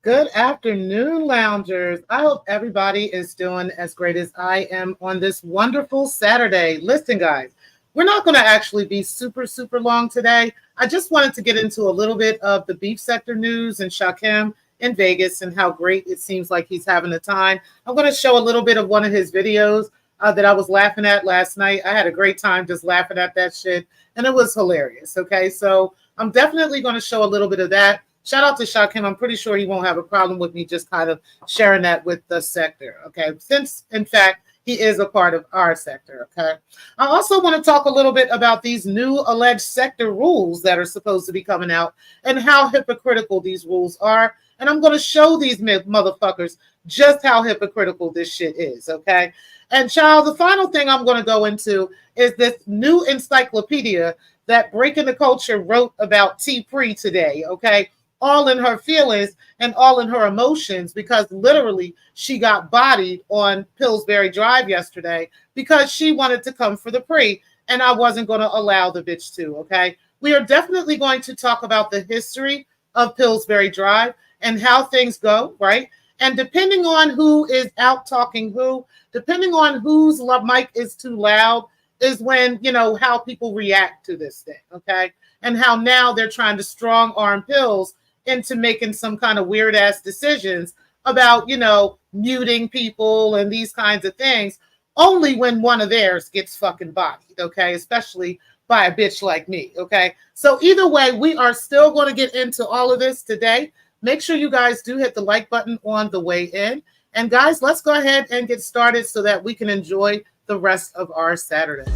Good afternoon, loungers. I hope everybody is doing as great as I am on this wonderful Saturday. Listen, guys, we're not going to actually be super long today. I just wanted to get into a little bit of the beef sector news and Shakim in Vegas and how great it seems like he's having a time. I'm going to show a little bit of one of his videos that I was laughing at last night. I had a great time just laughing at that shit, and it was hilarious. Okay, so I'm definitely going to show a little bit of that. Shout out to Shakim. I'm pretty sure he won't have a problem with me just kind of sharing that with the sector. Okay. Since, in fact, he is a part of our sector. Okay. I also want to talk a little bit about these new alleged sector rules that are supposed to be coming out and how hypocritical these rules are. And I'm going to show these motherfuckers just how hypocritical this shit is. Okay. And child, the final thing I'm going to go into is this new encyclopedia that Breaking the Culture wrote about T-Pre today. Okay. All in her feelings and all in her emotions, because literally she got bodied on Pillsbury Drive yesterday because she wanted to come for the pre, and I wasn't going to allow the bitch to. Okay, we are definitely going to talk about the history of Pillsbury Drive and how things go, right? And depending on who is out talking who, depending on whose mic is too loud, is when, you know, how people react to this thing. Okay, and how now they're trying to strong arm Pills into making some kind of weird ass decisions about, you know, muting people and these kinds of things, only when one of theirs gets fucking bodied, okay? Especially by a bitch like me, okay? So either way, we are still going to get into all of this today. Make sure you guys do hit the like button on the way in. And guys, let's go ahead and get started so that we can enjoy the rest of our Saturday.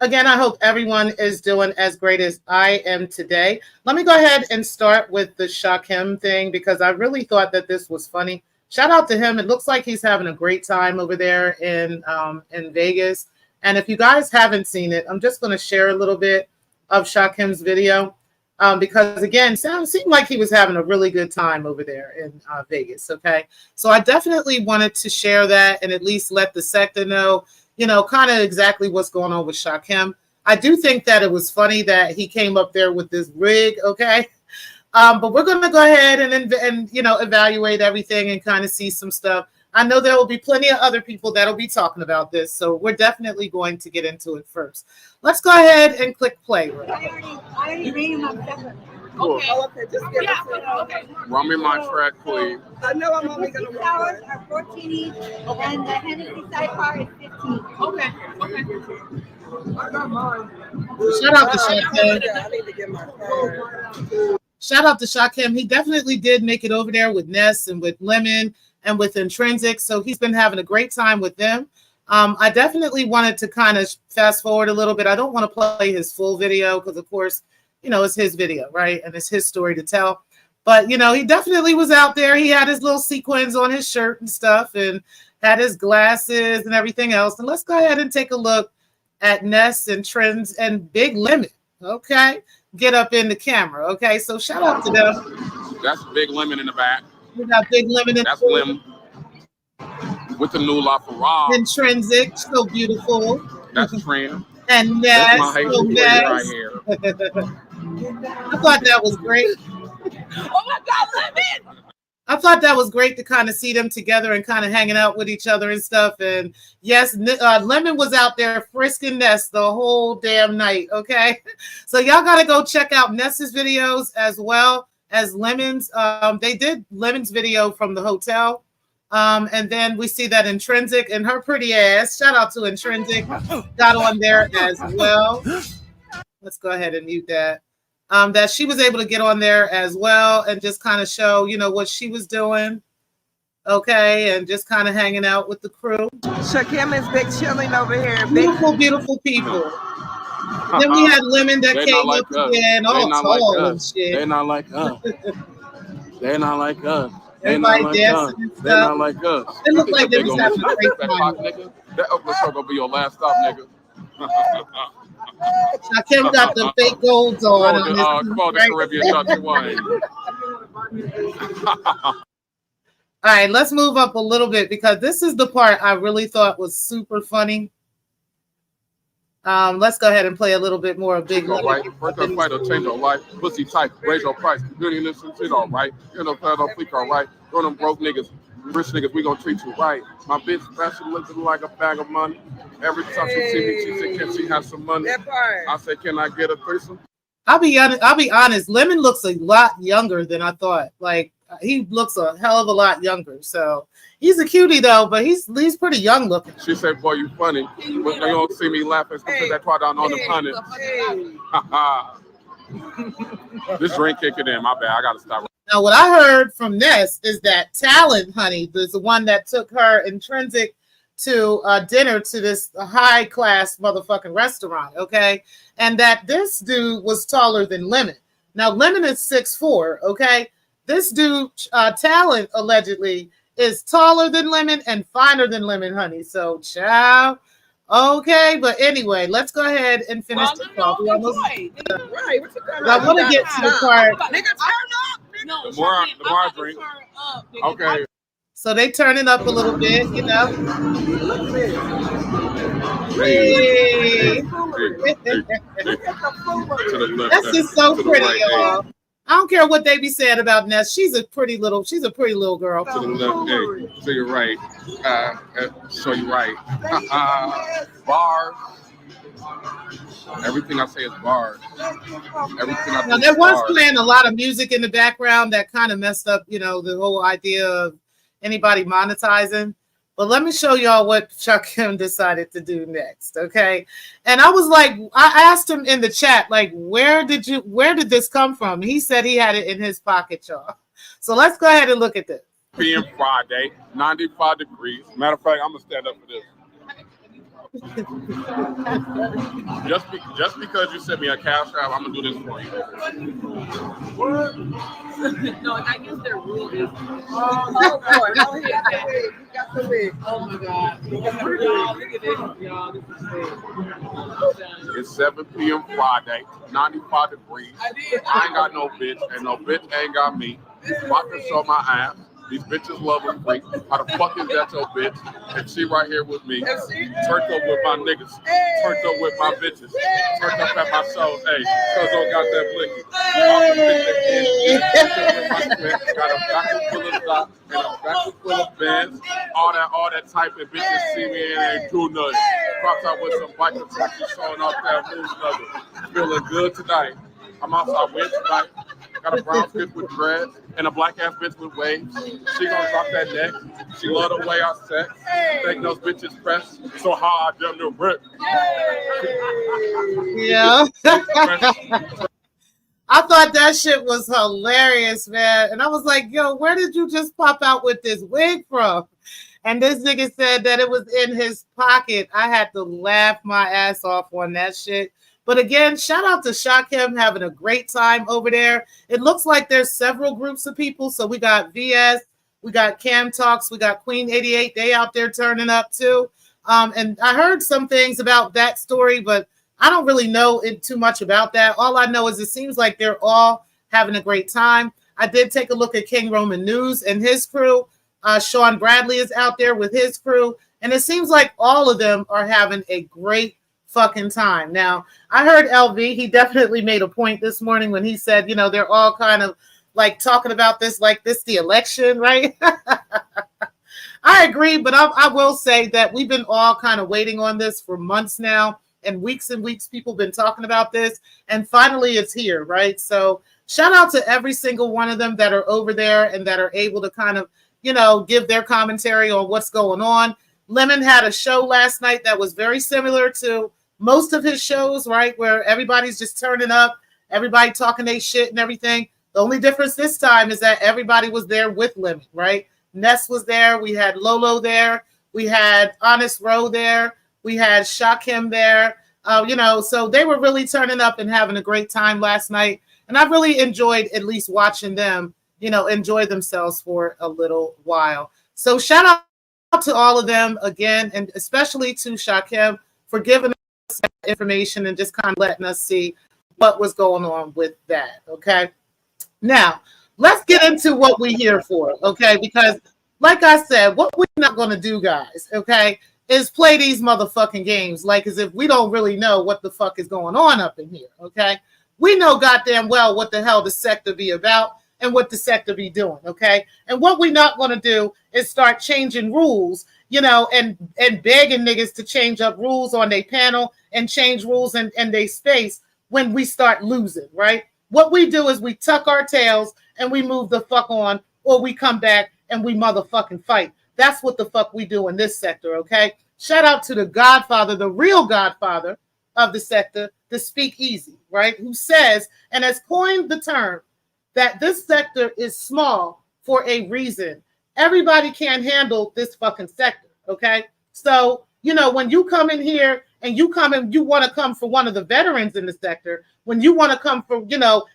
Again, I hope everyone is doing as great as I am today. Let me go ahead and start with the Shakim thing because I really thought that this was funny. Shout out to him. It looks like he's having a great time over there in Vegas. And if you guys haven't seen it, I'm just going to share a little bit of Shakim's video because, again, seemed like he was having a really good time over there in Vegas. Okay, so I definitely wanted to share that and at least let the Secktah know, you know, kind of exactly what's going on with Shakim. I do think that it was funny that he came up there with this rig, okay? But we're going to go ahead and you know, evaluate everything and kind of see some stuff. I know there will be plenty of other people that will be talking about this, so we're definitely going to get into it first. Let's go ahead and click play. I already made him upset. Cool. Okay. Oh, okay, just give Okay. Run me my track, please. I know I'm only The going to sours are 14 each, and the Hennessy sidecar is 15. Okay. I got mine. Shout out to Shakim. I need to get my card. Shout out to Shakim. He definitely did make it over there with Ness and with Lemon and with Intrinsic. So he's been having a great time with them. I definitely wanted to kind of fast forward a little bit. I don't want to play his full video because, of course, you know, it's his video, right? And it's his story to tell. But, you know, he definitely was out there. He had his little sequins on his shirt and stuff and had his glasses and everything else. And let's go ahead and take a look at Ness and Trends and Big Lemon, okay? Get up in the camera, okay? So shout out to them. That's Big Lemon in the back. We got Big Lemon in That's Lim with the new La Farage. Intrinsic, so beautiful. That's Trim. And That's Ness, my high so school Ness. right here. I thought that was great. Oh my God, Lemon! I thought that was great to kind of see them together and kind of hanging out with each other and stuff. And yes, Lemon was out there frisking Ness the whole damn night. Okay, so y'all got to go check out Ness's videos as well as Lemon's. They did Lemon's video from the hotel. And then we see that Intrinsic and her pretty ass, shout out to Intrinsic, got on there as well. Let's go ahead and mute that. That she was able to get on there as well and just kind of show, you know, what she was doing. Okay, and just kind of hanging out with the crew. Shakim is big chilling over here. Beautiful, beautiful people. Then we had Lemon that They came not like up us. again, They all not tall like and us. shit. They not like us. They not like us. They not Everybody like us. dancing and They're not stuff. like us. It looked You like think they they was gonna having listen a to great that time. pop nigga? That Oakland show gonna be your last stop, nigga. Shakim got the fake golds on Come his on, teeth, come on, the right? Caribbean Dutch wine. All right, let's move up a little bit because this is the part I really thought was super funny. Let's go ahead and play a little bit more of Big All right, Lemon. first up fight will change your life. Pussy tight, raise your price. Beauty in this shit, all right. You know, plan on fleek, all right. Go them broke niggas, rich niggas, we gonna treat you right. My bitch special looking like a bag of money. Every time she see me, she say, can she have some money? That part. I say, can I get a threesome? I'll be honest. Lemon looks a lot younger than I thought. Like he looks a hell of a lot younger. So he's a cutie though, but he's pretty young looking. She said, boy, you funny. But you don't see me laughing because that try down on the punny. This drink kicking in, my bad. I gotta stop. Now, what I heard from Ness is that Talent, honey, is the one that took her Intrinsic to dinner to this high class motherfucking restaurant, okay? And that this dude was taller than Lemon. Now, Lemon is 6'4", okay? This dude, Talent, allegedly, is taller than Lemon and finer than Lemon, honey. So, ciao. Okay, but anyway, let's go ahead and finish the call. Right, what you I want to get to the part. Nigga, turn up. No, The more I Shakim, drink- turn up, nigga. Okay. So they turning up a little bit, you know. Hey. Hey. To the left. Ness is so to the pretty, right, y'all. I don't care what they be saying about Ness. She's a pretty little girl. To the left, hey. To your right. Show you right. Bars. Everything I say is bars. Everything I Now do there is was bars. playing a lot of music in the background that kind of messed up, you know, the whole idea of anybody monetizing. But let me show y'all what Shakim decided to do next, okay? And I was like, I asked him in the chat, like, where did this come from? He said he had it in his pocket, y'all. So let's go ahead and look at this. PM Friday, 95 degrees. Matter of fact, I'm gonna stand up for this. Just because you sent me a cash app, I'm gonna do this for you. No, I guess their rule is. Oh, boy. Oh, he got the wig. He got the wig. Oh my God. Y'all, look at this, y'all. This is big. It's 7 p.m. Friday, 95 degrees. I ain't got no bitch, and no bitch ain't got me. So I can show my ass. These bitches love a freak. How the fuck is that your bitch? And she right here with me. Turned up with my niggas. Turned up with my bitches. Turned up at my shows. Hey, cuz don't got that blicky. Got a back full of dots and a back full of bands. All that type of bitches see me and ain't do nothing. Crossed out with some biker trucks showing off that moves nugget. Feeling good tonight. I'm outside with tonight. Got a brown bitch with dreads and a black ass bitch with waves. She gonna drop that neck. She love the way I sex. Think those bitches press so hard, damn near brick. Yeah. I thought that shit was hilarious, man. And I was like, yo, where did you just pop out with this wig from? And this nigga said that it was in his pocket. I had to laugh my ass off on that shit. But again, shout out to Shakim having a great time over there. It looks like there's several groups of people. So we got VS, we got Cam Talks, we got Queen 88. They out there turning up too. And I heard some things about that story, but I don't really know too much about that. All I know is it seems like they're all having a great time. I did take a look at King Roman News and his crew. Sean Bradley is out there with his crew. And it seems like all of them are having a great fucking time. Now, I heard LV, he definitely made a point this morning when he said, you know, they're all kind of like talking about this like this the election, right? I agree, but I will say that we've been all kind of waiting on this for months now, and weeks people been talking about this, and finally it's here, right? So shout out to every single one of them that are over there and that are able to kind of, you know, give their commentary on what's going on. Lemon had a show last night that was very similar to most of his shows, right? Where everybody's just turning up, everybody talking their shit and everything. The only difference this time is that everybody was there with Lemon, right? Ness was there. We had Lolo there. We had Honest Row there. We had Shakim there. You know, so they were really turning up and having a great time last night. And I really enjoyed at least watching them, enjoy themselves for a little while. So shout out to all of them again, and especially to Shakim for giving us that information and just kind of letting us see what was going on with that. Okay. Now, let's get into what we're here for, okay? Because, like I said, what we're not going to do, guys, okay, is play these motherfucking games like as if we don't really know what the fuck is going on up in here, okay? We know goddamn well what the hell the Secktah be about and what the Secktah be doing, okay? And what we're not going to do is start changing rules, and begging niggas to change up rules on their panel and change rules in their space when we start losing, right? What we do is we tuck our tails and we move the fuck on, or we come back and we motherfucking fight. That's what the fuck we do in this sector, okay? Shout out to the godfather, the real godfather of the sector, the Speak Easy, right? Who says, and has coined the term, that this sector is small for a reason. Everybody can't handle this fucking sector, okay? So, when you come in here and you want to come for one of the veterans in the sector, when you want to come for,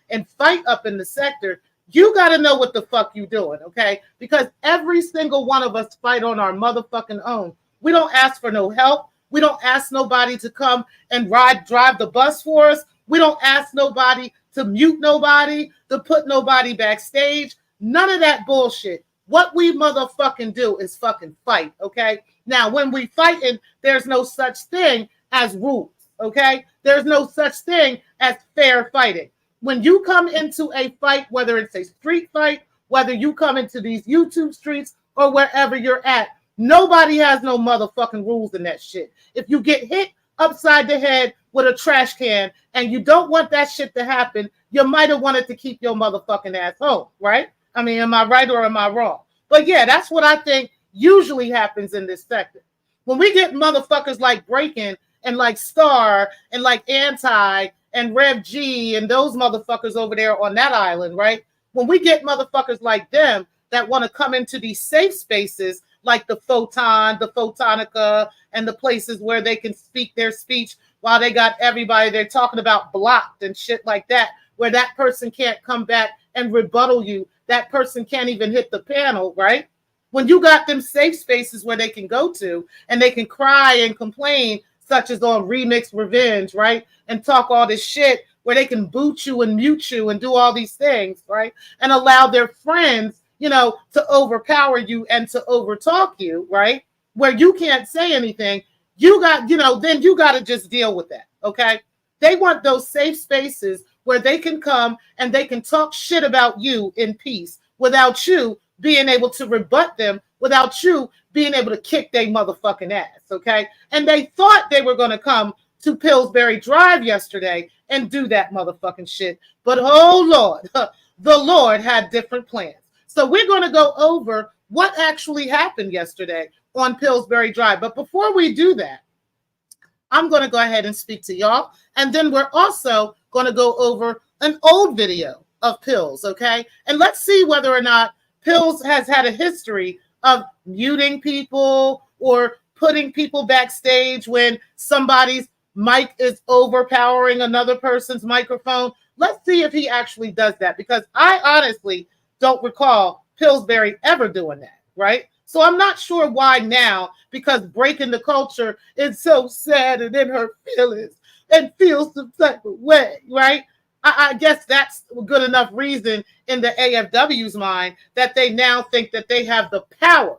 and fight up in the sector, you got to know what the fuck you doing, okay? Because every single one of us fight on our motherfucking own. We don't ask for no help. We don't ask nobody to come and drive the bus for us. We don't ask nobody to mute nobody, to put nobody backstage. None of that bullshit. What we motherfucking do is fucking fight, okay? Now, when we fighting, there's no such thing as rules, okay? There's no such thing as fair fighting. When you come into a fight, whether it's a street fight, whether you come into these YouTube streets or wherever you're at, nobody has no motherfucking rules in that shit. If you get hit upside the head with a trash can and you don't want that shit to happen, you might have wanted to keep your motherfucking ass home, right? I mean, am I right or am I wrong? But yeah, that's what I think usually happens in this sector. When we get motherfuckers like Breaking and like Star and like Anti and Rev G and those motherfuckers over there on that island, right? When we get motherfuckers like them that want to come into these safe spaces like the Photon, the Photonica, and the places where they can speak their speech while they got everybody they're talking about blocked and shit like that, where that person can't come back and rebuttal you. That person can't even hit the panel, right? When you got them safe spaces where they can go to and they can cry and complain, such as on Remix Revenge, right? And talk all this shit where they can boot you and mute you and do all these things, right? And allow their friends, to overpower you and to overtalk you, right? Where you can't say anything, you got, then you got to just deal with that, okay? They want those safe spaces where they can come and they can talk shit about you in peace without you being able to rebut them, without you being able to kick their motherfucking ass, okay? And they thought they were going to come to Pillsbury Drive yesterday and do that motherfucking shit. But oh Lord, the Lord had different plans. So we're going to go over what actually happened yesterday on Pillsbury Drive. But before we do that, I'm going to go ahead and speak to y'all. And then we're also going to go over an old video of Pills, okay? And let's see whether or not Pills has had a history of muting people or putting people backstage when somebody's mic is overpowering another person's microphone. Let's see if he actually does that, because I honestly don't recall Pillsbury ever doing that, right? So I'm not sure why now, because breaking the culture is so sad and in her feelings and feels some type of way, right? I guess that's a good enough reason in the AFW's mind that they now think that they have the power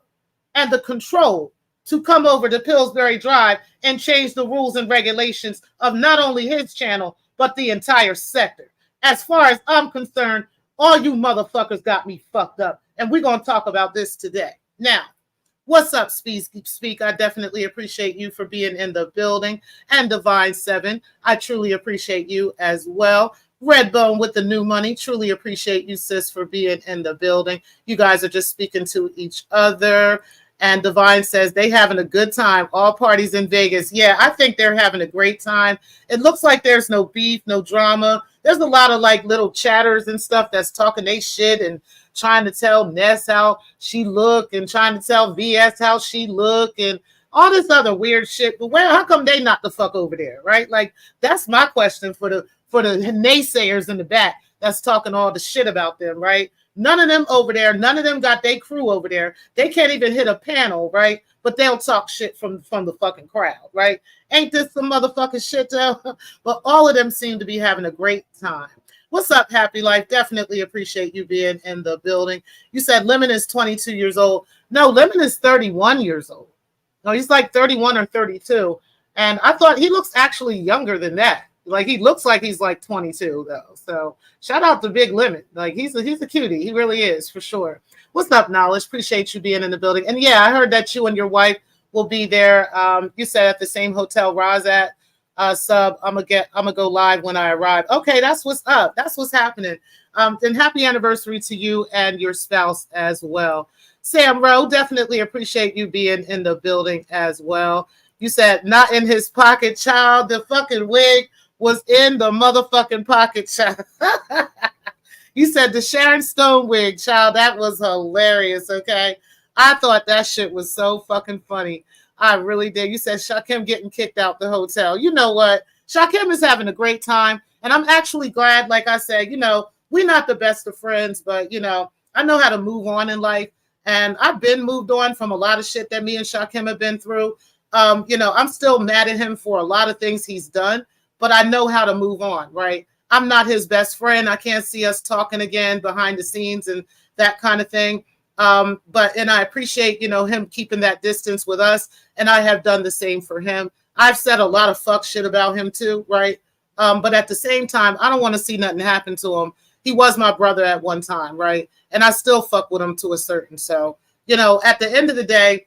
and the control to come over to Pillsbury Drive and change the rules and regulations of not only his channel, but the entire sector. As far as I'm concerned, all you motherfuckers got me fucked up. And we're going to talk about this today. Now, what's up, Speak? I definitely appreciate you for being in the building. And Divine 7, I truly appreciate you as well. Redbone with the new money, truly appreciate you, sis, for being in the building. You guys are just speaking to each other. And Divine says they having a good time. All parties in Vegas. Yeah, I think they're having a great time. It looks like there's no beef, no drama. There's a lot of like little chatters and stuff that's talking they shit and trying to tell Ness how she look and trying to tell VS how she look and all this other weird shit. But how come they not the fuck over there, right? Like, that's my question for the naysayers in the back that's talking all the shit about them, right? None of them over there. None of them got their crew over there. They can't even hit a panel, right? But they'll talk shit from the fucking crowd, right? Ain't this some motherfucking shit though? But all of them seem to be having a great time. What's up, Happy Life? Definitely appreciate you being in the building. You said Lemon is 22 years old. No, Lemon is 31 years old. No, he's like 31 or 32. And I thought he looks actually younger than that. Like he looks like he's like 22 though. So shout out to Big Lemon. Like he's a cutie. He really is for sure. What's up, Knowledge? Appreciate you being in the building. And yeah, I heard that you and your wife will be there. You said at the same hotel Roz at. Sub, I'm gonna go live when I arrive. Okay, that's what's up. That's what's happening. Then happy anniversary to you and your spouse as well. Sam Rowe, definitely appreciate you being in the building as well. You said not in his pocket, child. The fucking wig was in the motherfucking pocket, child. You said the Sharon Stone wig, child. That was hilarious. Okay, I thought that shit was so fucking funny. I really did. You said Shakim getting kicked out the hotel. You know what? Shakim is having a great time. And I'm actually glad, like I said, we're not the best of friends, but, I know how to move on in life. And I've been moved on from a lot of shit that me and Shakim have been through. I'm still mad at him for a lot of things he's done, but I know how to move on, right? I'm not his best friend. I can't see us talking again behind the scenes and that kind of thing. But I appreciate, him keeping that distance with us. And I have done the same for him. I've said a lot of fuck shit about him too, right? But at the same time, I don't want to see nothing happen to him. He was my brother at one time, right? And I still fuck with him to a certain. So, at the end of the day,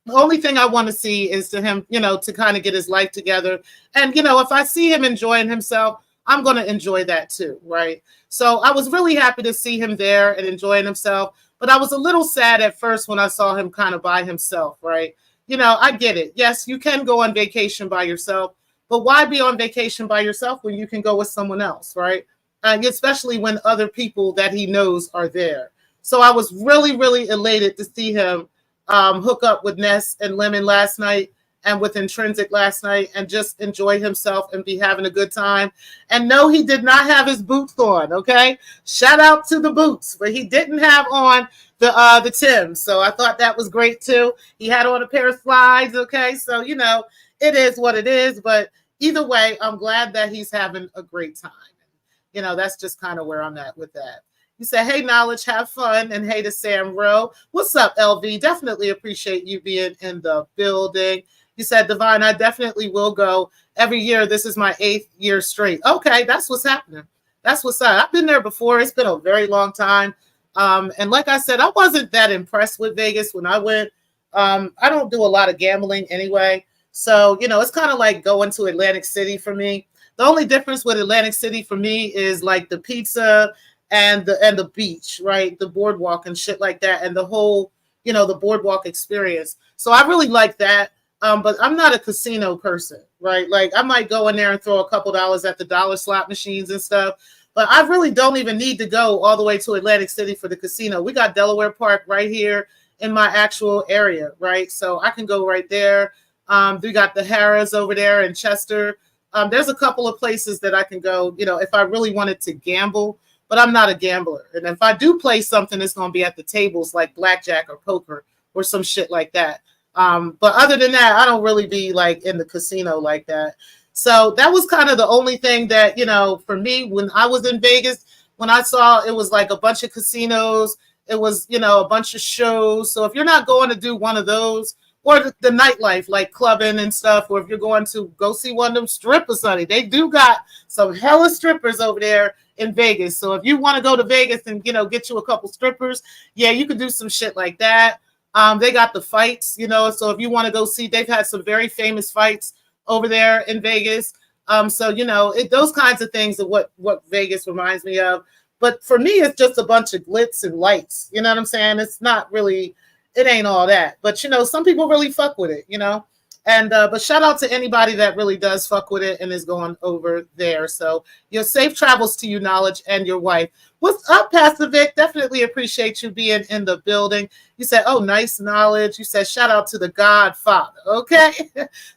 the only thing I want to see is to him, to kind of get his life together. And, if I see him enjoying himself, I'm going to enjoy that too, right? So I was really happy to see him there and enjoying himself. But I was a little sad at first when I saw him kind of by himself, right? I get it. Yes, you can go on vacation by yourself, but why be on vacation by yourself when you can go with someone else, right? Especially when other people that he knows are there. So I was really, really elated to see him hook up with Ness and Lemon last night and with Intrinsic last night and just enjoy himself and be having a good time. And no, he did not have his boots on, okay? Shout out to the boots, but he didn't have on the Timbs. So I thought that was great too. He had on a pair of slides, okay? So, it is what it is. But either way, I'm glad that he's having a great time. That's just kind of where I'm at with that. You said, hey, Knowledge, have fun. And hey to Sam Rowe. What's up, LV? Definitely appreciate you being in the building. You said, Divine, I definitely will go every year. This is my 8th year straight. Okay, that's what's happening. That's what's up. I've been there before. It's been a very long time. And like I said, I wasn't that impressed with Vegas when I went. I don't do a lot of gambling anyway. So, it's kind of like going to Atlantic City for me. The only difference with Atlantic City for me is like the pizza and the beach, right? The boardwalk and shit like that. And the whole, the boardwalk experience. So I really like that. But I'm not a casino person, right? Like I might go in there and throw a couple dollars at the dollar slot machines and stuff. But I really don't even need to go all the way to Atlantic City for the casino. We got Delaware Park right here in my actual area, right? So I can go right there. We got the Harrah's over there in Chester. There's a couple of places that I can go, if I really wanted to gamble, but I'm not a gambler. And if I do play something, it's going to be at the tables like blackjack or poker or some shit like that. But other than that, I don't really be like in the casino like that. So that was kind of the only thing that, for me, when I was in Vegas, when I saw it was like a bunch of casinos, it was, a bunch of shows. So if you're not going to do one of those or the nightlife, like clubbing and stuff, or if you're going to go see one of them strippers, honey, they do got some hella strippers over there in Vegas. So if you want to go to Vegas and, get you a couple strippers, yeah, you could do some shit like that. They got the fights, so if you want to go see, they've had some very famous fights over there in Vegas. So, those kinds of things are what Vegas reminds me of. But for me, it's just a bunch of glitz and lights. You know what I'm saying? It's not really, it ain't all that. But, some people really fuck with it, And but shout out to anybody that really does fuck with it and is going over there. So your safe travels to you, Knowledge, and your wife. What's up, Pastor Vic? Definitely appreciate you being in the building. You said, oh, nice Knowledge. You said, shout out to the Godfather. Okay.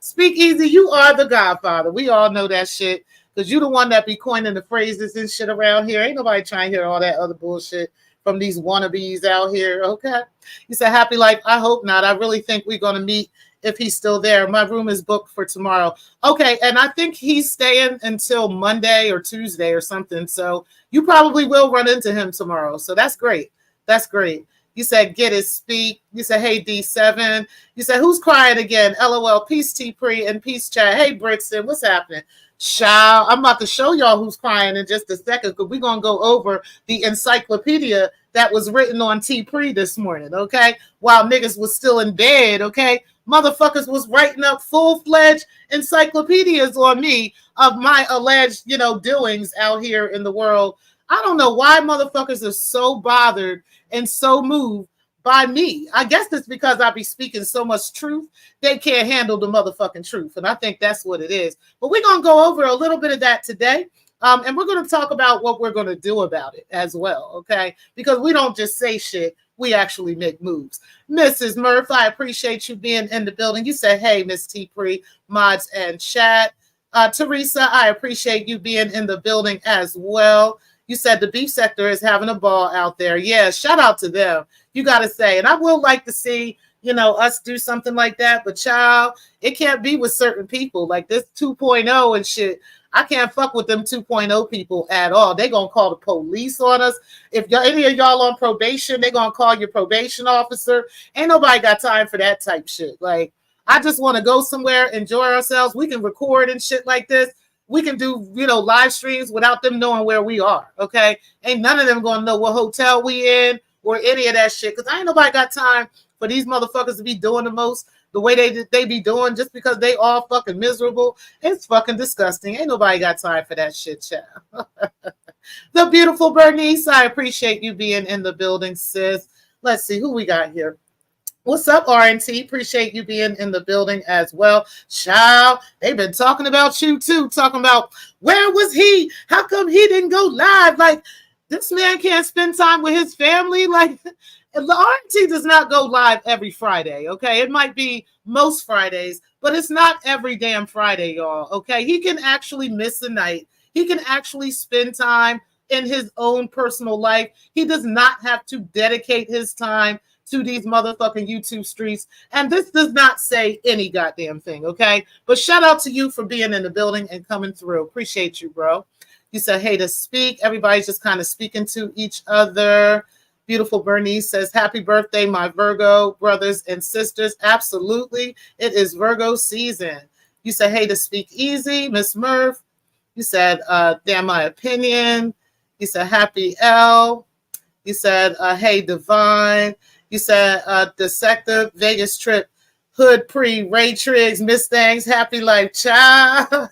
Speak easy. You are the Godfather. We all know that shit because you the one that be coining the phrases and shit around here. Ain't nobody trying to hear all that other bullshit. from these wannabes out here. Okay. You said, happy life. I hope not. I really think we're going to meet if he's still there. My room is booked for tomorrow. Okay. And I think he's staying until Monday or Tuesday or something. So you probably will run into him tomorrow. So that's great. That's great. You said, get his speak. You said, hey, D7. You said, who's crying again? LOL. Peace, T-Pre, and peace, chat. Hey, Brixton, what's happening? Child, I'm about to show y'all who's crying in just a second because we're going to go over the encyclopedia that was written on T-Pre this morning, okay? While niggas was still in bed, okay? Motherfuckers was writing up full-fledged encyclopedias on me of my alleged, doings out here in the world. I don't know why motherfuckers are so bothered and so moved by me. I guess it's because I be speaking so much truth, they can't handle the motherfucking truth. And I think that's what it is. But we're going to go over a little bit of that today. And we're going to talk about what we're going to do about it as well, okay? Because we don't just say shit, we actually make moves. Mrs. Murph, I appreciate you being in the building. You said, hey, Miss T-Pre, mods and chat. Teresa, I appreciate you being in the building as well. You said the beef sector is having a ball out there. Yeah, shout out to them. You got to say, and I will like to see, us do something like that. But child, it can't be with certain people like this 2.0 and shit. I can't fuck with them 2.0 people at all. They going to call the police on us. If any of y'all on probation, they going to call your probation officer. Ain't nobody got time for that type shit. Like, I just want to go somewhere, enjoy ourselves. We can record and shit like this. We can do, live streams without them knowing where we are, okay? Ain't none of them going to know what hotel we in or any of that shit because ain't nobody got time for these motherfuckers to be doing the most the way they be doing just because they all fucking miserable. It's fucking disgusting. Ain't nobody got time for that shit, child. The beautiful Bernice, I appreciate you being in the building, sis. Let's see who we got here. What's up, RNT? Appreciate you being in the building as well. Child, they've been talking about you too, talking about where was he? How come he didn't go live? Like, this man can't spend time with his family. Like, the RNT does not go live every Friday, okay? It might be most Fridays, but it's not every damn Friday, y'all, okay? He can actually miss a night. He can actually spend time in his own personal life. He does not have to dedicate his time to these motherfucking YouTube streets. And this does not say any goddamn thing, okay? But shout out to you for being in the building and coming through. Appreciate you, bro. You said, hey, to speak. Everybody's just kind of speaking to each other. Beautiful Bernice says, happy birthday, my Virgo brothers and sisters. Absolutely. It is Virgo season. You said, hey, to speak easy. Miss Murph. You said, damn my opinion. You said, happy L. You said, hey, Divine. You said the Secktah Vegas trip, Hood Pre, Ray Triggs, Miss Things, Happy Life, Child.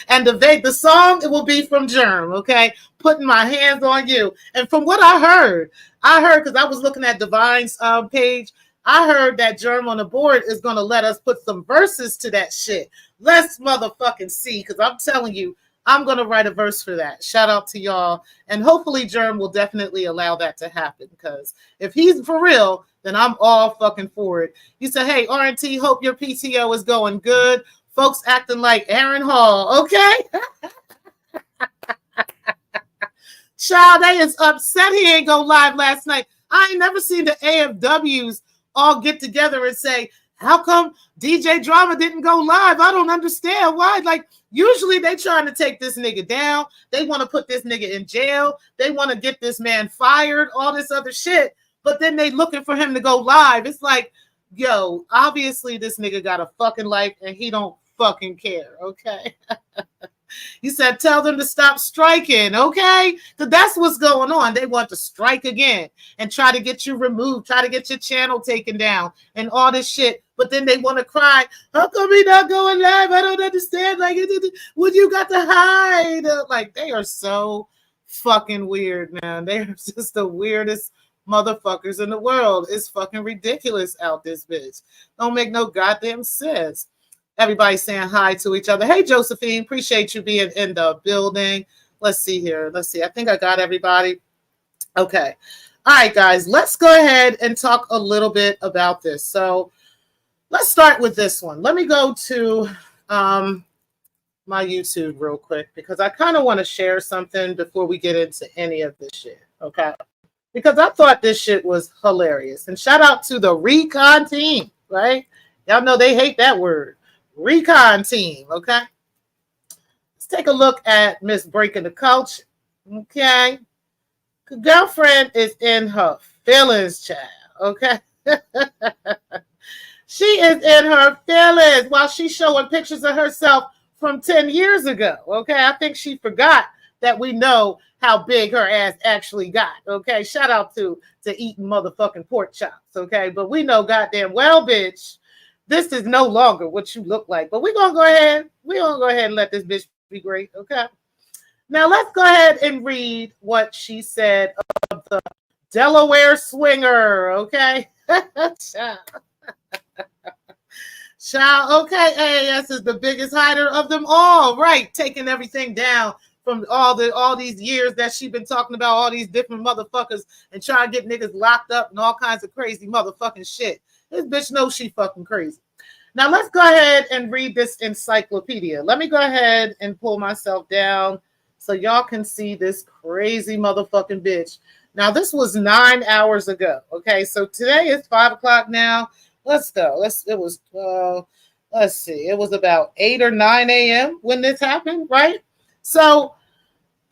And the song, it will be from Germ, okay? Putting my hands on you. And from what I heard, because I was looking at Divine's page, I heard that Germ on the board is going to let us put some verses to that shit. Let's motherfucking see, because I'm telling you, I'm going to write a verse for that. Shout out to y'all. And hopefully Germ will definitely allow that to happen because if he's for real, then I'm all fucking for it. You said, hey, RNT, hope your PTO is going good. Folks acting like Aaron Hall, okay? Child, they is upset he ain't go live last night. I ain't never seen the AFWs all get together and say, how come DJ Drama didn't go live? I don't understand why. Like, usually they trying to take this nigga down. They want to put this nigga in jail. They want to get this man fired, all this other shit. But then they looking for him to go live. It's like, yo, obviously this nigga got a fucking life and he don't fucking care, okay? You said, tell them to stop striking, okay? Because that's what's going on. They want to strike again and try to get you removed, try to get your channel taken down and all this shit. But then they want to cry, how come he not going live? I don't understand. Like, what you got to hide? Like, they are so fucking weird, man. They are just the weirdest motherfuckers in the world. It's fucking ridiculous out this bitch. Don't make no goddamn sense. Everybody's saying hi to each other. Hey, Josephine, appreciate you being in the building. Let's see here. Let's see. I think I got everybody. Okay. All right, guys, let's go ahead and talk a little bit about this. So let's start with this one. Let me go to my YouTube real quick because I kind of want to share something before we get into any of this shit. Okay. because I thought this shit was hilarious. And shout out to the recon team, right? Y'all know they hate that word. Recon team, okay? Let's take a look at Miss Breaking the Culture. Okay. Girlfriend is in her feelings, child. Okay. She is in her feelings while she's showing pictures of herself from 10 years ago. Okay. I think she forgot that we know how big her ass actually got. Okay. Shout out to eating motherfucking pork chops. Okay. But we know goddamn well, bitch, this is no longer what you look like. But we're going to go ahead. We're going to go ahead and let this bitch be great. Okay. Now let's go ahead and read what she said of the Delaware swinger, okay? Child, okay, AAS is the biggest hider of them all, right? Taking everything down from all these years that she been talking about all these different motherfuckers and trying to get niggas locked up and all kinds of crazy motherfucking shit. This bitch knows she fucking crazy. Now let's go ahead and read this encyclopedia. Let me go ahead and pull myself down so y'all can see this crazy motherfucking bitch. Now, this was 9 hours ago. Okay, so today is 5 o'clock now. Let's go. Let's see. It was about 8 or 9 a.m. when this happened, right? So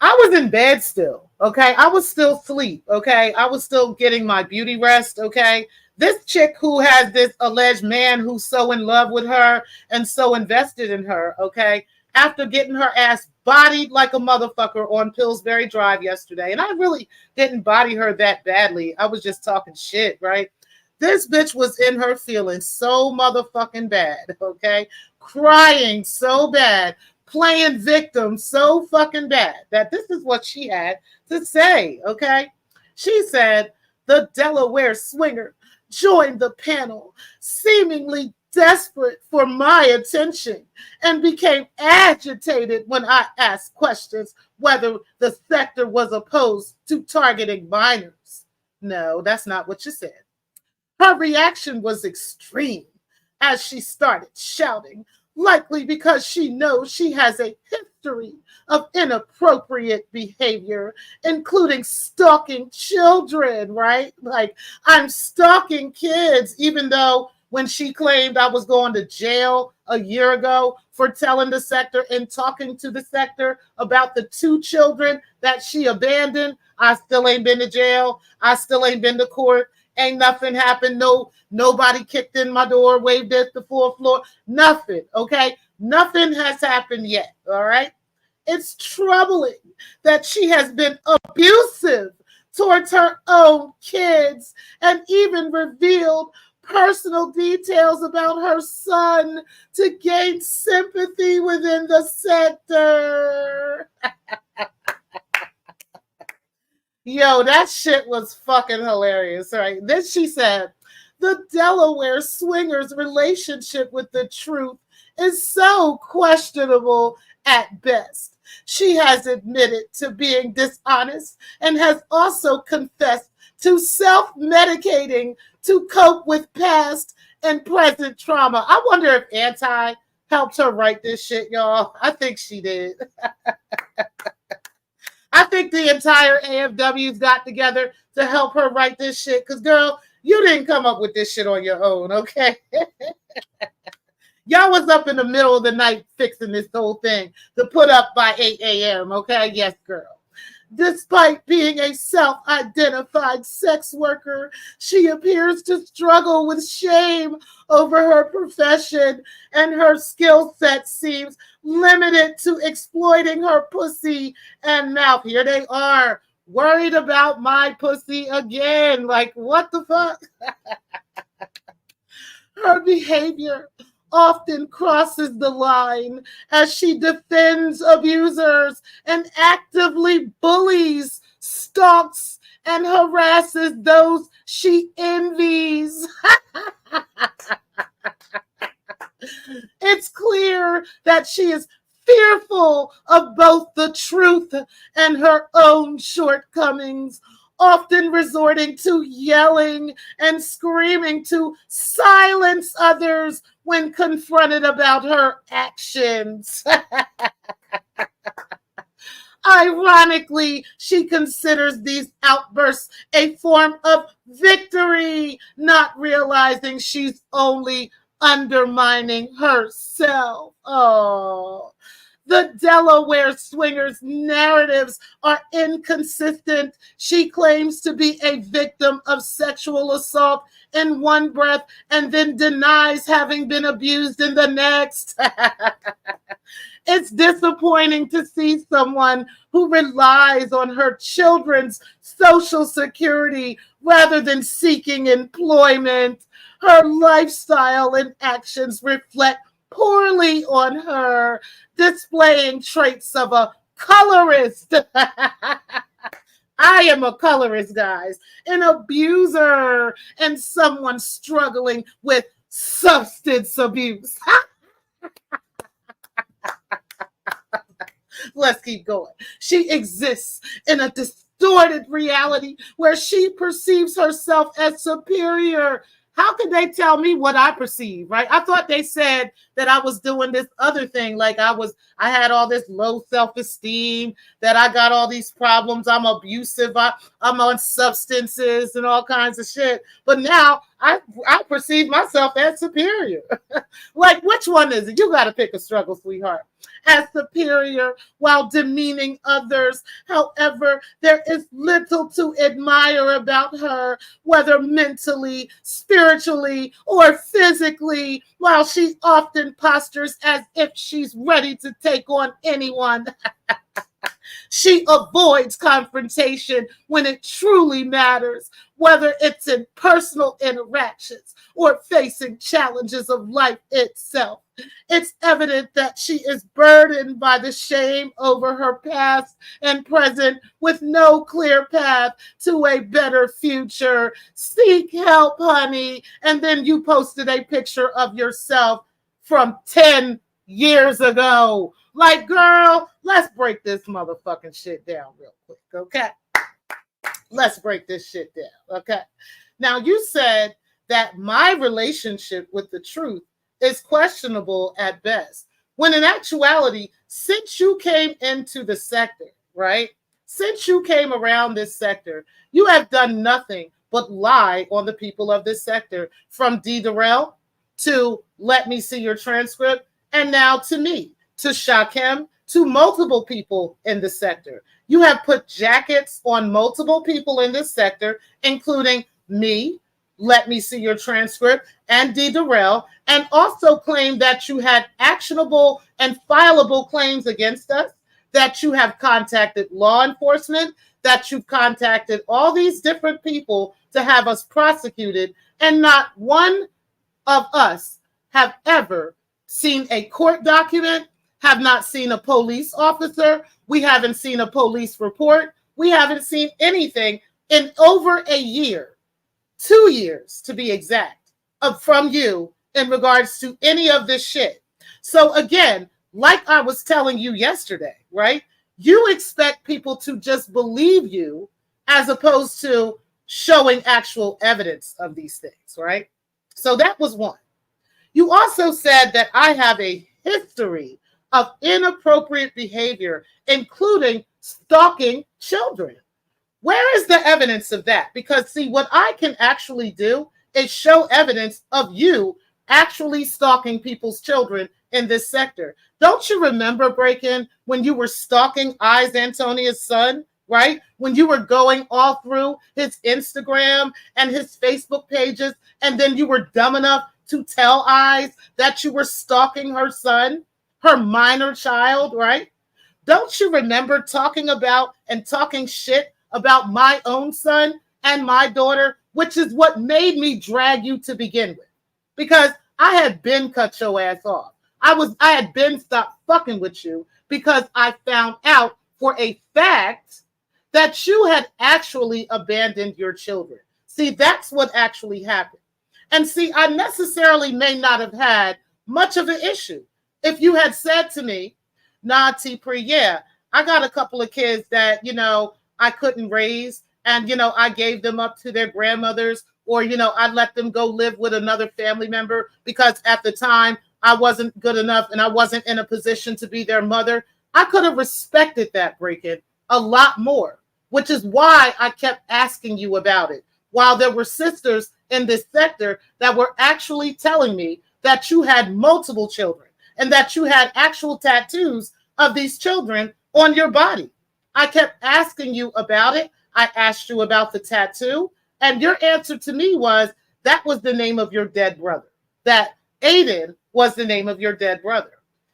I was in bed still. Okay, I was still asleep. Okay, I was still getting my beauty rest. Okay, this chick who has this alleged man who's so in love with her and so invested in her. Okay, after getting her ass bodied like a motherfucker on Pillsbury Drive yesterday. And I really didn't body her that badly. I was just talking shit, right? This bitch was in her feelings so motherfucking bad, okay? Crying so bad, playing victim so fucking bad that this is what she had to say, okay? She said, the Delaware swinger joined the panel, seemingly desperate for my attention, and became agitated when I asked questions whether the Secktah was opposed to targeting minors. No, that's not what you said. Her reaction was extreme as she started shouting, likely because she knows she has a history of inappropriate behavior, including stalking children, right? Like, I'm stalking kids, even though when she claimed I was going to jail a year ago for telling the Secktah and talking to the Secktah about the 2 children that she abandoned. I still ain't been to jail. I still ain't been to court. Ain't nothing happened. Nobody kicked in my door, waved at the 4th floor. Nothing, okay? Nothing has happened yet, all right? It's troubling that she has been abusive towards her own kids and even revealed personal details about her son to gain sympathy within the sector. Yo, that shit was fucking hilarious, right? Then she said, the Delaware swinger's relationship with the truth is so questionable at best. She has admitted to being dishonest and has also confessed to self-medicating to cope with past and present trauma. I wonder if Anti helped her write this shit, y'all. I think she did. I think the entire AFW's got together to help her write this shit. Because, girl, you didn't come up with this shit on your own, okay? Y'all was up in the middle of the night fixing this whole thing to put up by 8 a.m., okay? Yes, girl. Despite being a self-identified sex worker, she appears to struggle with shame over her profession, and her skill set seems limited to exploiting her pussy and mouth. Here they are, worried about my pussy again. Like, what the fuck? Her behavior often crosses the line as she defends abusers and actively bullies, stalks, and harasses those she envies. It's clear that she is fearful of both the truth and her own shortcomings, often resorting to yelling and screaming to silence others when confronted about her actions. Ironically, she considers these outbursts a form of victory, not realizing she's only undermining herself. Oh. The Delaware swingers' narratives are inconsistent. She claims to be a victim of sexual assault in one breath and then denies having been abused in the next. It's disappointing to see someone who relies on her children's social security rather than seeking employment. Her lifestyle and actions reflect poorly on her, displaying traits of a colorist. I am a colorist, guys, an abuser, and someone struggling with substance abuse. Let's keep going. She exists in a distorted reality where she perceives herself as superior. How could they tell me what I perceive, right? I thought they said that I was doing this other thing, like I had all this low self-esteem, that I got all these problems, I'm abusive, I'm on substances and all kinds of shit. But now I perceive myself as superior. Like, which one is it? You got to pick a struggle, sweetheart. As superior while demeaning others. However, there is little to admire about her, whether mentally, spiritually, or physically, while she often postures as if she's ready to take on anyone. She avoids confrontation when it truly matters, whether it's in personal interactions or facing challenges of life itself. It's evident that she is burdened by the shame over her past and present with no clear path to a better future. Seek help, honey. And then you posted a picture of yourself from 10 years ago. Like, girl, let's break this motherfucking shit down real quick, okay? Let's break this shit down, okay? Now, you said that my relationship with the truth is questionable at best, when in actuality, since you came into the sector, right? Since you came around this sector, you have done nothing but lie on the people of this sector, from D. Durrell to Let Me See Your Transcript, and now to me, to Shakim, to multiple people in the sector. You have put jackets on multiple people in this sector, including me, Let Me See Your Transcript, and D. Durrell, and also claimed that you had actionable and fileable claims against us, that you have contacted law enforcement, that you've contacted all these different people to have us prosecuted, and not one of us have ever seen a court document, have not seen a police officer. We haven't seen a police report. We haven't seen anything in over a year, 2 years to be exact, from you in regards to any of this shit. So again, like I was telling you yesterday, right? You expect people to just believe you as opposed to showing actual evidence of these things, right? So that was one. You also said that I have a history of inappropriate behavior, including stalking children. Where is the evidence of that? Because see, what I can actually do is show evidence of you actually stalking people's children in this sector. Don't you remember, Breakin', when you were stalking Eyes Antonia's son, right? When you were going all through his Instagram and his Facebook pages, and then you were dumb enough to tell Eyes that you were stalking her son, her minor child, right? Don't you remember talking about and talking shit about my own son and my daughter, which is what made me drag you to begin with? Because I had been cut your ass off. I had been stopped fucking with you because I found out for a fact that you had actually abandoned your children. See, that's what actually happened. And see, I necessarily may not have had much of an issue if you had said to me, nah, T-Pre, yeah, I got a couple of kids that, I couldn't raise, and, I gave them up to their grandmothers, or, I let them go live with another family member because at the time I wasn't good enough and I wasn't in a position to be their mother. I could have respected that break-in a lot more, which is why I kept asking you about it. While there were sisters in this sector that were actually telling me that you had multiple children and that you had actual tattoos of these children on your body. I kept asking you about it. I asked you about the tattoo, and your answer to me was that was the name of your dead brother, that Aiden was the name of your dead brother.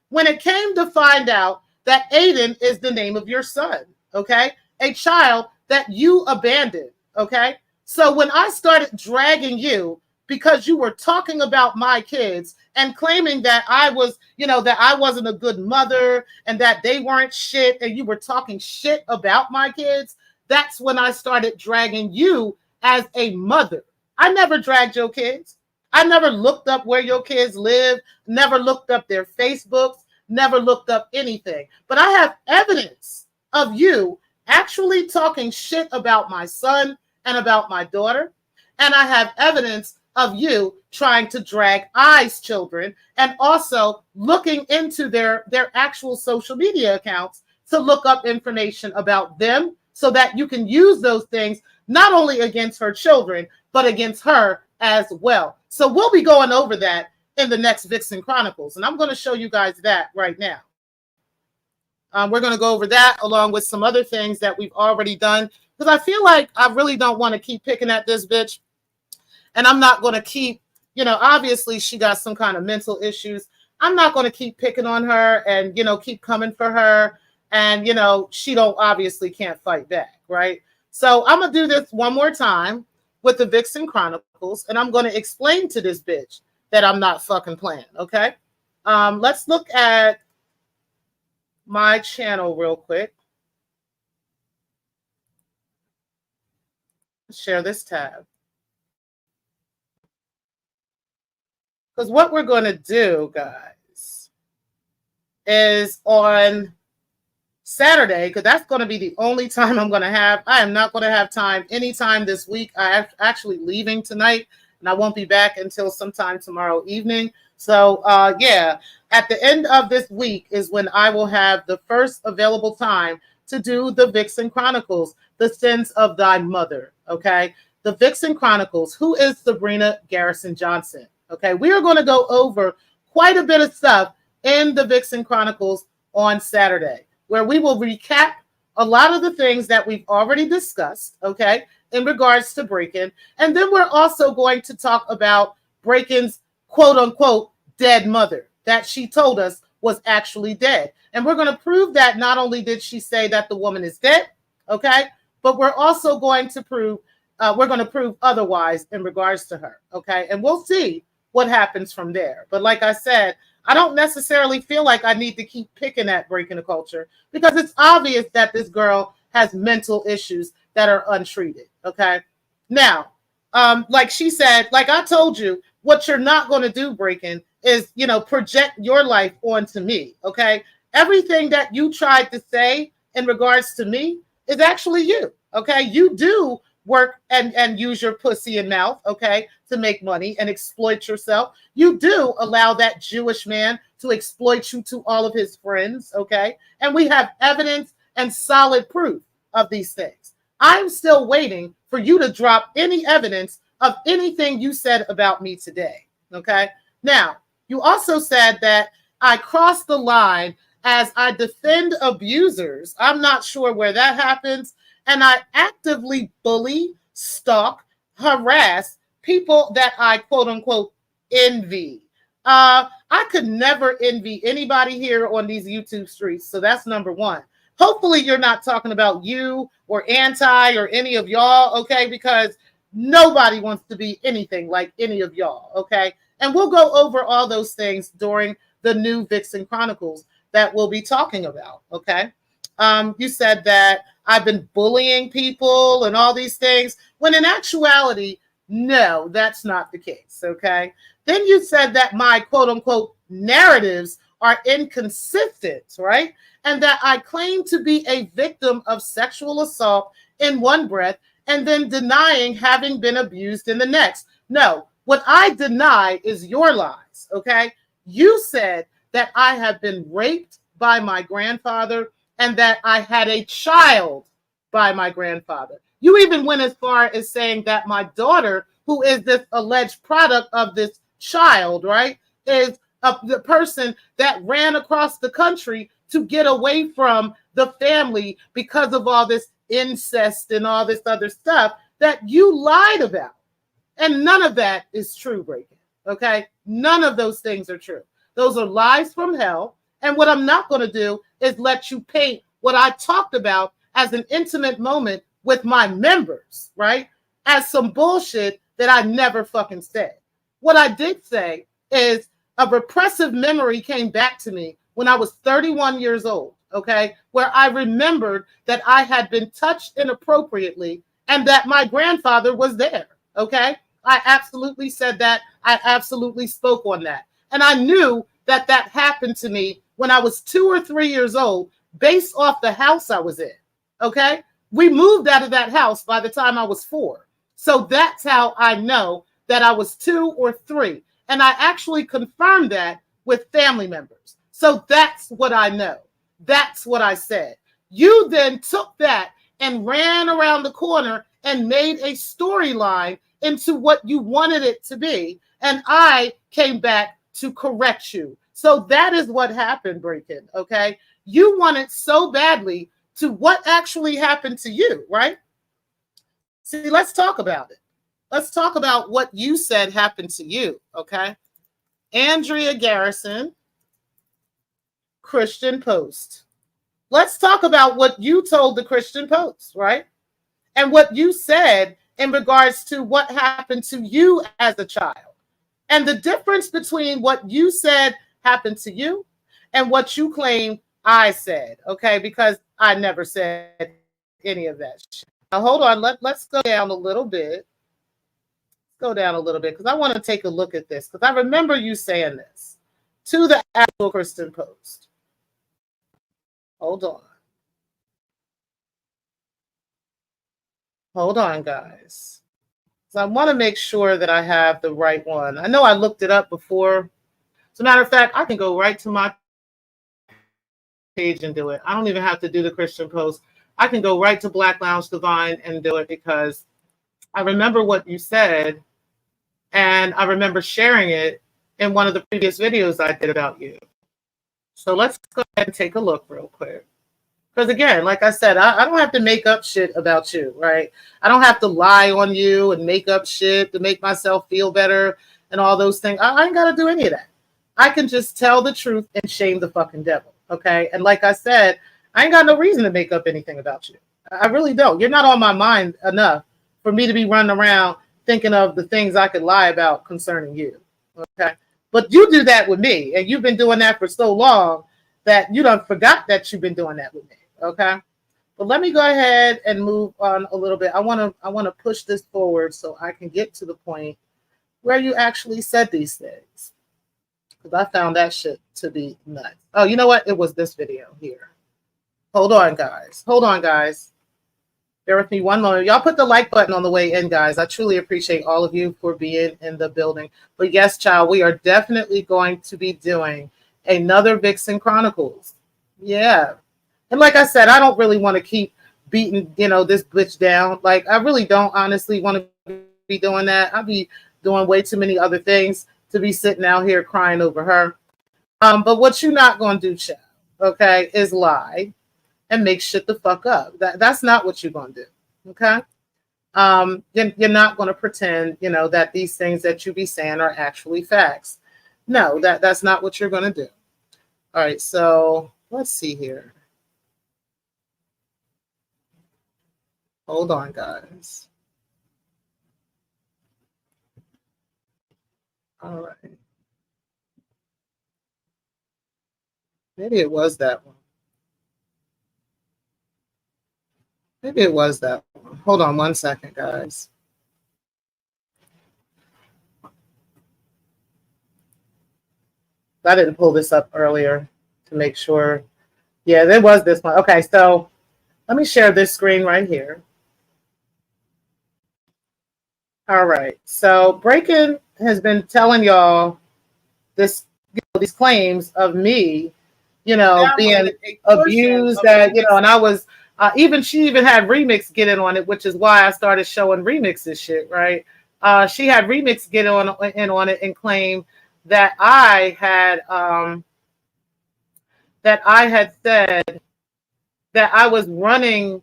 When it came to find out that Aiden is the name of your son, okay, a child that you abandoned, okay? So when I started dragging you because you were talking about my kids and claiming that I was, that I wasn't a good mother and that they weren't shit, and you were talking shit about my kids, that's when I started dragging you as a mother. I never dragged your kids. I never looked up where your kids live, never looked up their Facebooks, never looked up anything. But I have evidence of you actually talking shit about my son and about my daughter. And I have evidence of you trying to drag I's children and also looking into their actual social media accounts to look up information about them so that you can use those things not only against her children, but against her as well. So we'll be going over that in the next Vixen Chronicles. And I'm going to show you guys that right now. We're going to go over that along with some other things that we've already done, because I feel like I really don't want to keep picking at this bitch. And I'm not going to keep, obviously she got some kind of mental issues. I'm not going to keep picking on her and, keep coming for her. And, she obviously can't fight back, right? So I'm going to do this one more time with the Vixen Chronicles, and I'm going to explain to this bitch that I'm not fucking playing, okay? Let's look at my channel real quick. Share this tab. Because what we're going to do, guys, is on Saturday, because that's going to be the only time I'm going to have. I am not going to have time anytime this week. I'm actually leaving tonight, and I won't be back until sometime tomorrow evening. So, yeah, at the end of this week is when I will have the first available time to do the Vixen Chronicles, the sins of thy mother, okay? The Vixen Chronicles. Who is Sabrina Garrison Johnson? Okay, we are going to go over quite a bit of stuff in the Vixen Chronicles on Saturday, where we will recap a lot of the things that we've already discussed, okay, in regards to Breakin'. And then we're also going to talk about Breakin's quote-unquote dead mother that she told us was actually dead. And we're going to prove that not only did she say that the woman is dead, okay, but we're also going to prove, otherwise in regards to her, okay? And we'll see what happens from there. But like I said, I don't necessarily feel like I need to keep picking at Breaking the Culture, because it's obvious that this girl has mental issues that are untreated, okay? Now, like she said, like I told you, what you're not going to do, Breaking, is, project your life onto me, okay? Everything that you tried to say in regards to me is actually you, okay? You do work and use your pussy and mouth, okay, to make money and exploit yourself. You do allow that Jewish man to exploit you to all of his friends, okay? And we have evidence and solid proof of these things. I'm still waiting for you to drop any evidence of anything you said about me today, okay? Now, you also said that I crossed the line as I defend abusers. I'm not sure where that happens. And I actively bully, stalk, harass people that I quote unquote envy. I could never envy anybody here on these YouTube streets. So that's number one. Hopefully you're not talking about you or anti or any of y'all, okay? Because nobody wants to be anything like any of y'all, okay? And we'll go over all those things during the new Vixen Chronicles that we'll be talking about, okay? You said that I've been bullying people and all these things, when in actuality, no, that's not the case, okay? Then you said that my quote-unquote narratives are inconsistent, right? And that I claim to be a victim of sexual assault in one breath and then denying having been abused in the next. No, what I deny is your lies, okay? You said that I have been raped by my grandfather and that I had a child by my grandfather. You even went as far as saying that my daughter, who is this alleged product of this child, right, is the person that ran across the country to get away from the family because of all this incest and all this other stuff that you lied about. And none of that is true, Breaking. Okay? None of those things are true. Those are lies from hell. And what I'm not going to do is let you paint what I talked about as an intimate moment with my members, right, as some bullshit that I never fucking said. What I did say is a repressive memory came back to me when I was 31 years old, okay, where I remembered that I had been touched inappropriately and that my grandfather was there, okay? I absolutely said that. I absolutely spoke on that. And I knew that that happened to me when I was 2 or 3 years old based off the house I was in, okay? We moved out of that house by the time I was 4. So that's how I know that I was 2 or 3. And I actually confirmed that with family members. So that's what I know. That's what I said. You then took that and ran around the corner and made a storyline into what you wanted it to be. And I came back to correct you. So that is what happened, Breakin', okay? You wanted so badly to what actually happened to you, right? See, let's talk about it. Let's talk about what you said happened to you, okay? Andrea Garrison, Christian Post. Let's talk about what you told the Christian Post, right? And what you said in regards to what happened to you as a child. And the difference between what you said happened to you and what you claim I said, okay? Because I never said any of that shit. Now, hold on. Let's go down a little bit. Go down a little bit because I want to take a look at this because I remember you saying this to the actual Christian Post. Hold on. Hold on, guys. So I want to make sure that I have the right one. I know I looked it up before. As a matter of fact, I can go right to my page and do it. I don't even have to do the Christian Post. I can go right to Black Lounge Divine and do it because I remember what you said and I remember sharing it in one of the previous videos I did about you. So let's go ahead and take a look real quick. Because again, like I said, I don't have to make up shit about you, right? I don't have to lie on you and make up shit to make myself feel better and all those things. I ain't got to do any of that. I can just tell the truth and shame the fucking devil, okay? And like I said, I ain't got no reason to make up anything about you. I really don't. You're not on my mind enough for me to be running around thinking of the things I could lie about concerning you, okay? But you do that with me, and you've been doing that for so long that you done forgot that you've been doing that with me. Okay, but let me go ahead and move on a little bit. I want to push this forward so I can get to the point where you actually said these things, because I found that shit to be nuts. Oh, you know what? It was this video here. Hold on, guys. Hold on, guys. Bear with me one moment. Y'all put the like button on the way in, guys. I truly appreciate all of you for being in the building. But yes, child, we are definitely going to be doing another Vixen Chronicles. Yeah. And like I said, I don't really want to keep beating, this bitch down. Like, I really don't honestly want to be doing that. I'll be doing way too many other things to be sitting out here crying over her. But what you're not going to do, child, okay, is lie and make shit the fuck up. That's not what you're going to do, okay? You're not going to pretend, that these things that you be saying are actually facts. No, that's not what you're going to do. All right, so let's see here. Hold on, guys. All right. Maybe it was that one. Maybe it was that one. Hold on one second, guys. I didn't pull this up earlier to make sure. Yeah, there was this one. Okay, so let me share this screen right here. All right, so Breakin' has been telling y'all these claims of me, being abused, that, and I was, she even had Remix get in on it, which is why I started showing Remix's shit, right? She had Remix get in on it and claim that I had said that I was running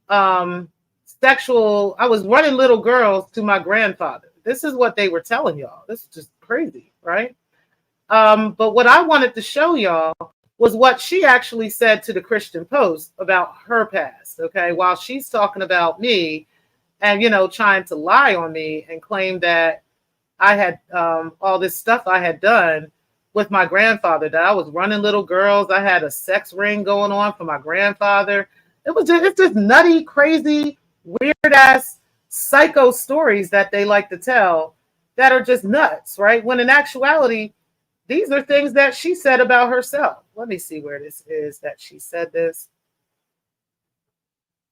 I was running little girls to my grandfather. This is what they were telling y'all. This is just crazy, right? But what I wanted to show y'all was what she actually said to the Christian Post about her past, okay? While she's talking about me and, trying to lie on me and claim that I had all this stuff I had done with my grandfather, that I was running little girls. I had a sex ring going on for my grandfather. It's just nutty, crazy, weird ass psycho stories that they like to tell that are just nuts, right? When in actuality, these are things that she said about herself. Let me see where this is that she said this.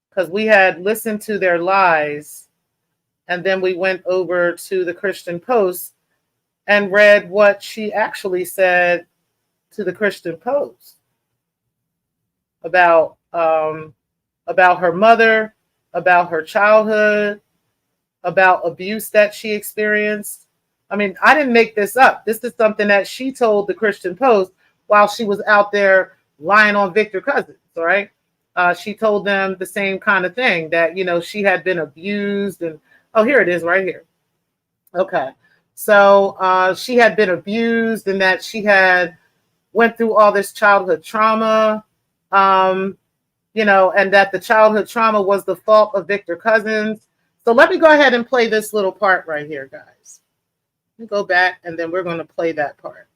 Because we had listened to their lies, and then we went over to the Christian Post and read what she actually said to the Christian Post about her mother, about her childhood, about abuse that she experienced. I mean, I didn't make this up. This is something that she told the Christian Post while she was out there lying on Victor Cousins, all right? She told them the same kind of thing, that, she had been abused. And, oh, here it is right here. Okay. So she had been abused, and that she had went through all this childhood trauma, and that the childhood trauma was the fault of Victor Cousins. So let me go ahead and play this little part right here, guys. Let me go back, and then we're going to play that part.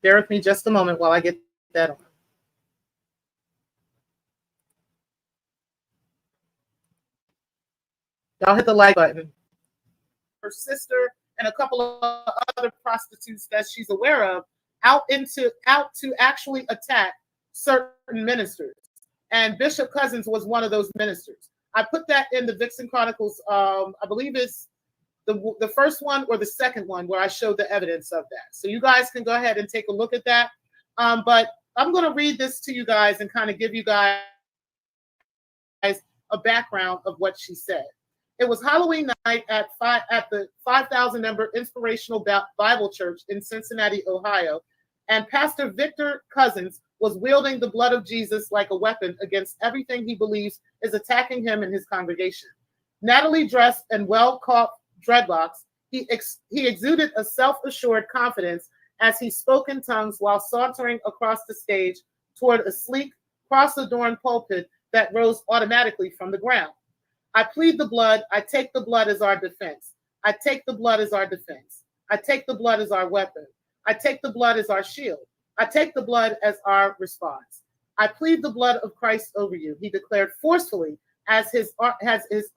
Bear with me just a moment while I get that on. Y'all hit the like button. Her sister and a couple of other prostitutes that she's aware of out to actually attack certain ministers. And Bishop Cousins was one of those ministers. I put that in the Vixen Chronicles. I believe it's the first one or the second one where I showed the evidence of that. So you guys can go ahead and take a look at that. But I'm going to read this to you guys and kind of give you guys a background of what she said. It was Halloween night at the 5,000 member Inspirational Bible Church in Cincinnati, Ohio, and Pastor Victor Cousins was wielding the blood of Jesus like a weapon against everything he believes is attacking him and his congregation. Natalie dressed in well-caught dreadlocks, he exuded a self-assured confidence as he spoke in tongues while sauntering across the stage toward a sleek, cross-adorned pulpit that rose automatically from the ground. I plead the blood. I take the blood as our defense. I take the blood as our defense. I take the blood as our weapon. I take the blood as our shield. I take the blood as our response. I plead the blood of Christ over you, he declared forcefully as his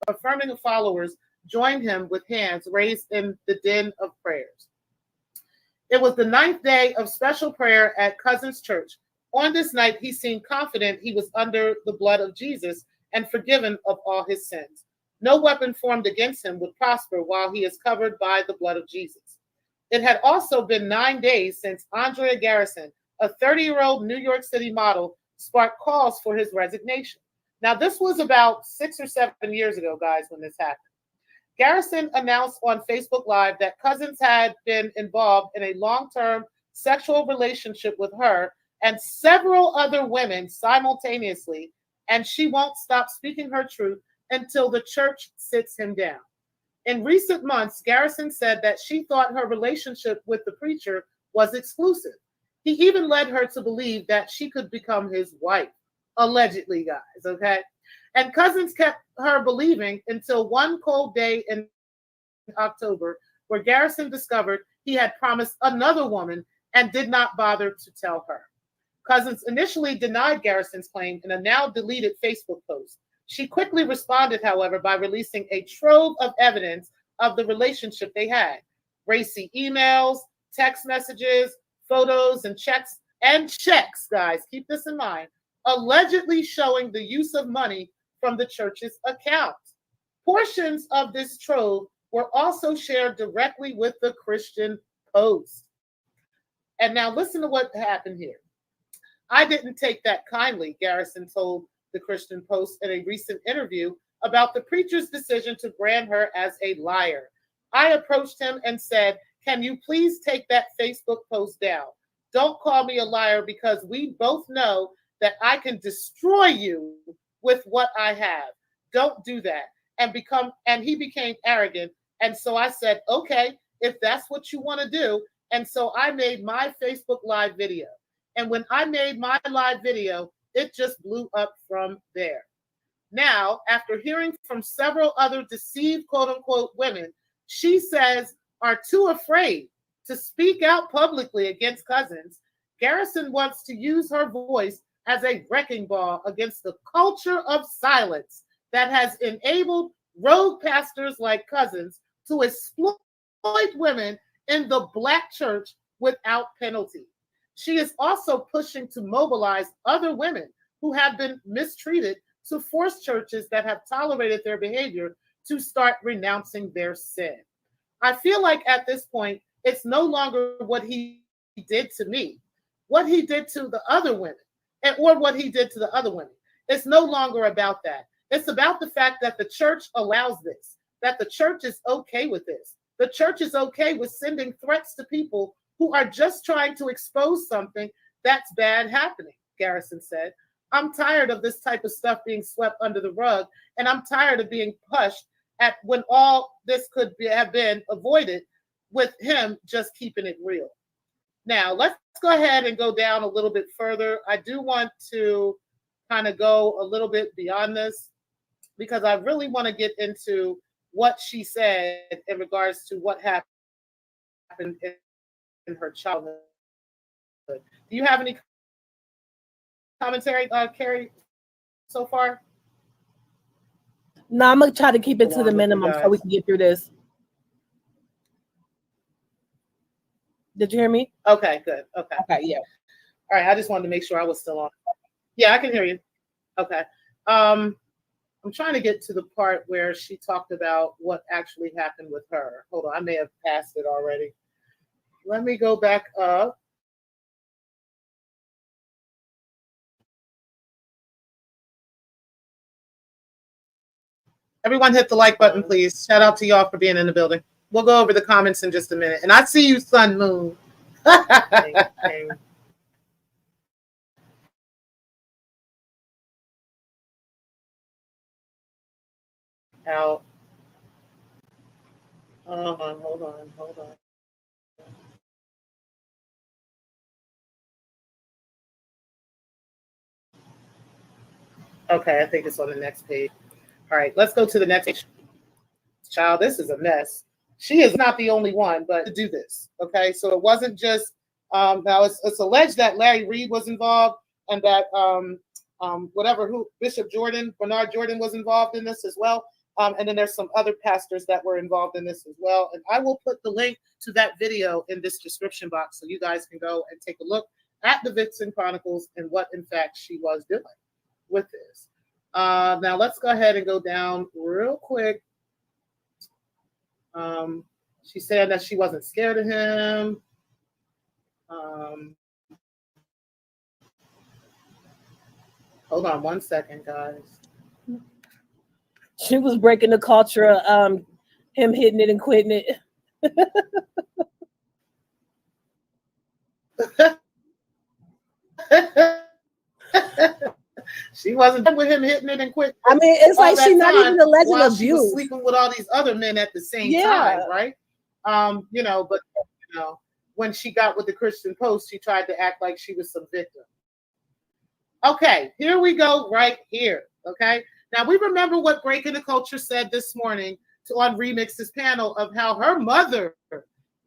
affirming followers joined him with hands raised in the din of prayers. It was the 9th day of special prayer at Cousins Church. On this night, he seemed confident he was under the blood of Jesus and forgiven of all his sins. No weapon formed against him would prosper while he is covered by the blood of Jesus. It had also been 9 days since Andrea Garrison, a 30-year-old New York City model, sparked calls for his resignation. Now, this was about 6 or 7 years ago, guys, when this happened. Garrison announced on Facebook Live that Cousins had been involved in a long-term sexual relationship with her and several other women simultaneously, and she won't stop speaking her truth until the church sits him down. In recent months, Garrison said that she thought her relationship with the preacher was exclusive. He even led her to believe that she could become his wife, allegedly, guys, okay? And Cousins kept her believing until one cold day in October, where Garrison discovered he had promised another woman and did not bother to tell her. Cousins initially denied Garrison's claim in a now deleted Facebook post. She quickly responded, however, by releasing a trove of evidence of the relationship they had. Racy emails, text messages, photos, and checks, guys, keep this in mind, allegedly showing the use of money from the church's account. Portions of this trove were also shared directly with the Christian Post. And now listen to what happened here. I didn't take that kindly, Garrison told the Christian Post in a recent interview about the preacher's decision to brand her as a liar. I approached him and said, "Can you please take that Facebook post down? Don't call me a liar because we both know that I can destroy you with what I have. Don't do that." And he became arrogant. And so I said, "Okay, if that's what you want to do." And so I made my Facebook Live video. And when I made my live video, it just blew up from there. Now, after hearing from several other deceived, quote unquote, women, she says are too afraid to speak out publicly against Cousins, Garrison wants to use her voice as a wrecking ball against the culture of silence that has enabled rogue pastors like Cousins to exploit women in the Black church without penalty. She is also pushing to mobilize other women who have been mistreated to force churches that have tolerated their behavior to start renouncing their sin. I feel like at this point, it's no longer what he did to me, what he did to the other women, or what he did to the other women. It's no longer about that. It's about the fact that the church allows this, that the church is okay with this. The church is okay with sending threats to people who are just trying to expose something that's bad happening, Garrison said. I'm tired of this type of stuff being swept under the rug, and I'm tired of being pushed at when all this could have been avoided with him just keeping it real. Now, let's go ahead and go down a little bit further. I do want to kind of go a little bit beyond this because I really want to get into what she said in regards to what happened in her childhood. Do you have any commentary, Carrie, so far? No, I'm going to try to keep it to the minimum so we can get through this. Did you hear me? Okay, good. Okay, yeah. All right, I just wanted to make sure I was still on. Yeah, I can hear you. Okay. I'm trying to get to the part where she talked about what actually happened with her. Hold on, I may have passed it already. Let me go back up. Everyone hit the like button, please. Shout out to y'all for being in the building. We'll go over the comments in just a minute. And I see you, Sun Moon. Out. Hold on. Okay, I think it's on the next page. All right, let's go to the next page. Child, this is a mess. She is not the only one, but to do this. Okay, so it wasn't just now it's alleged that Larry Reed was involved and that Bernard Jordan was involved in this as well. And then there's some other pastors that were involved in this as well. And I will put the link to that video in this description box so you guys can go and take a look at the Vixen Chronicles and what in fact she was doing with this. Now let's go ahead and go down real quick. She said that she wasn't scared of him. Hold on one second, guys. She was breaking the culture of him hitting it and quitting it. She wasn't done with him hitting it and quitting. I mean, it's like she's not even alleged abuse. She was sleeping with all these other men at the same time, right? But when she got with the Christian Post, she tried to act like she was some victim. Okay, here we go right here. Okay. Now we remember what Breaking the Culture said this morning on Remix's panel of how her mother,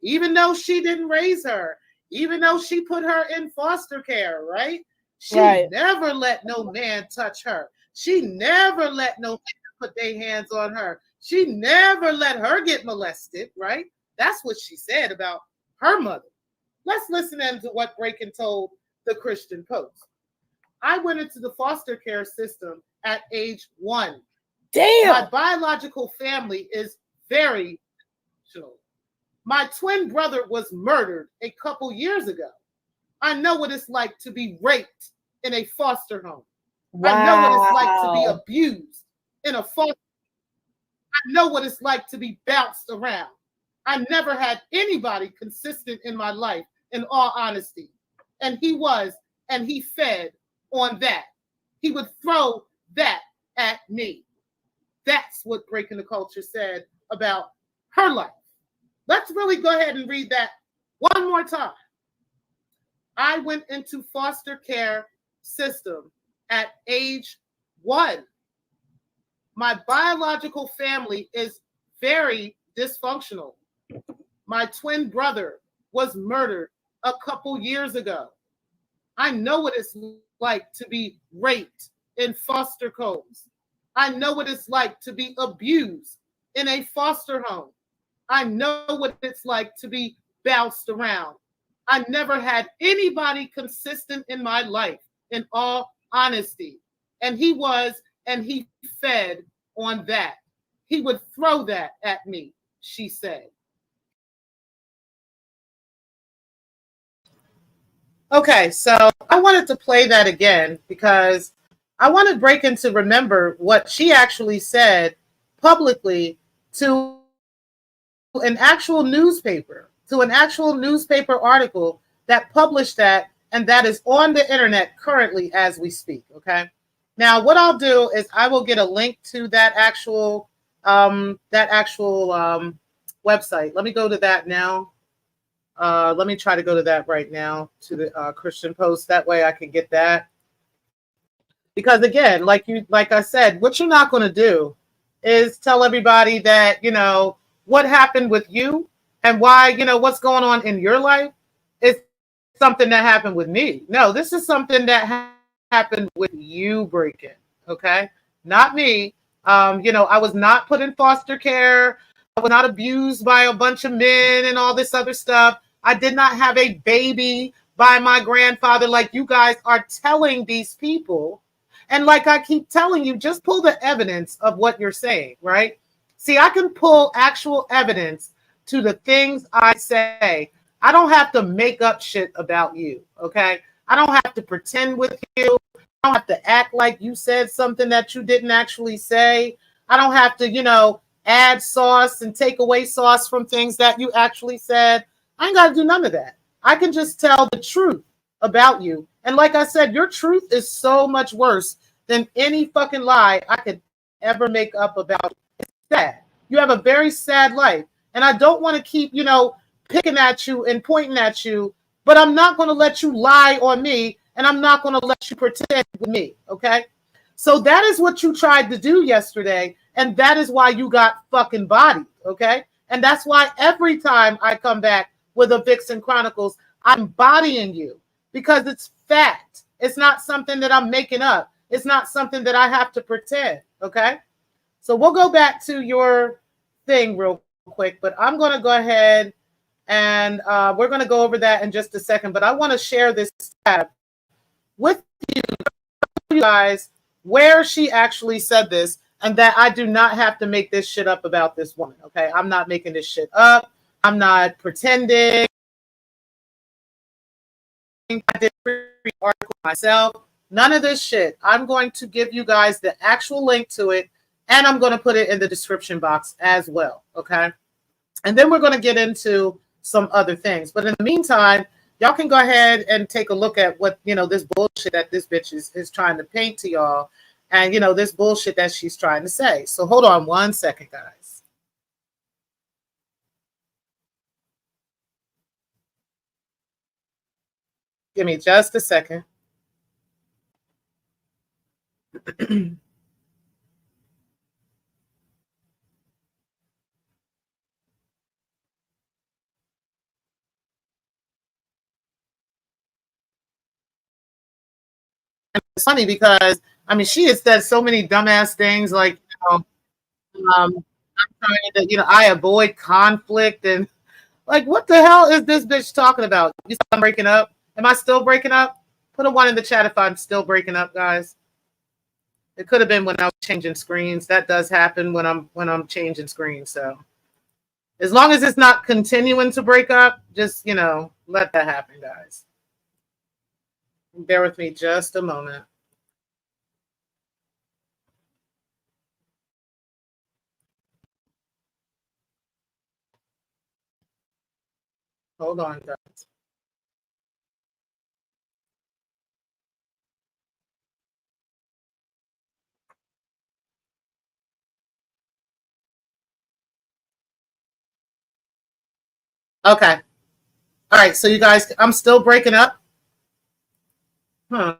even though she didn't raise her, even though she put her in foster care, right? She never let no man touch her. She never let no man put their hands on her. She never let her get molested, right? That's what she said about her mother. Let's listen to what Breaking told the Christian Post. I went into the foster care system at age 1. Damn. My biological family is very emotional. My twin brother was murdered a couple years ago. I know what it's like to be raped in a foster home. Wow. I know what it's like to be abused in a foster. I know what it's like to be bounced around. I never had anybody consistent in my life, in all honesty. And he was, and he fed on that. He would throw that at me. That's what Breaking the Culture said about her life. Let's really go ahead and read that one more time. I went into foster care system at age 1. My biological family is very dysfunctional. My twin brother was murdered a couple years ago. I know what it's like to be raped in foster homes. I know what it's like to be abused in a foster home. I know what it's like to be bounced around. I never had anybody consistent in my life, in all honesty. And he was, and he fed on that. He would throw that at me, she said. Okay, so I wanted to play that again because I wanted Breakin to remember what she actually said publicly to an actual newspaper, article that published that, and that is on the internet currently as we speak. Okay. Now, what I'll do is I will get a link to that actual website. Let me go to that now. Let me try to go to that right now, to the Christian Post. That way I can get that. Because again, like I said, what you're not going to do is tell everybody that, what happened with you and why, what's going on in your life is something that happened with me. No, this is something that happened with you, Breakin', okay? Not me. I was not put in foster care. I was not abused by a bunch of men and all this other stuff. I did not have a baby by my grandfather like you guys are telling these people. And like I keep telling you, just pull the evidence of what you're saying, right? See, I can pull actual evidence to the things I say. I don't have to make up shit about you, okay? I don't have to pretend with you. I don't have to act like you said something that you didn't actually say. I don't have to, add sauce and take away sauce from things that you actually said. I ain't got to do none of that. I can just tell the truth about you. And like I said, your truth is so much worse than any fucking lie I could ever make up about you. It's sad. You have a very sad life. And I don't want to keep, picking at you and pointing at you, but I'm not going to let you lie on me, and I'm not going to let you pretend with me, okay? So that is what you tried to do yesterday, and that is why you got fucking bodied, okay? And that's why every time I come back with a Vixen Chronicles, I'm bodying you because it's fact. It's not something that I'm making up. It's not something that I have to pretend, okay? So we'll go back to your thing real quick, but I'm going to go ahead and we're going to go over that in just a second. But I want to share this tab with you guys where she actually said this, and that I do not have to make this shit up about this woman, okay? I'm not making this shit up. I'm not pretending. I did a article myself. None of this shit. I'm going to give you guys the actual link to it, and I'm going to put it in the description box as well, okay? And then we're going to get into some other things. But in the meantime, y'all can go ahead and take a look at what, this bullshit that this bitch is trying to paint to y'all, and, this bullshit that she's trying to say. So hold on one second, guys. Give me just a second. It's funny because she has said so many dumbass things like, I'm trying to, I avoid conflict, and like, what the hell is this bitch talking about? You said I'm breaking up? Am I still breaking up? Put a 1 in the chat if I'm still breaking up, guys. It could have been when I was changing screens. That does happen when I'm changing screens. So as long as it's not continuing to break up, just let that happen, guys. Bear with me just a moment. Hold on, guys. Okay. All right. So you guys, I'm still breaking up. Huh.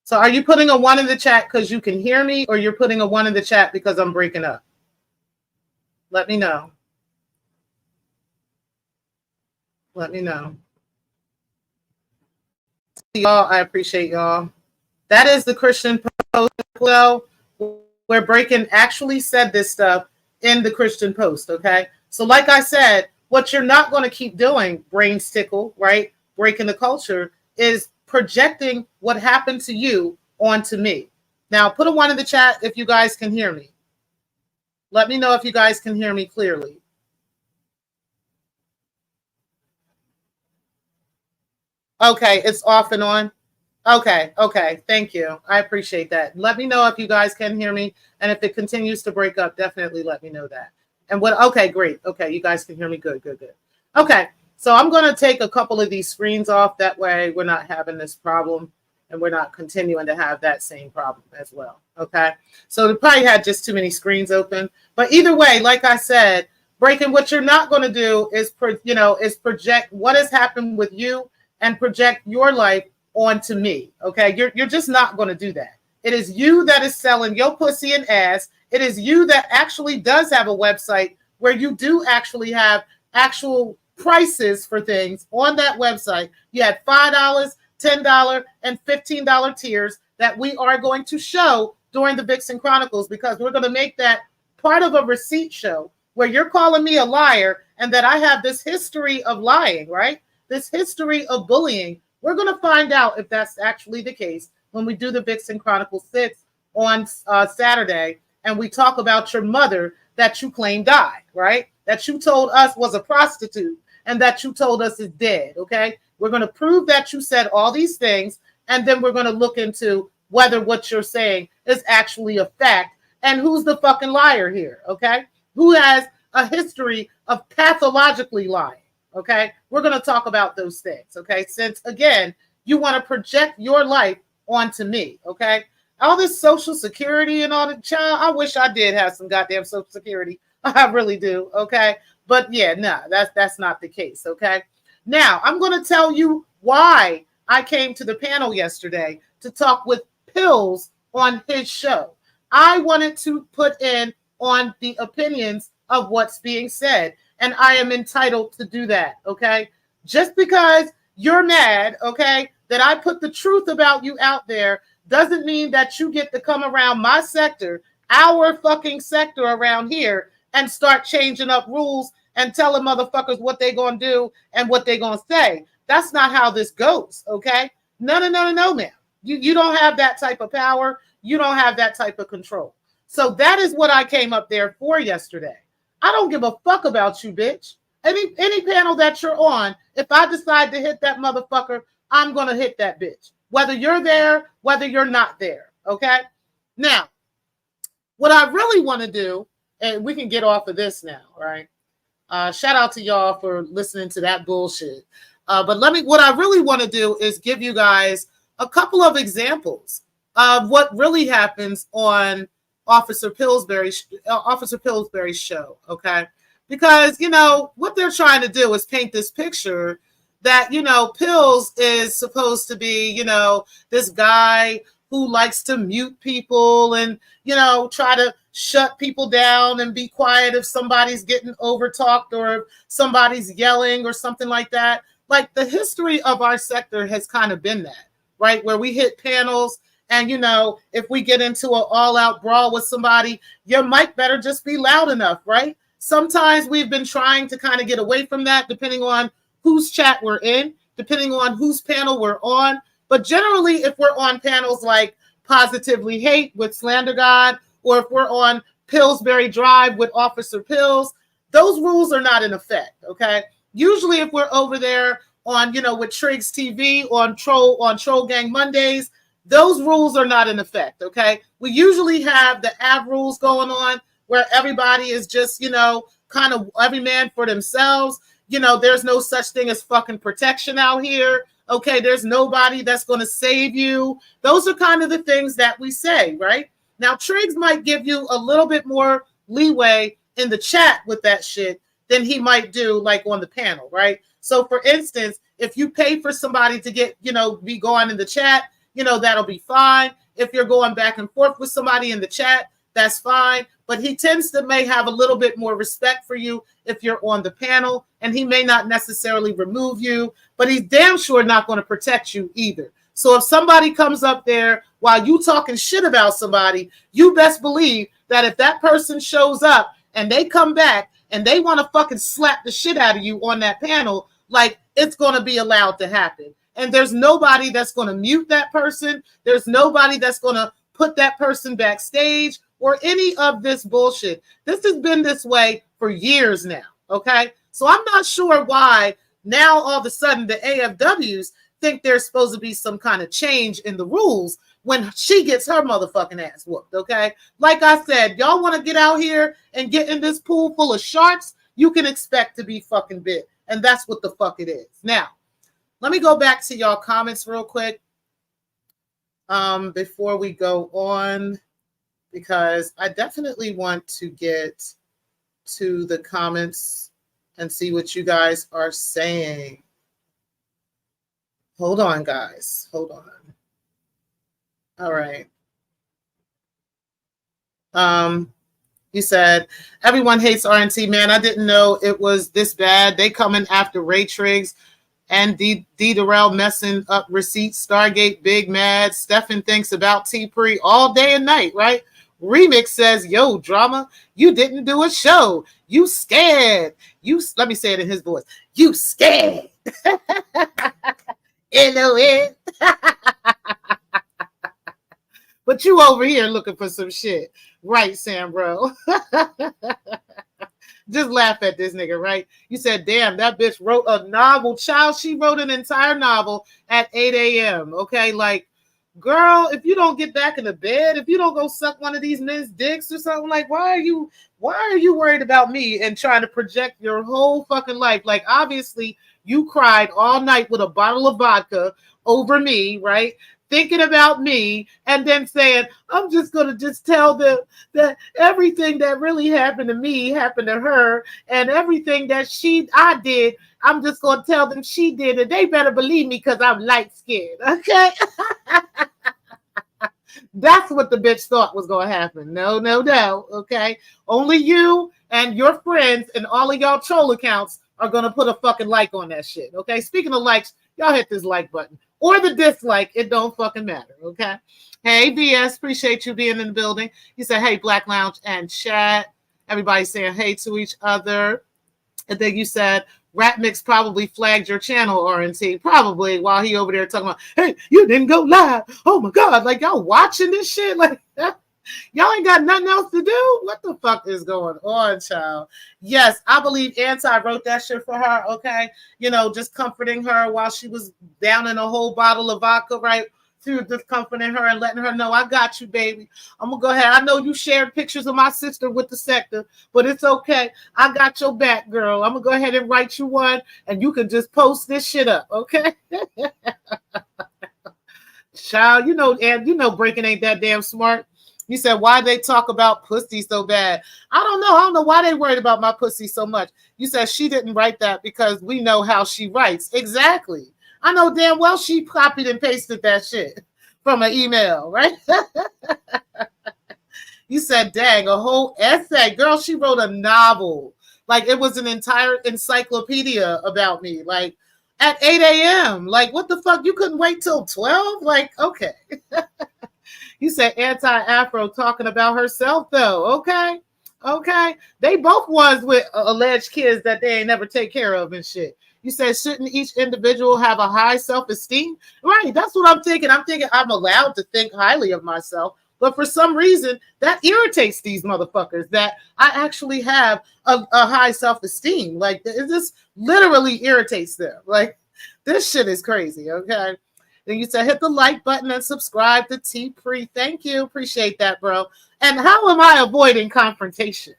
So are you putting a 1 in the chat because you can hear me, or you're putting a 1 in the chat because I'm breaking up? Let me know. Let me know. Y'all, I appreciate y'all. That is the Christian Post. Well, where Breaking actually said this stuff in the Christian Post, okay? So like I said, what you're not going to keep doing, brains tickle, right? Breaking the culture, is projecting what happened to you onto me. Now, put a 1 in the chat if you guys can hear me. Let me know if you guys can hear me clearly. Okay, it's off and on. Okay, thank you. I appreciate that. Let me know if you guys can hear me, and if it continues to break up, definitely let me know that. And what? Okay, great. Okay, you guys can hear me. Good. Okay, so I'm going to take a couple of these screens off. That way we're not having this problem, and we're not continuing to have that same problem as well. Okay, so we probably had just too many screens open. But either way, like I said, Breaking, what you're not going to do is, project what has happened with you and project your life onto me. Okay, you're just not going to do that. It is you that is selling your pussy and ass. It is you that actually does have a website where you do actually have actual prices for things on that website. You had $5, $10, and $15 tiers that we are going to show during the Vixen Chronicles, because we're going to make that part of a receipt show where you're calling me a liar and that I have this history of lying, right? This history of bullying. We're going to find out if that's actually the case when we do the Vixen Chronicles 6 on Saturday, and we talk about your mother that you claim died, right? That you told us was a prostitute and that you told us is dead, okay? We're going to prove that you said all these things, and then we're going to look into whether what you're saying is actually a fact and who's the fucking liar here, okay? Who has a history of pathologically lying, okay? We're going to talk about those things, okay? Since, again, you want to project your life onto me, okay? All this Social Security and all the child, I wish I did have some goddamn Social Security. I really do, okay? But yeah, no, that's not the case, okay? Now, I'm going to tell you why I came to the panel yesterday to talk with Pills on his show. I wanted to put in on the opinions of what's being said, and I am entitled to do that, okay? Just because you're mad, okay, that I put the truth about you out there doesn't mean that you get to come around my sector, our fucking sector around here, and start changing up rules and telling motherfuckers what they gonna do and what they gonna say. That's not how this goes, okay? No, ma'am. You don't have that type of power. You don't have that type of control. So that is what I came up there for yesterday. I don't give a fuck about you, bitch. Any panel that you're on, if I decide to hit that motherfucker, I'm going to hit that bitch. Whether you're there, whether you're not there, okay? Now, what I really want to do, and we can get off of this now, right? Shout out to y'all for listening to that bullshit. But what I really want to do is give you guys a couple of examples of what really happens on Officer Pillsbury's show, okay? Because, what they're trying to do is paint this picture that, Pills is supposed to be, this guy who likes to mute people and, try to shut people down and be quiet if somebody's getting overtalked or if somebody's yelling or something like that. Like, the history of our sector has kind of been that, right? Where we hit panels and, if we get into an all-out brawl with somebody, your mic better just be loud enough, right? Sometimes we've been trying to kind of get away from that, depending on whose chat we're in, depending on whose panel we're on. But generally, if we're on panels like Positively Hate with Slander God, or if we're on Pillsbury Drive with Officer Pills, those rules are not in effect, okay? Usually if we're over there on, with Triggs TV on Troll Gang Mondays, those rules are not in effect, okay? We usually have the av rules going on where everybody is just, kind of every man for themselves. There's no such thing as fucking protection out here. Okay, there's nobody that's going to save you. Those are kind of the things that we say, right? Now, Triggs might give you a little bit more leeway in the chat with that shit than he might do like on the panel, right? So, for instance, if you pay for somebody to get, be going in the chat, that'll be fine. If you're going back and forth with somebody in the chat, that's fine. But he tends to may have a little bit more respect for you if you're on the panel, and he may not necessarily remove you, but he's damn sure not going to protect you either. So if somebody comes up there while you talking shit about somebody, you best believe that if that person shows up and they come back and they want to fucking slap the shit out of you on that panel, like, it's going to be allowed to happen. And there's nobody that's going to mute that person. There's nobody that's going to put that person backstage or any of this bullshit. This has been this way for years now, okay? So I'm not sure why now all of a sudden the AFWs think there's supposed to be some kind of change in the rules when she gets her motherfucking ass whooped, okay? Like I said, y'all want to get out here and get in this pool full of sharks, you can expect to be fucking bit. And that's what the fuck it is. Now, let me go back to y'all comments real quick before we go on, because I definitely want to get to the comments and see what you guys are saying. Hold on, guys. Hold on. All right. You said, everyone hates RNT. Man, I didn't know it was this bad. They coming after Ray Triggs and D. Darrell messing up receipts. Stargate, Big Mad. Stefan thinks about T-Pre all day and night, right? Remix says, yo, drama, you didn't do a show. You scared. Let me say it in his voice. You scared. N-O-N. But you over here looking for some shit. Right, Sam, bro. Just laugh at this nigga, right? You said, damn, that bitch wrote a novel. Child, she wrote an entire novel at 8 a.m. Okay, like, girl, if you don't get back in the bed, if you don't go suck one of these men's dicks or something, like, why are you worried about me and trying to project your whole fucking life? Like, obviously, you cried all night with a bottle of vodka over me, right? Thinking about me, and then saying, I'm just going to just tell them that everything that really happened to me happened to her, and everything that I did, I'm just going to tell them she did, and they better believe me because I'm light-skinned, okay? That's what the bitch thought was going to happen. No, okay? Only you and your friends and all of y'all troll accounts are going to put a fucking like on that shit, okay? Speaking of likes, y'all hit this like button. Or the dislike, it don't fucking matter, okay? Hey, BS, appreciate you being in the building. You said, hey, Black Lounge and chat. Everybody saying hey to each other. And then you said, Rat Mix probably flagged your channel, RNT. Probably, while he over there talking about, hey, you didn't go live. Oh, my God. Like, y'all watching this shit? Like, y'all ain't got nothing else to do? What the fuck is going on, child? Yes, I believe Anti wrote that shit for her, okay? Just comforting her while she was down in a whole bottle of vodka, right? Through just comforting her and letting her know, I got you, baby. I'm going to go ahead. I know you shared pictures of my sister with the Secktah, but it's okay. I got your back, girl. I'm going to go ahead and write you one, and you can just post this shit up, okay? Child, and Breaking ain't that damn smart. You said, why they talk about pussy so bad? I don't know. I don't know why they worried about my pussy so much. You said she didn't write that because we know how she writes. Exactly. I know damn well she copied and pasted that shit from an email, right? You said, dang, a whole essay. Girl, she wrote a novel. Like, it was an entire encyclopedia about me. Like, at 8 a.m. Like, what the fuck? You couldn't wait till 12? Like, okay. You said Anti-Afro talking about herself, though. Okay. They both was with alleged kids that they ain't never take care of and shit. You said, shouldn't each individual have a high self-esteem? Right, that's what I'm thinking. I'm thinking I'm allowed to think highly of myself. But for some reason, that irritates these motherfuckers that I actually have a high self-esteem. Like, this literally irritates them. Like, this shit is crazy, okay? Then you said hit the like button and subscribe to T Pre. Thank you. Appreciate that, bro. And how am I avoiding confrontation?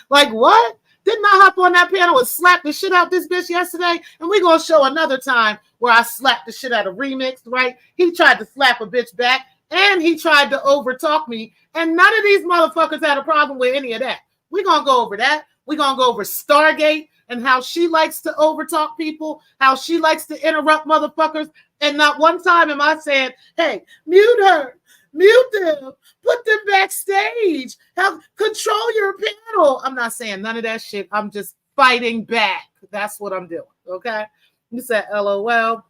Like, what? Didn't I hop on that panel and slap the shit out this bitch yesterday? And we're going to show another time where I slapped the shit out of Remix, right? He tried to slap a bitch back, and he tried to overtalk me. And none of these motherfuckers had a problem with any of that. We're going to go over that. We're going to go over Stargate and how she likes to overtalk people, how she likes to interrupt motherfuckers. And not one time am I saying, hey, mute her, mute them, put them backstage, help control your panel. I'm not saying none of that shit. I'm just fighting back. That's what I'm doing, okay? You said LOL.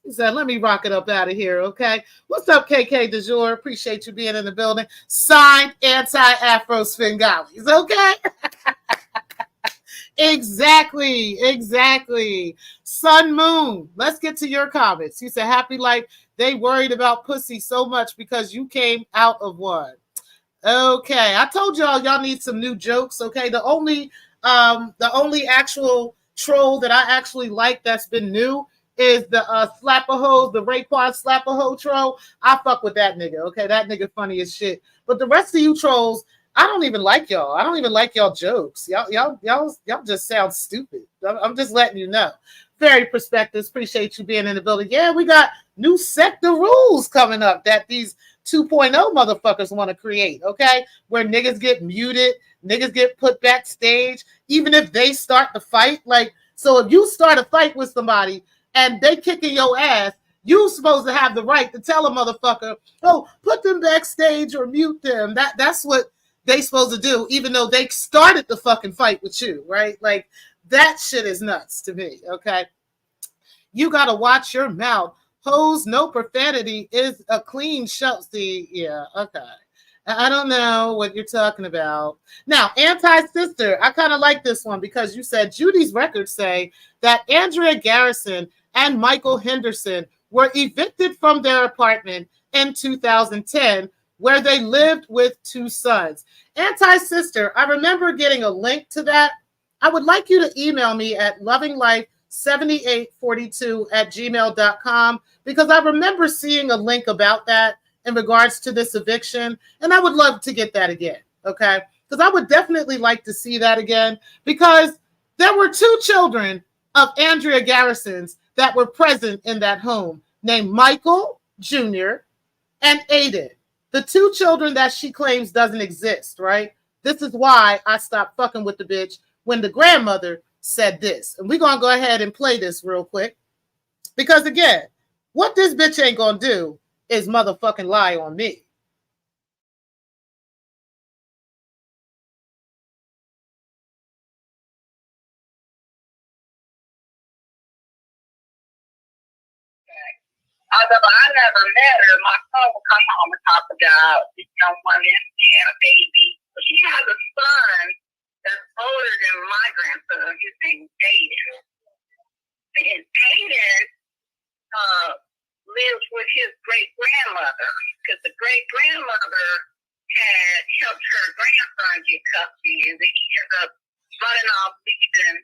He said, let me rock it up out of here, okay? What's up, KK Du jour? Appreciate you being in the building. Signed, anti-Afro Svengalis, okay? Exactly. Sun Moon, let's get to your comments. He said, happy life. They worried about pussy so much because you came out of one. Okay, I told y'all need some new jokes, okay? The only actual troll that I actually like that's been new is the Slap-a-Ho, the Raekwon Slap-a-Ho troll. I fuck with that nigga, okay? That nigga funny as shit. But the rest of you trolls, I don't even like y'all. I don't even like y'all jokes. Y'all just sound stupid. I'm just letting you know. Fairy Perspectives, appreciate you being in the building. Yeah, we got new Secktah rules coming up that these 2.0 motherfuckers want to create, okay? Where niggas get muted, niggas get put backstage, even if they start the fight. Like, so if you start a fight with somebody and they kicking your ass, you supposed to have the right to tell a motherfucker, oh, put them backstage or mute them. That's what they supposed to do, even though they started the fucking fight with you, right? Like, that shit is nuts to me, okay? You got to watch your mouth. Hoes, no profanity is a clean show. See, yeah, okay. I don't know what you're talking about. Now, Anti-Sister, I kind of like this one because you said Judy's records say that Andrea Garrison and Michael Henderson were evicted from their apartment in 2010 where they lived with 2 sons. Anti-Sister, I remember getting a link to that. I would like you to email me at lovinglife7842@gmail.com because I remember seeing a link about that in regards to this eviction, and I would love to get that again, okay? Because I would definitely like to see that again because there were 2 children of Andrea Garrison's that were present in that home named Michael Jr. and Aiden. The 2 children that she claims doesn't exist, right? This is why I stopped fucking with the bitch when the grandmother said this. And we're going to go ahead and play this real quick. Because again, what this bitch ain't going to do is motherfucking lie on me. Although I never met her, my son would come home and talk about this young woman and a baby. But she has a son that's older than my grandson. His name is Aiden. And Aiden lives with his great-grandmother because the great-grandmother had helped her grandson get custody, and then he ended up running off leaving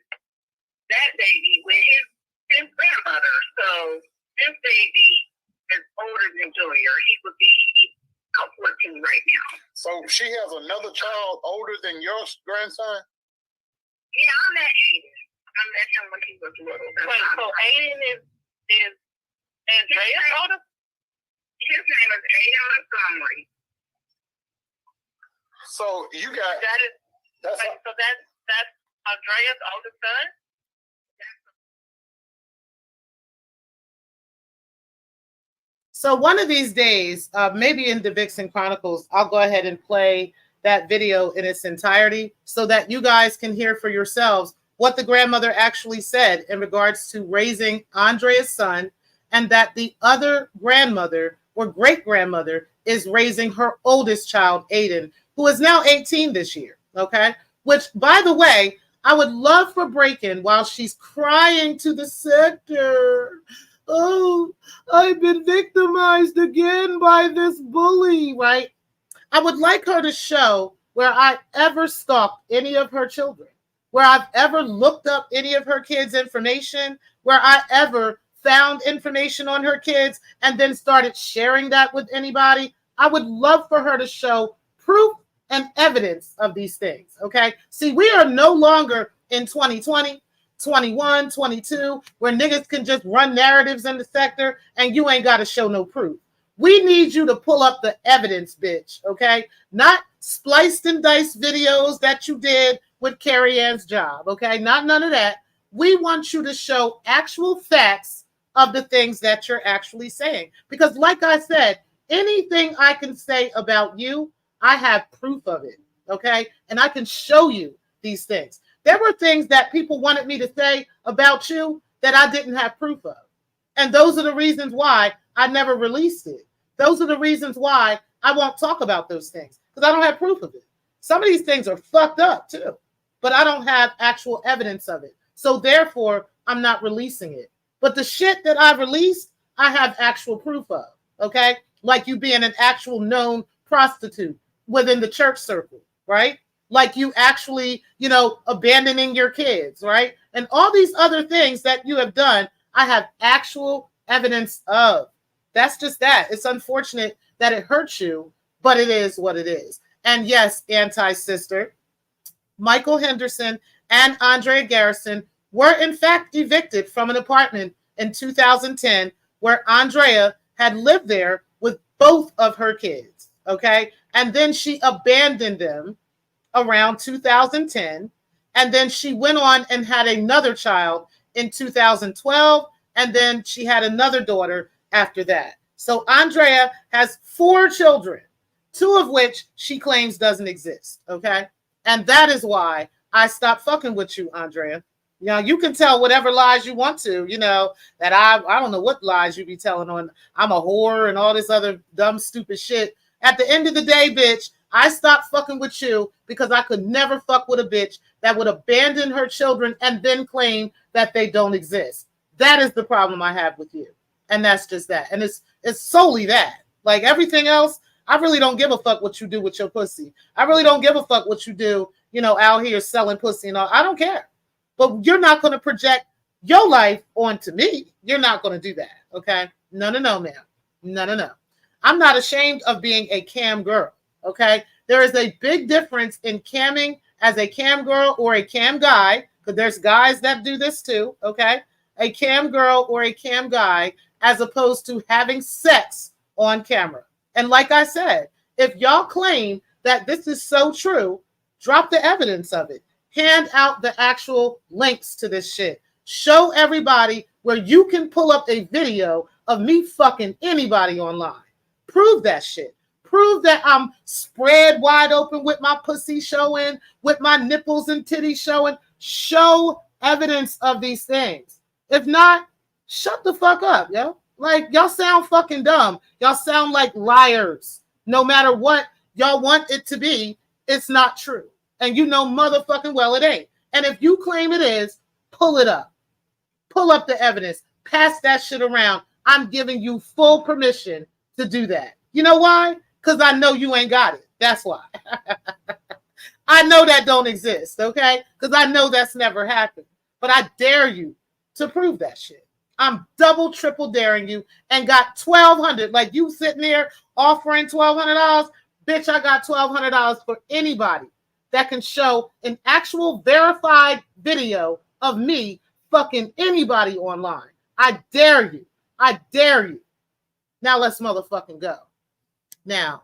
that baby with his grandmother. So this baby is older than Junior. He would be about 14 right now. So she has another child older than your grandson? Yeah, I met Aiden. I met him when he was little. Wait, so Aiden is Andrea's older? His name is Aiden Montgomery. So you got that's Andrea's oldest son? So one of these days, maybe in the Vixen Chronicles, I'll go ahead and play that video in its entirety so that you guys can hear for yourselves what the grandmother actually said in regards to raising Andrea's son, and that the other grandmother or great-grandmother is raising her oldest child, Aiden, who is now 18 this year, okay? Which, by the way, I would love for Breakin' while she's crying to the sector. Oh, I've been victimized again by this bully, right? I would like her to show where I ever stalked any of her children, where I've ever looked up any of her kids' information, where I ever found information on her kids and then started sharing that with anybody. I would love for her to show proof and evidence of these things, okay? See, we are no longer in 2020, 21, 22, where niggas can just run narratives in the sector and you ain't got to show no proof. We need you to pull up the evidence, bitch, okay? Not spliced and diced videos that you did with Carrie Ann's job, okay? Not none of that. We want you to show actual facts of the things that you're actually saying. Because like I said, anything I can say about you, I have proof of it, okay? And I can show you these things. There were things that people wanted me to say about you that I didn't have proof of. And those are the reasons why I never released it. Those are the reasons why I won't talk about those things, because I don't have proof of it. Some of these things are fucked up too, but I don't have actual evidence of it. So therefore, I'm not releasing it. But the shit that I released, I have actual proof of, okay? Like you being an actual known prostitute within the church circle, right? Like you actually, abandoning your kids, right? And all these other things that you have done, I have actual evidence of. That's just that. It's unfortunate that it hurts you, but it is what it is. And yes, anti-sister, Michael Henderson and Andrea Garrison were in fact evicted from an apartment in 2010 where Andrea had lived there with both of her kids, okay? And then she abandoned them around 2010. And then she went on and had another child in 2012. And then she had another daughter after that. So Andrea has 4 children, 2 of which she claims doesn't exist, okay? And that is why I stopped fucking with you, Andrea. You can tell whatever lies you want to, that I don't know what lies you be telling on I'm a whore and all this other dumb, stupid shit. At the end of the day, bitch, I stopped fucking with you because I could never fuck with a bitch that would abandon her children and then claim that they don't exist. That is the problem I have with you. And that's just that. And it's solely that. Like everything else, I really don't give a fuck what you do with your pussy. I really don't give a fuck what you do, out here selling pussy and all. I don't care. But you're not going to project your life onto me. You're not going to do that. Okay? No, ma'am. No. I'm not ashamed of being a cam girl. Okay? There is a big difference in camming as a cam girl or a cam guy, because there's guys that do this too. Okay? A cam girl or a cam guy, as opposed to having sex on camera. And like I said, if y'all claim that this is so true, drop the evidence of it. Hand out the actual links to this shit. Show everybody where you can pull up a video of me fucking anybody online. Prove that shit. Prove that I'm spread wide open with my pussy showing, with my nipples and titties showing. Show evidence of these things. If not, shut the fuck up, yo. Like, y'all sound fucking dumb. Y'all sound like liars. No matter what y'all want it to be, it's not true. And you know motherfucking well it ain't. And if you claim it is, pull it up. Pull up the evidence. Pass that shit around. I'm giving you full permission to do that. You know why? Because I know you ain't got it. That's why. I know that don't exist, okay? Because I know that's never happened. But I dare you to prove that shit. I'm double, triple daring you and got $1,200. Like you sitting there offering $1,200. Bitch, I got $1,200 for anybody that can show an actual verified video of me fucking anybody online. I dare you. I dare you. Now let's motherfucking go. Now,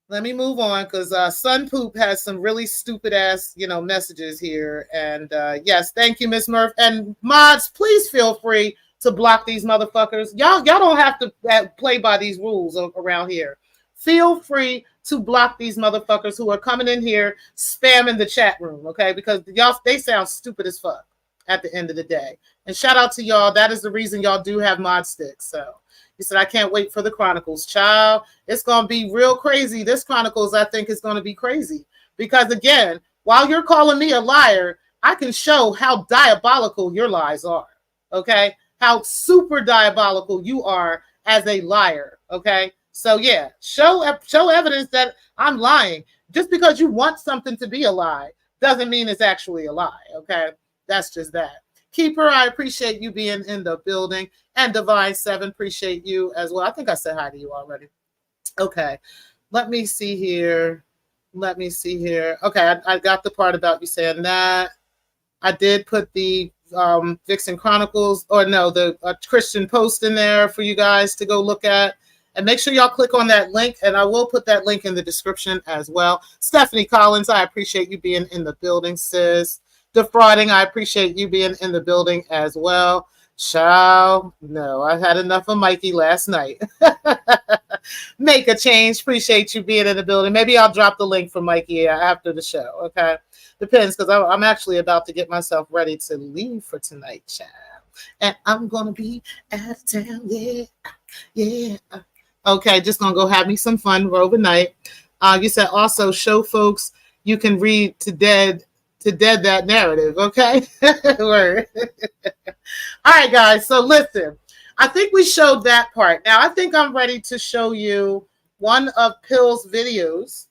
let me move on because Sun Poop has some really stupid ass, messages here. And yes, thank you, Miss Murph. And mods, please feel free to block these motherfuckers. Y'all don't have to play by these rules around here. Feel free to block these motherfuckers who are coming in here spamming the chat room, okay? Because they sound stupid as fuck at the end of the day. And shout out to y'all. That is the reason y'all do have mod sticks. So he said, I can't wait for the Chronicles. Child, it's going to be real crazy. This Chronicles, I think, is going to be crazy. Because, again, while you're calling me a liar, I can show how diabolical your lies are, okay? How super diabolical you are as a liar, okay? So yeah, show evidence that I'm lying. Just because you want something to be a lie doesn't mean it's actually a lie. Okay, that's just that. Keeper, I appreciate you being in the building, and Divine Seven, appreciate you as well. I think I said hi to you already. Okay, let me see here. Okay, I got the part about you saying that. I did put the Vixen Chronicles, or no, the Christian Post in there for you guys to go look at. And make sure y'all click on that link, and I will put that link in the description as well. Stephanie Collins, I appreciate you being in the building, sis. Defrauding, I appreciate you being in the building as well. Child, no, I had enough of Mikey last night. Make a change. Appreciate you being in the building. Maybe I'll drop the link for Mikey after the show. Okay, depends, because I'm actually about to get myself ready to leave for tonight, child. And I'm gonna be out of town. Yeah. Okay, just gonna go have me some fun overnight. You said also show folks you can read to dead that narrative. Okay, word. All right, guys. So listen, I think we showed that part. Now I think I'm ready to show you one of Pill's videos.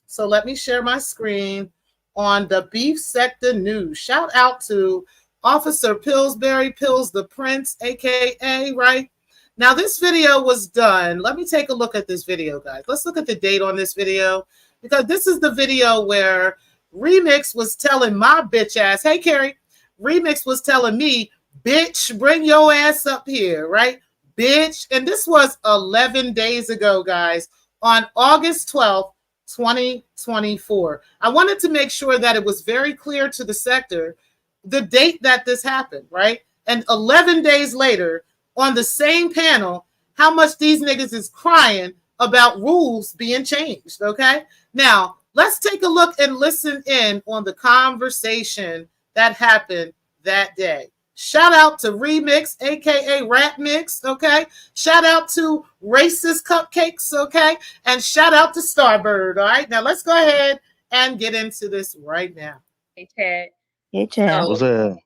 So let me share my screen on the Beef Secktah News. Shout out to Officer Pillsbury, Pills the Prince, aka right. Now this video was done. Let me take a look at this video, guys. Let's look at the date on this video, because this is the video where Remix was telling my bitch ass, hey Carrie, Remix was telling me, bitch, bring your ass up here, right? Bitch. And this was 11 days ago, guys, on August 12th, 2024. I wanted to make sure that it was very clear to the sector the date that this happened, right? And 11 days later, on the same panel, how much these niggas is crying about rules being changed, okay? Now, let's take a look and listen in on the conversation that happened that day. Shout out to Remix, aka Rap Mix, okay? Shout out to Racist Cupcakes, okay? And shout out to Starbird, all right? Now let's go ahead and get into this right now. Hey, Chad. Hey, Chad. What's that?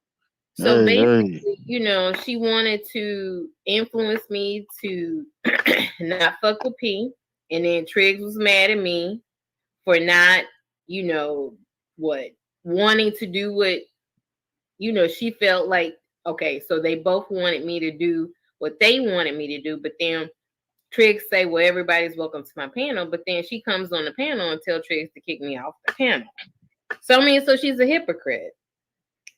So Hey, basically, she wanted to influence me to not fuck with P. And then Triggs was mad at me for not, wanting to do what, she felt like, okay, so they both wanted me to do what they wanted me to do. But then Triggs say, well, everybody's welcome to my panel. But then she comes on the panel and tell Triggs to kick me off the panel. So she's a hypocrite.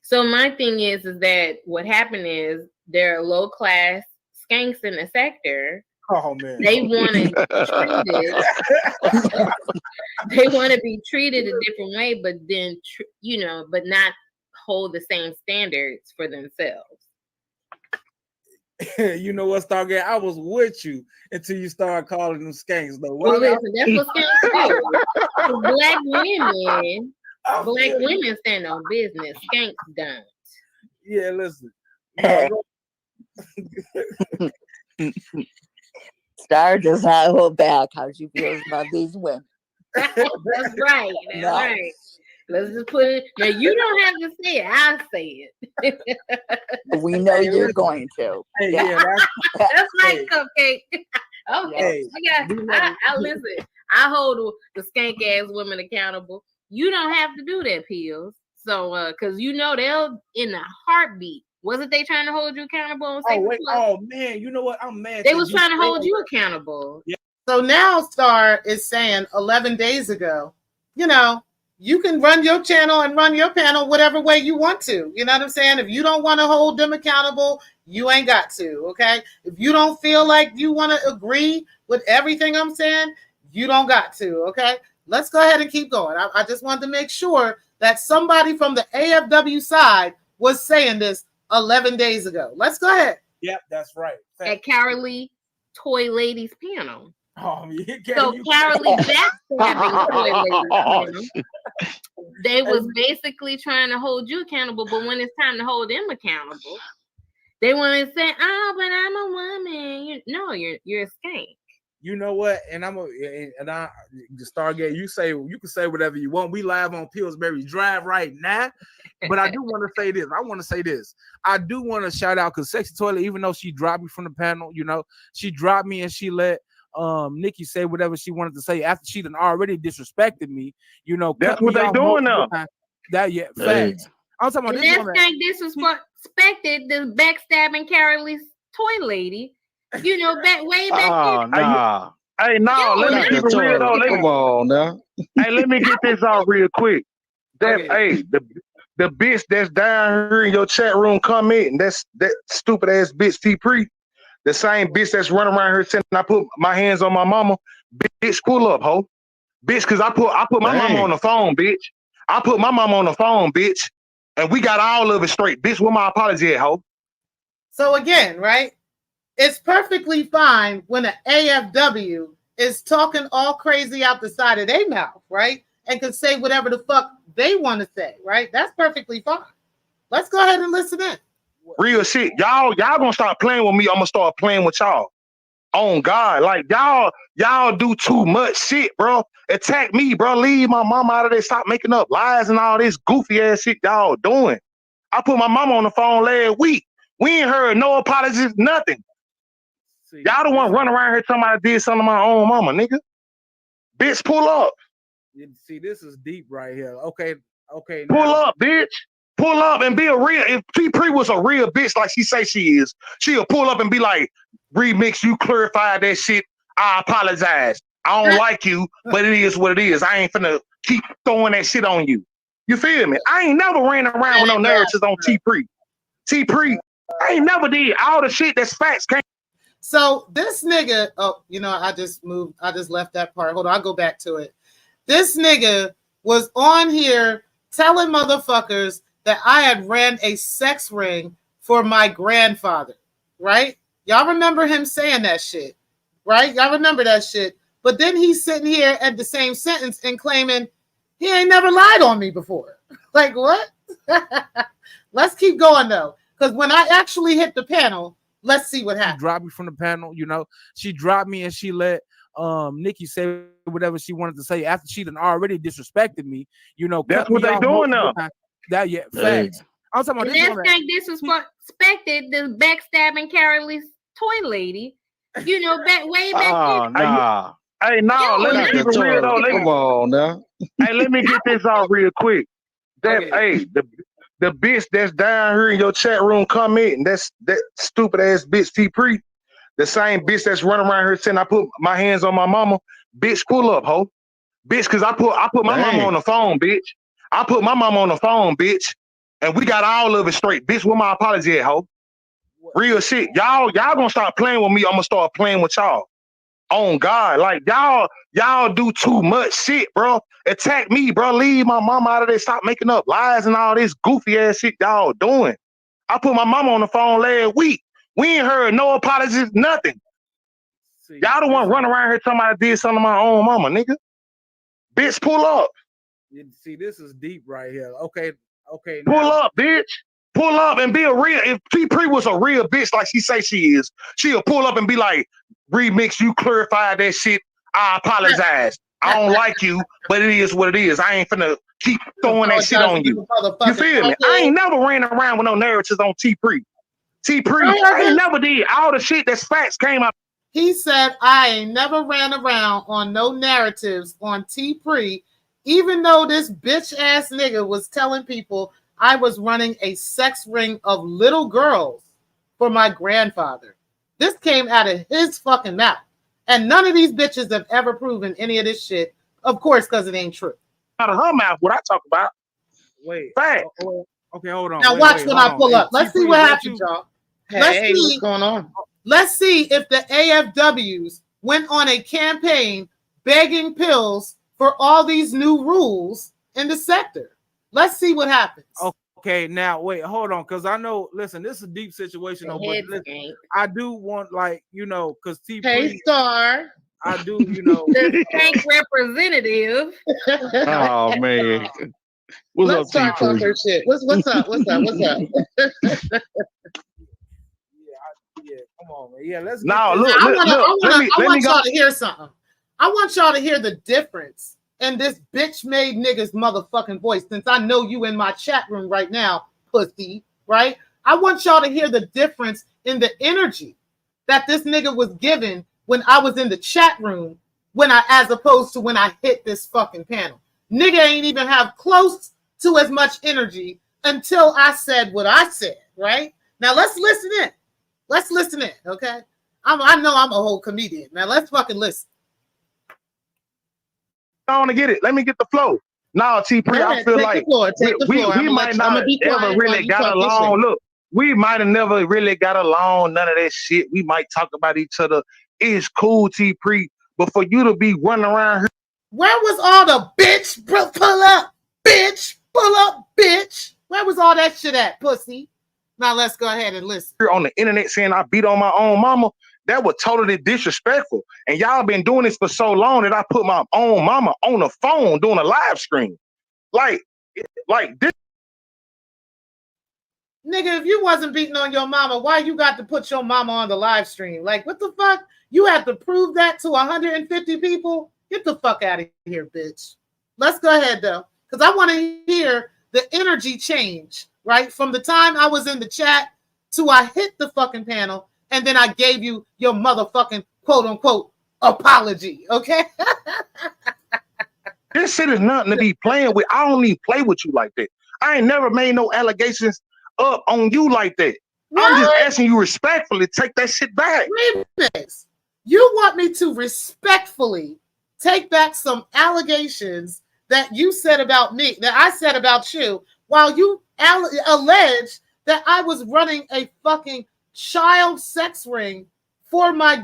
So my thing is that what happened is there are low class skanks in the sector. Oh man, they want to be treated a different way, but then but not hold the same standards for themselves. You know what, Stargate? I was with you until you started calling them skanks, though. Well, listen, that's what skanks do. Black women stand on business. Skanks don't. Yeah, listen. Star does not hold back how she feels about these women. That's right. That's right. Let's just put it. Now you don't have to say it. I'll say it. We know you're going to. Hey, yeah, that's right, Cupcake. Okay. I listen. I hold the skank ass women accountable. You don't have to do that, Pills. So, because they'll in a heartbeat. Wasn't they trying to hold you accountable? Oh man, you know what? I'm mad. They was trying to hold you accountable. Yeah. So now Star is saying 11 days ago, you can run your channel and run your panel whatever way you want to. You know what I'm saying? If you don't want to hold them accountable, you ain't got to, okay? If you don't feel like you want to agree with everything I'm saying, you don't got to, okay? Let's go ahead and keep going. I just wanted to make sure that somebody from the AFW side was saying this 11 days ago. Let's go ahead. Yep, that's right. At Carolee Toy Ladies panel. Oh, so Carolee backstabbing Toy Ladies panel. They was basically trying to hold you accountable, but when it's time to hold them accountable, they want to say, "Oh, but I'm a woman." You're a skank. You know what? And the Stargate, you can say whatever you want. We live on Pillsbury Drive right now. But I do want to say this. I do want to shout out because Sexy Toilet, even though she dropped me from the panel, she dropped me and she let Nikki say whatever she wanted to say after she done already disrespected me. You know, That's cut what me they off doing multiple now. times. That Hey. facts. I'm talking about And this that's woman. not disrespected. The backstabbing Carol's toy lady. You know, way back Oh, then. nah. Hey, no, Yo, let me not keep it real though. Come on now. Hey, let me get this out real quick. That Okay. hey, the bitch that's down here in your chat room commenting, that's that stupid ass bitch T Pre, the same bitch that's running around here saying I put my hands on my mama. Bitch, pull up, ho. Bitch, cause I put my mama on the phone, bitch. I put my mama on the phone, bitch. And we got all of it straight. Bitch, where my apology at, ho? So again, right? It's perfectly fine when an AFW is talking all crazy out the side of their mouth, right? And can say whatever the fuck they want to say, right? That's perfectly fine. Let's go ahead and listen in. Real shit. Y'all gonna start playing with me. I'm gonna start playing with y'all. On God. Like y'all do too much shit, bro. Attack me, bro. Leave my mama out of there. Stop making up lies and all this goofy ass shit y'all doing. I put my mama on the phone last week. We ain't heard no apologies, nothing. See, Y'all the one running around here talking about I did something to my own mama, nigga. Bitch, pull up. See, this is deep right here. Okay. Pull Now, up, bitch. Pull up and be a real. If T Pre was a real bitch like she say she is, she'll pull up and be like, "Remix, you clarified that shit. I apologize. I don't like you, but it is what it is. I ain't finna keep throwing that shit on you. You feel me? I ain't never ran around with no narratives on T Pre. T Pre, I ain't never did all the shit that's facts came. So this nigga, I just left that part. Hold on, I'll go back to it. This nigga was on here telling motherfuckers that I had ran a sex ring for my grandfather, right? Y'all remember him saying that shit, right? Y'all remember that shit. But then he's sitting here at the same sentence and claiming he ain't never lied on me before. Like, what? Let's keep going, though. Because when I actually hit the panel, let's see what happens. She dropped me from the panel, you know. She dropped me and she let Nikki say whatever she wanted to say after she done already disrespected me, you know. That's what they doing now. That facts. I'm talking about and this that's woman. not disrespected. The backstabbing Carol's toy lady. You know, way back Oh, then. nah. Hey, no, let me keep it real though. Come on now. Hey, let me get this out real quick. That Okay. hey, the bitch that's down here in your chat room commenting, that's that stupid ass bitch T Pre, the same bitch that's running around here saying I put my hands on my mama. Bitch, pull up, ho. Bitch, cause I put my mama on the phone, bitch. I put my mama on the phone, bitch. And we got all of it straight. Bitch, where my apology at, ho? Real shit. Y'all gonna start playing with me. I'm gonna start playing with y'all. On God, like y'all do too much shit, bro. Attack me, bro. Leave my mama out of there. Stop making up lies and all this goofy ass shit y'all doing. I put my mama on the phone last week. We ain't heard no apologies, nothing. See, y'all the one running around here talking about I did something to my own mama, nigga. Bitch, pull up. See, this is deep right here. Okay. Pull Now, up, bitch. Pull up and be a real. If T Pre was a real bitch like she say she is, she'll pull up and be like, "Remix, you clarified that shit. I apologize. I don't like you, but it is what it is. I ain't finna keep throwing that shit on you. You feel me? I ain't never ran around with no narratives on T Pre. T Pre, I ain't never did all the shit that's facts came out. He said, I ain't never ran around on no narratives on T Pre, even though this bitch ass nigga was telling people I was running a sex ring of little girls for my grandfather. This came out of his fucking mouth. And none of these bitches have ever proven any of this shit. Of course, because it ain't true. Out of her mouth, what I talk about. Wait. Fact. Okay, hold on. Now watch when I pull up. Let's see what happens, y'all. Hey, what's going on? Let's see if the AFWs went on a campaign begging pills for all these new rules in the sector. Let's see what happens. Okay, now wait, hold on, because I know. Listen, this is a deep situation, though. But listen, I do want, like, you know, because T. Hey, Star. I do, you know, the state representative. Oh man, Let's start talking shit. What's up? What's up? Yeah, come on, man. Yeah, let's. Now get this. I want y'all to hear something. I want y'all to hear the difference in this bitch made nigga's motherfucking voice. Since I know you in my chat room right now, pussy, right? I want y'all to hear the difference in the energy that this nigga was given when I was in the chat room, as opposed to when I hit this fucking panel. Nigga ain't even have close to as much energy until I said what I said, right? Now let's listen in. Let's listen in, okay? I know I'm a whole comedian. Now let's fucking listen. I want to get it. Let me get the flow. Now, T-Pre, I feel like we might not ever really got along. Look, we might have never really got along. None of that shit. We might talk about each other. It's cool, T-Pre. But for you to be running around here. Where was all the bitch? Pull up, bitch. Pull up, bitch. Where was all that shit at, pussy? Now let's go ahead and listen. Here on the internet saying I beat on my own mama. That was totally disrespectful. And y'all been doing this for so long that I put my own mama on the phone doing a live stream. Like this. Nigga, if you wasn't beating on your mama, why you got to put your mama on the live stream? Like, what the fuck? You have to prove that to 150 people? Get the fuck out of here, bitch. Let's go ahead, though, because I want to hear the energy change, right? From the time I was in the chat to I hit the fucking panel, and then I gave you your motherfucking quote-unquote apology, okay? This shit is nothing to be playing with. I don't even play with you like that. I ain't never made no allegations up on you like that. What? I'm just asking you respectfully, take that shit back. Remix. You want me to respectfully take back some allegations that you said about me, that I said about you, while you allege that I was running a fucking child sex ring for my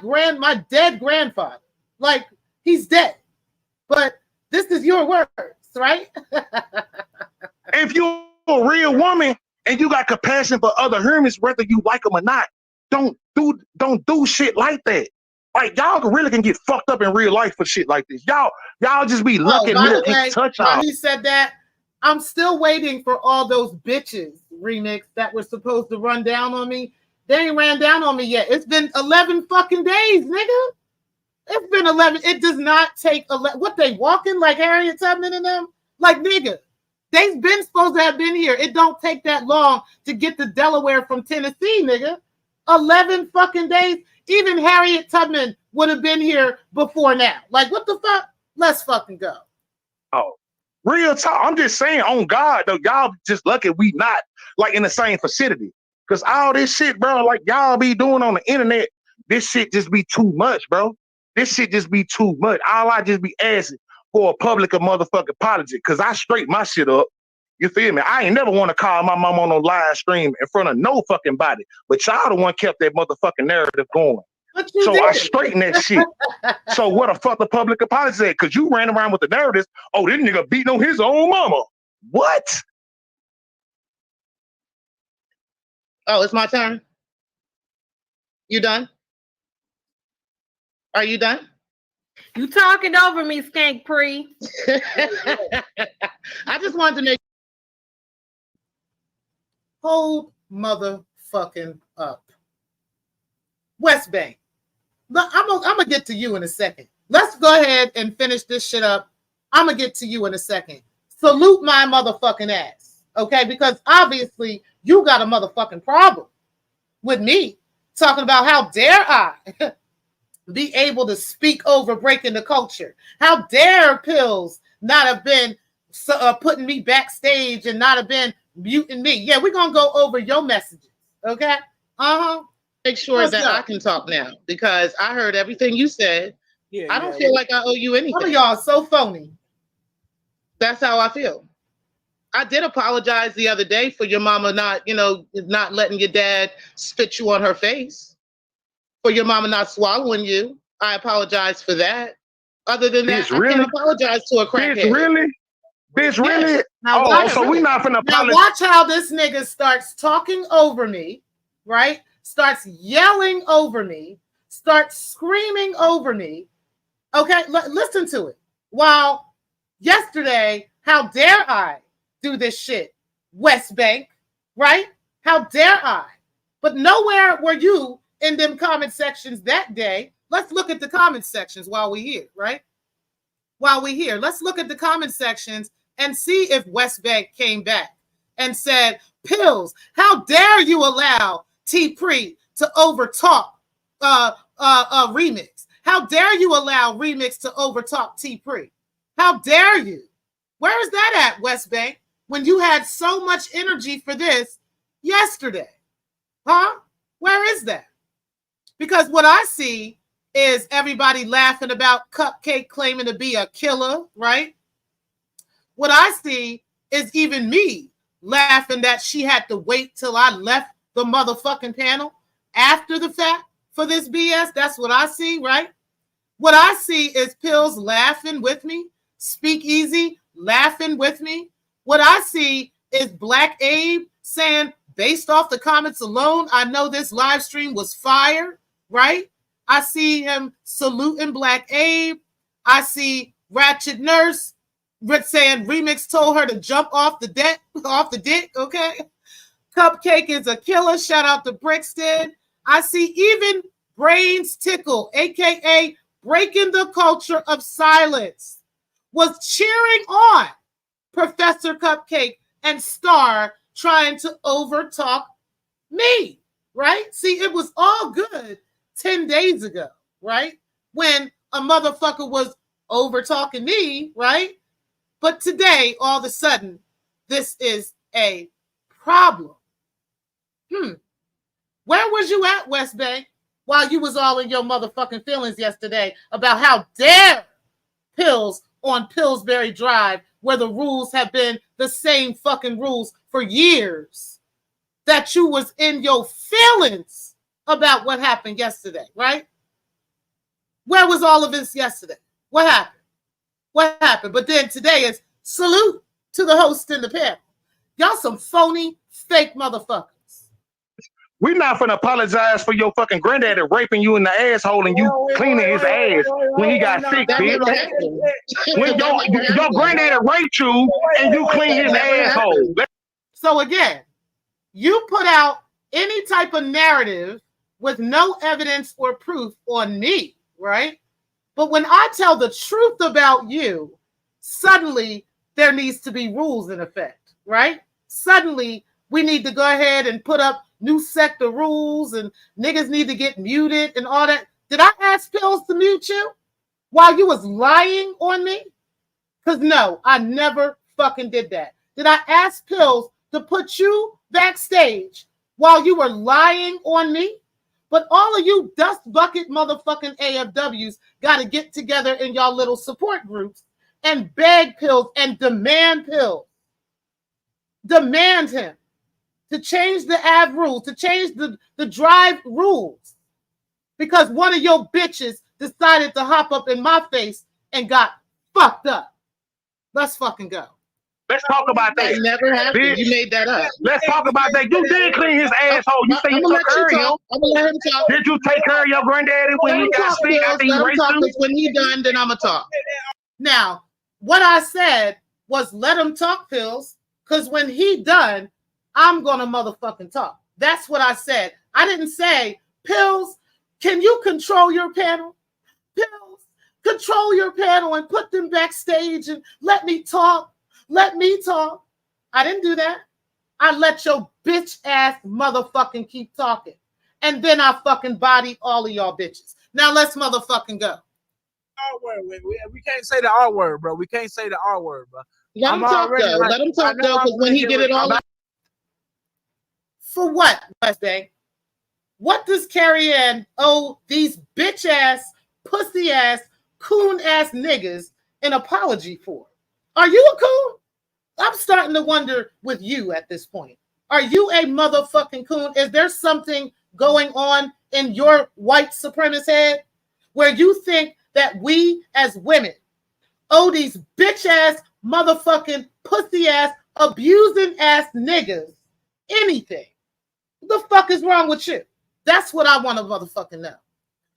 dead grandfather. Like, he's dead. But this is your words, right? If you're a real woman and you got compassion for other humans, whether you like them or not, don't do shit like that. Like, y'all really can get fucked up in real life for shit like this. Y'all just be lucky and can't touch y'all. He said that. I'm still waiting for all those bitches, Remix, that were supposed to run down on me. They ain't ran down on me yet. It's been 11 fucking days, nigga. It's been 11. It does not take 11. What, they walking like Harriet Tubman and them? Like, nigga, they've been supposed to have been here. It don't take that long to get to Delaware from Tennessee, nigga. 11 fucking days. Even Harriet Tubman would have been here before now. Like, what the fuck? Let's fucking go. Oh, real talk. I'm just saying, on God, though, y'all just lucky we not like in the same vicinity. Because all this shit, bro, like y'all be doing on the internet, this shit just be too much, bro. This shit just be too much. All I just be asking for a public motherfucking apology, because I straight my shit up. You feel me? I ain't never want to call my mom on no live stream in front of no fucking body. But y'all the one kept that motherfucking narrative going. So I straightened that shit. So what the fuck the public apology at? Because you ran around with the narratives, oh, this nigga beating on his own mama. What? Oh, it's my turn. You done? Are you done? You talking over me, Skank Pre. I just wanted to make hold motherfucking up. West Bank. I'm gonna get to you in a second. Let's go ahead and finish this shit up. I'm gonna get to you in a second. Salute my motherfucking ass, okay? Because obviously you got a motherfucking problem with me talking about how dare I be able to speak over breaking the culture. How dare Pills not have been putting me backstage and not have been muting me. Yeah, we're gonna go over your messages, okay? Make sure that I can talk now, because I heard everything you said. Yeah, I don't feel like I owe you anything. Some of y'all are so phony. That's how I feel. I did apologize the other day for your mama not letting your dad spit you on her face. For your mama not swallowing you. I apologize for that. Other than that, I can't apologize to a crackhead. Bitch, really? Bitch, really? Yes. Now, so we not finna apologize. Now watch how this nigga starts talking over me, right? Starts yelling over me, starts screaming over me. Okay, listen to it. While yesterday, how dare I do this shit, West Bank, right? How dare I? But nowhere were you in them comment sections that day. Let's look at the comment sections while we're here, right? While we're here, let's look at the comment sections and see if West Bank came back and said, Pills, how dare you allow T-Pre to overtalk Remix? How dare you allow Remix to overtalk T-Pre? How dare you? Where is that at, West Bank, when you had so much energy for this yesterday? Huh? Where is that? Because what I see is everybody laughing about Cupcake claiming to be a killer, right? What I see is even me laughing that she had to wait till I left the motherfucking panel after the fact for this BS. That's what I see, right? What I see is Pills laughing with me, Speakeasy laughing with me. What I see is Black Abe saying, based off the comments alone, I know this live stream was fire, right? I see him saluting Black Abe. I see Ratchet Nurse saying Remix told her to jump off the deck, okay? Cupcake is a killer. Shout out to Brixton. I see even Brains Tickle, aka Breaking the Culture of Silence, was cheering on Professor Cupcake and Star trying to overtalk me, right? See, it was all good 10 days ago, right? When a motherfucker was overtalking me, right? But today, all of a sudden, this is a problem. Where was you at, West Bay, while you was all in your motherfucking feelings yesterday about how dare Pills on Pillsbury Drive, where the rules have been the same fucking rules for years, that you was in your feelings about what happened yesterday, right? Where was all of this yesterday? What happened? What happened? But then today is salute to the host in the panel. Y'all some phony, fake motherfuckers. We not finna apologize for your fucking granddaddy raping you in the asshole and you cleaning his ass when he got sick, bitch. When your granddaddy raped you and you clean his asshole. So again, you put out any type of narrative with no evidence or proof on me, right? But when I tell the truth about you, suddenly there needs to be rules in effect, right? Suddenly we need to go ahead and put up new Secktah rules and niggas need to get muted and all that. Did I ask Pills to mute you while you was lying on me? Because no, I never fucking did that. Did I ask Pills to put you backstage while you were lying on me? But all of you dust bucket motherfucking AFWs got to get together in y'all little support groups and beg Pills and demand Pills. Demand him to change the AV rules, to change the drive rules. Because one of your bitches decided to hop up in my face and got fucked up. Let's fucking go. Let's talk about that. It never happened. Bitch. You made that up. Let's talk about that. You did clean his asshole. You say you took care of him. I'm gonna let him talk. Did you take care of your granddaddy when he got sick after he raped you? When he done, then I'ma talk. Now, what I said was let him talk, Pills, because when he done, I'm gonna motherfucking talk. That's what I said. I didn't say, Pills, can you control your panel? Pills, control your panel and put them backstage and let me talk. Let me talk. I didn't do that. I let your bitch ass motherfucking keep talking. And then I fucking bodied all of y'all bitches. Now let's motherfucking go. R word. We can't say the R word, bro. We can't say the R word, bro. Let him talk though. Let him talk though, because when he get it all. For what, West Bank? What does Carrie Ann owe these bitch ass, pussy ass, coon ass niggas an apology for? Are you a coon? I'm starting to wonder with you at this point. Are you a motherfucking coon? Is there something going on in your white supremacist head where you think that we as women owe these bitch ass, motherfucking, pussy ass, abusing ass niggas anything? What the fuck is wrong with you? That's what I want to motherfucking know.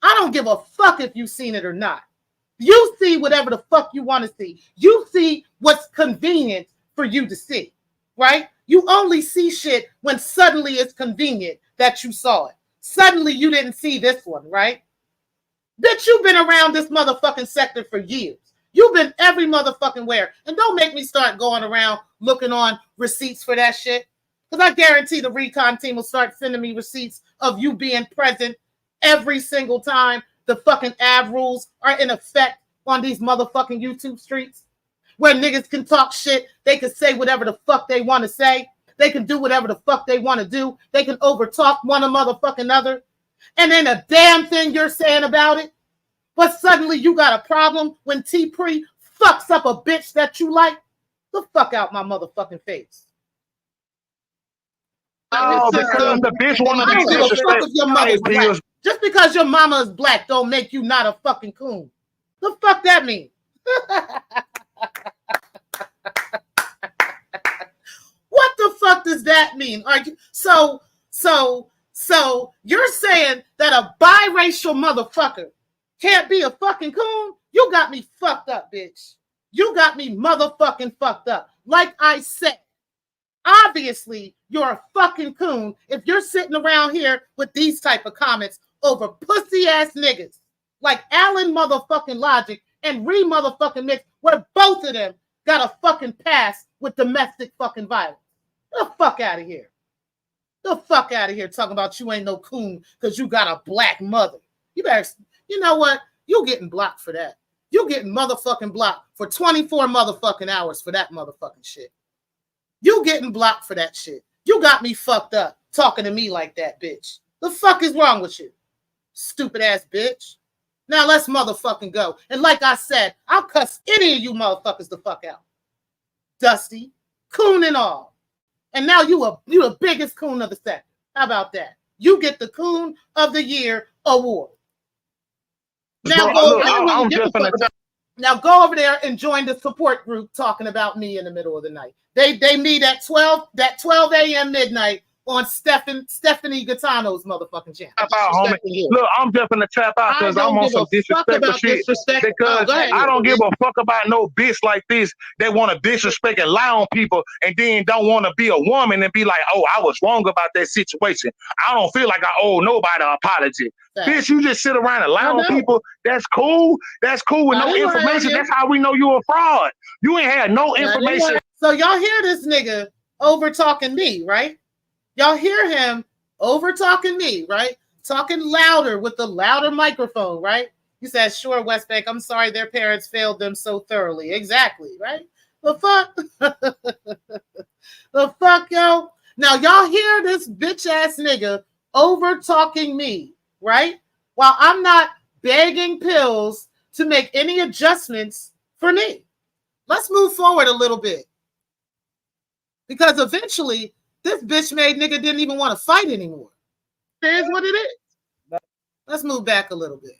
I don't give a fuck if you've seen it or not. You see whatever the fuck you want to see. You see what's convenient for you to see, right? You only see shit when suddenly it's convenient that you saw it. Suddenly you didn't see this one, right? Bitch, you've been around this motherfucking sector for years. You've been every motherfucking where. And don't make me start going around looking on receipts for that shit. Because I guarantee the recon team will start sending me receipts of you being present every single time the fucking ab rules are in effect on these motherfucking YouTube streets, where niggas can talk shit, they can say whatever the fuck they want to say, they can do whatever the fuck they want to do, they can overtalk one motherfucking other, and then a damn thing you're saying about it, but suddenly you got a problem when T-Pre fucks up a bitch that you like? The fuck out my motherfucking face. Oh, because the bitch wanna be disrespectful. Just because your mama is black don't make you not a fucking coon. The fuck that mean? What the fuck does that mean? Are you so you're saying that a biracial motherfucker can't be a fucking coon? You got me fucked up, bitch. You got me motherfucking fucked up. Like I said, obviously you're a fucking coon if you're sitting around here with these type of comments over pussy ass niggas like Alan motherfucking Logic and Ree motherfucking Mix, where both of them got a fucking pass with domestic fucking violence. The fuck out of here. The fuck out of here talking about you ain't no coon because you got a black mother. You better, you know what? You getting blocked for that. You getting motherfucking blocked for 24 motherfucking hours for that motherfucking shit. You getting blocked for that shit. You got me fucked up talking to me like that, bitch. The fuck is wrong with you? Stupid ass bitch. Now let's motherfucking go. And like I said, I'll cuss any of you motherfuckers the fuck out. Dusty, coon and all. And now you the biggest coon of the sector. How about that? You get the Coon of the Year award. Now go over there and join the support group talking about me in the middle of the night. They meet at 12 a.m. midnight on Stephanie Gaetano's motherfucking channel. Look, I'm just gonna tap out because I'm on some disrespectful shit. Because I don't give a fuck about no bitch like this that want to disrespect and lie on people and then don't want to be a woman and be like, oh, I was wrong about that situation. I don't feel like I owe nobody an apology. Bitch, you just sit around and lie on people. That's cool. That's cool with no information. That's how we know you a fraud. You ain't had no information. So y'all hear this nigga over talking me, right? Y'all hear him over talking me, right? Talking louder with the louder microphone, right? He says, sure, West Bank, I'm sorry their parents failed them so thoroughly. Exactly, right? The fuck? The fuck, yo? Now, y'all hear this bitch ass nigga over talking me, right? While I'm not begging Pills to make any adjustments for me. Let's move forward a little bit. Because eventually, this bitch made nigga didn't even want to fight anymore. It is what it is. Let's move back a little bit.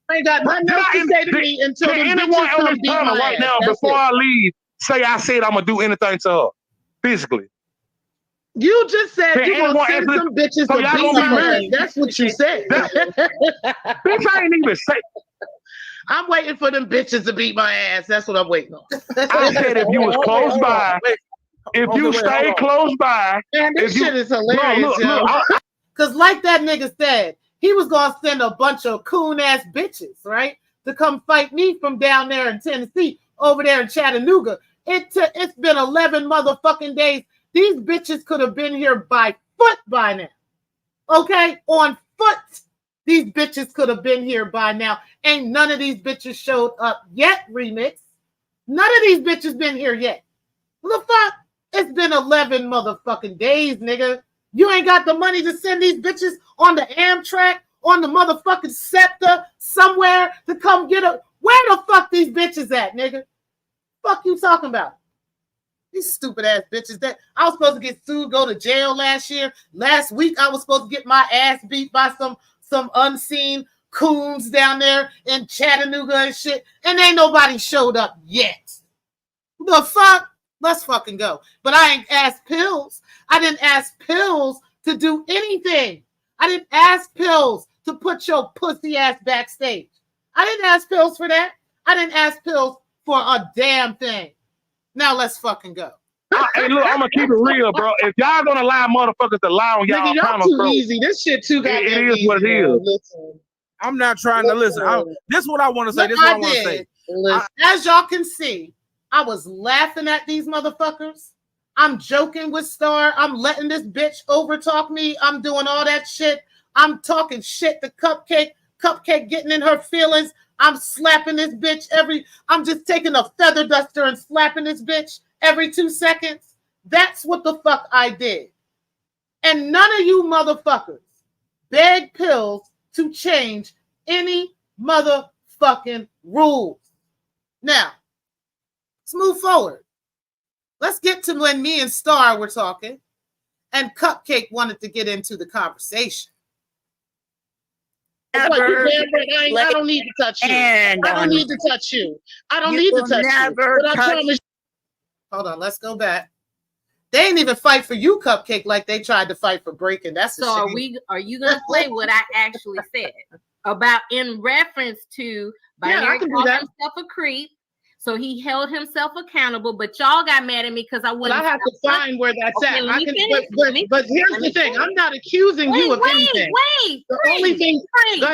I ain't got nothing else to say to me until the anyone bitches come on beat this panel my right ass. now That's before it. I leave say I said I'm gonna do anything to her physically. You just said Can you gonna anyone send actually- some bitches so to y'all beat gonna be my ass. married? That's what you said. Bitch, I ain't even say. I'm waiting for them bitches to beat my ass. That's what I'm waiting on. I said if you was close by, if you stay close by, Man, this shit is hilarious, yo. Because like that nigga said, he was going to send a bunch of coon-ass bitches, right, to come fight me from down there in Tennessee, over there in Chattanooga. It's been 11 motherfucking days. These bitches could have been here by foot by now. Okay? On foot. These bitches could have been here by now. Ain't none of these bitches showed up yet, Remix. None of these bitches been here yet. What the fuck? It's been 11 motherfucking days, nigga. You ain't got the money to send these bitches on the Amtrak, on the motherfucking Secktah, somewhere to come get a... Where the fuck these bitches at, nigga? Fuck you talking about? These stupid ass bitches that I was supposed to get sued, go to jail last year. Last week, I was supposed to get my ass beat by some unseen coons down there in Chattanooga and shit. And ain't nobody showed up yet. The fuck? Let's fucking go. But I ain't asked Pills. I didn't ask Pills to do anything. I didn't ask Pills to put your pussy ass backstage. I didn't ask Pills for that. I didn't ask Pills for a damn thing. Now let's fucking go. Hey, look, I'm gonna keep it real, bro. If y'all gonna allow motherfuckers to lie on y'all, Nigga, y'all panels, too bro, easy. This shit too goddamn it is easy, what it bro. is. Listen. I'm not trying to listen. This is what I want to say. This is what I want to say. As y'all can see, I was laughing at these motherfuckers. I'm joking with Star. I'm letting this bitch overtalk me. I'm doing all that shit. I'm talking shit to Cupcake. Cupcake getting in her feelings. I'm slapping this bitch I'm just taking a feather duster and slapping this bitch every 2 seconds. That's what the fuck I did. And none of you motherfuckers beg pills to change any motherfucking rules. Now, let's move forward. Let's get to when me and Star were talking and Cupcake wanted to get into the conversation. I don't need to touch you. I don't need to touch you. I don't need to touch you. But I promise. Hold on, let's go back. They ain't even fight for you, Cupcake, like they tried to fight for Breaking. That's so. Are you gonna play what I actually said about in reference to Binary called himself a creep? So he held himself accountable, but y'all got mad at me because I wouldn't. Well, I have to find where that's at. But here's the thing: I'm not accusing you of anything. The only thing. Go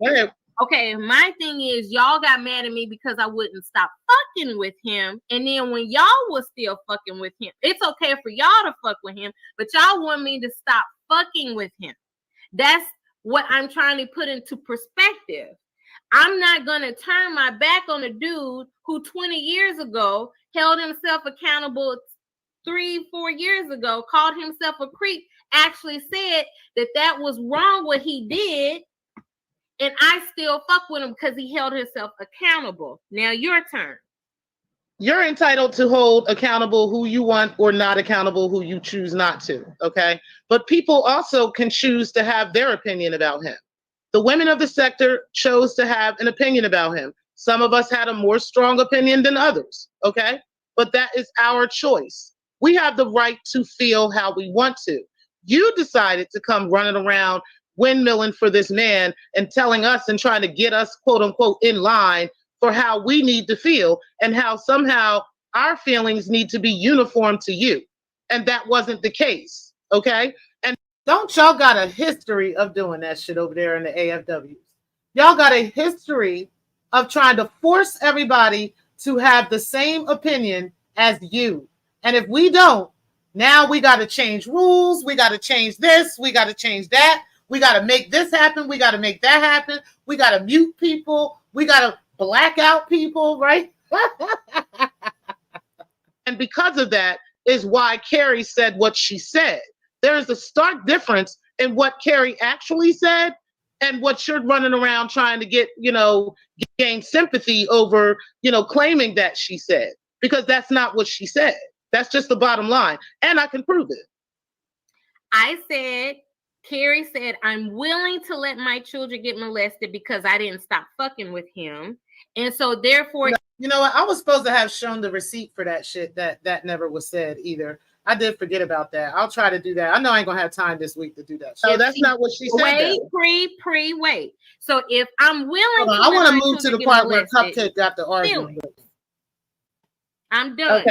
ahead. Okay, my thing is y'all got mad at me because I wouldn't stop fucking with him, and then when y'all was still fucking with him, it's okay for y'all to fuck with him, but y'all want me to stop fucking with him. That's what I'm trying to put into perspective. I'm not going to turn my back on a dude who 20 years ago held himself accountable 3-4 years ago, called himself a creep, actually said that was wrong what he did, and I still fuck with him because he held himself accountable. Now your turn. You're entitled to hold accountable who you want or not accountable who you choose not to, okay? But people also can choose to have their opinion about him. The women of the sector chose to have an opinion about him. Some of us had a more strong opinion than others, okay? But that is our choice. We have the right to feel how we want to. You decided to come running around windmilling for this man and telling us and trying to get us, quote unquote, in line for how we need to feel and how somehow our feelings need to be uniform to you. And that wasn't the case, okay? And don't y'all got a history of doing that shit over there in the AFWs? Y'all got a history of trying to force everybody to have the same opinion as you. And if we don't, now we got to change rules. We got to change this. We got to change that. We got to make this happen. We got to make that happen. We got to mute people. We got to black out people, right? And because of that is why Carrie said what she said. There is a stark difference in what Carrie actually said and what you're running around trying to get, gain sympathy over, claiming that she said, because that's not what she said. That's just the bottom line. And I can prove it. Carrie said, I'm willing to let my children get molested because I didn't stop fucking with him. And so therefore, you know what? I was supposed to have shown the receipt for that shit. That never was said either. I did forget about that. I'll try to do that. I know I ain't gonna have time this week to do that. So that's not what she said. Wait. So if I'm willing, I want to move to the part where Cupcake got the argument. I'm done.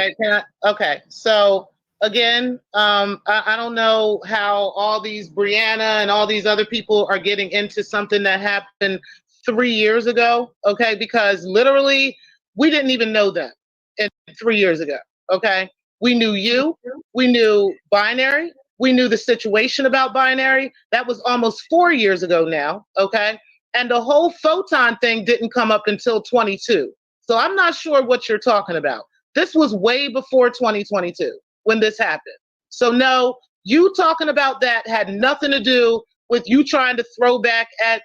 Okay. So again, I don't know how all these Brianna and all these other people are getting into something that happened 3 years ago. Okay, because literally we didn't even know them 3 years ago. Okay. We knew you, we knew Binary, we knew the situation about Binary. That was almost 4 years ago now, okay? And the whole photon thing didn't come up until 22. So I'm not sure what you're talking about. This was way before 2022 when this happened. So no, you talking about that had nothing to do with you trying to throw back at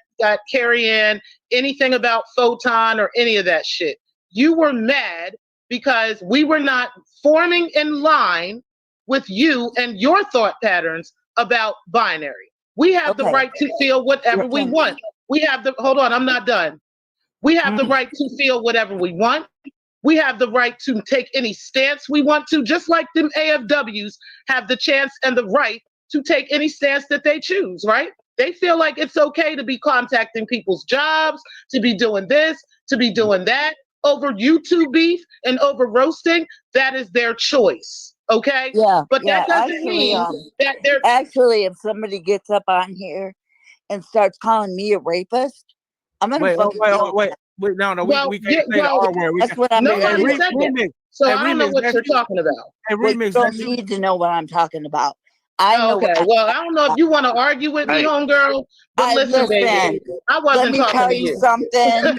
Carrie Ann, anything about photon or any of that shit. You were mad because we were not forming in line with you and your thought patterns about Binary. We have the right to feel whatever we want. Hold on, I'm not done. We have the right to feel whatever we want. We have the right to take any stance we want to, just like them AFWs have the chance and the right to take any stance that they choose, right? They feel like it's okay to be contacting people's jobs, to be doing this, to be doing that. Over YouTube beef and over roasting, that is their choice, okay? Yeah, but that doesn't mean that they're... Actually, if somebody gets up on here and starts calling me a rapist, I'm going to fucking wait. No, we can't say the R word. That's what I'm saying. So I don't know what you're talking about. You don't need to know what I'm talking about. I know. Okay. Well, I don't know if you want to argue with me, homegirl, but listen, baby, I wasn't talking to you. Something.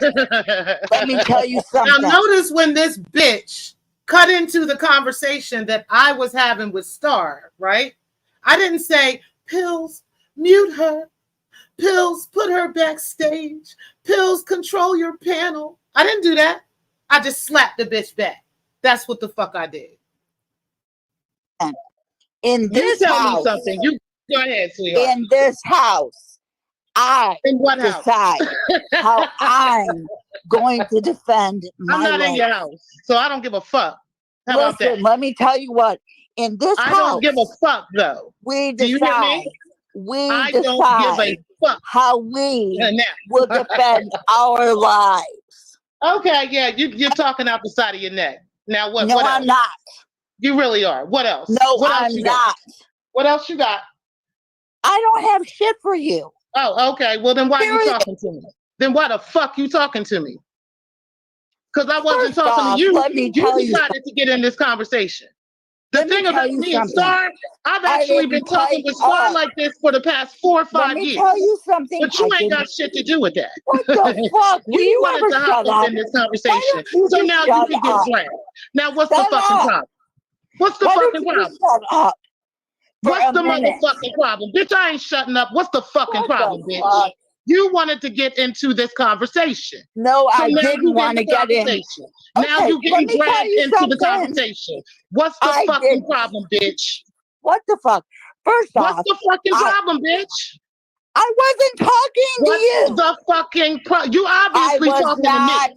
Let me tell you something. Now, notice when this bitch cut into the conversation that I was having with Star, right? I didn't say, Pills, mute her. Pills, put her backstage. Pills, control your panel. I didn't do that. I just slapped the bitch back. That's what the fuck I did. In this tell house, me something. You go ahead, sweetheart. In this house, I decide how I'm going to defend my I'm not in your house, so I don't give a fuck. How about that? Let me tell you what. In this house, I don't give a fuck, though. We Do you hear decide. me? We I decide don't give a fuck how we will defend our lives. Okay, yeah, you're talking out the side of your neck. Now what? No, what I'm else? not. You really are. What else? No, what else I'm you got? not. What else you got? I don't have shit for you. Oh, okay. Well, then why are you talking to me? Then why the fuck you talking to me? Because I wasn't talking to you. Let me tell you decided to get in this conversation. The thing about me and Star, I've actually been talking with Star like this for the past 4 or 5 years. Let me tell you something. But you ain't got shit to do with that. What the fuck? You wanted to hop up in this conversation. So now you can get slammed. Now what's the fucking problem? What's the fucking problem? Shut up. What's the motherfucking problem? Bitch, I ain't shutting up. What's the fucking problem, bitch? You wanted to get into this conversation. No, I didn't want to get in. Now you getting dragged into the conversation. What's the fucking problem, bitch? What the fuck? First off, what's the fucking problem, bitch? I wasn't talking to you. What's the fucking problem? You obviously talking to me.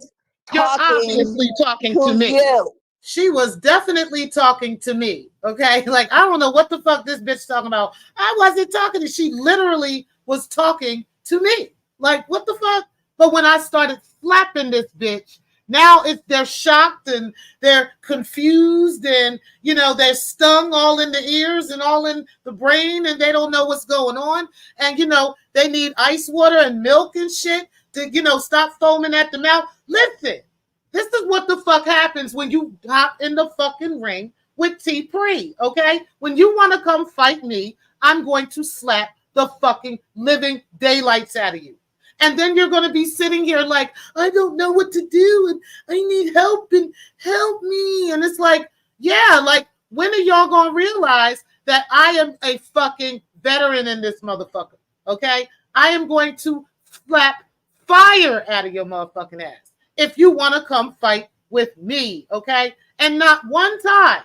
You're obviously talking to me. She was definitely talking to me. Okay. Like, I don't know what the fuck this bitch talking about. I wasn't talking to, she literally was talking to me. Like, what the fuck? But when I started slapping this bitch, now they're shocked and they're confused and, they're stung all in the ears and all in the brain and they don't know what's going on. And, they need ice water and milk and shit to, stop foaming at the mouth. Listen, this is what the fuck happens when you hop in the fucking ring with T-Pre, okay? When you want to come fight me, I'm going to slap the fucking living daylights out of you. And then you're going to be sitting here like, I don't know what to do and I need help and help me. And it's like, yeah, like, when are y'all going to realize that I am a fucking veteran in this motherfucker, okay? I am going to slap fire out of your motherfucking ass if you want to come fight with me, okay? And not one time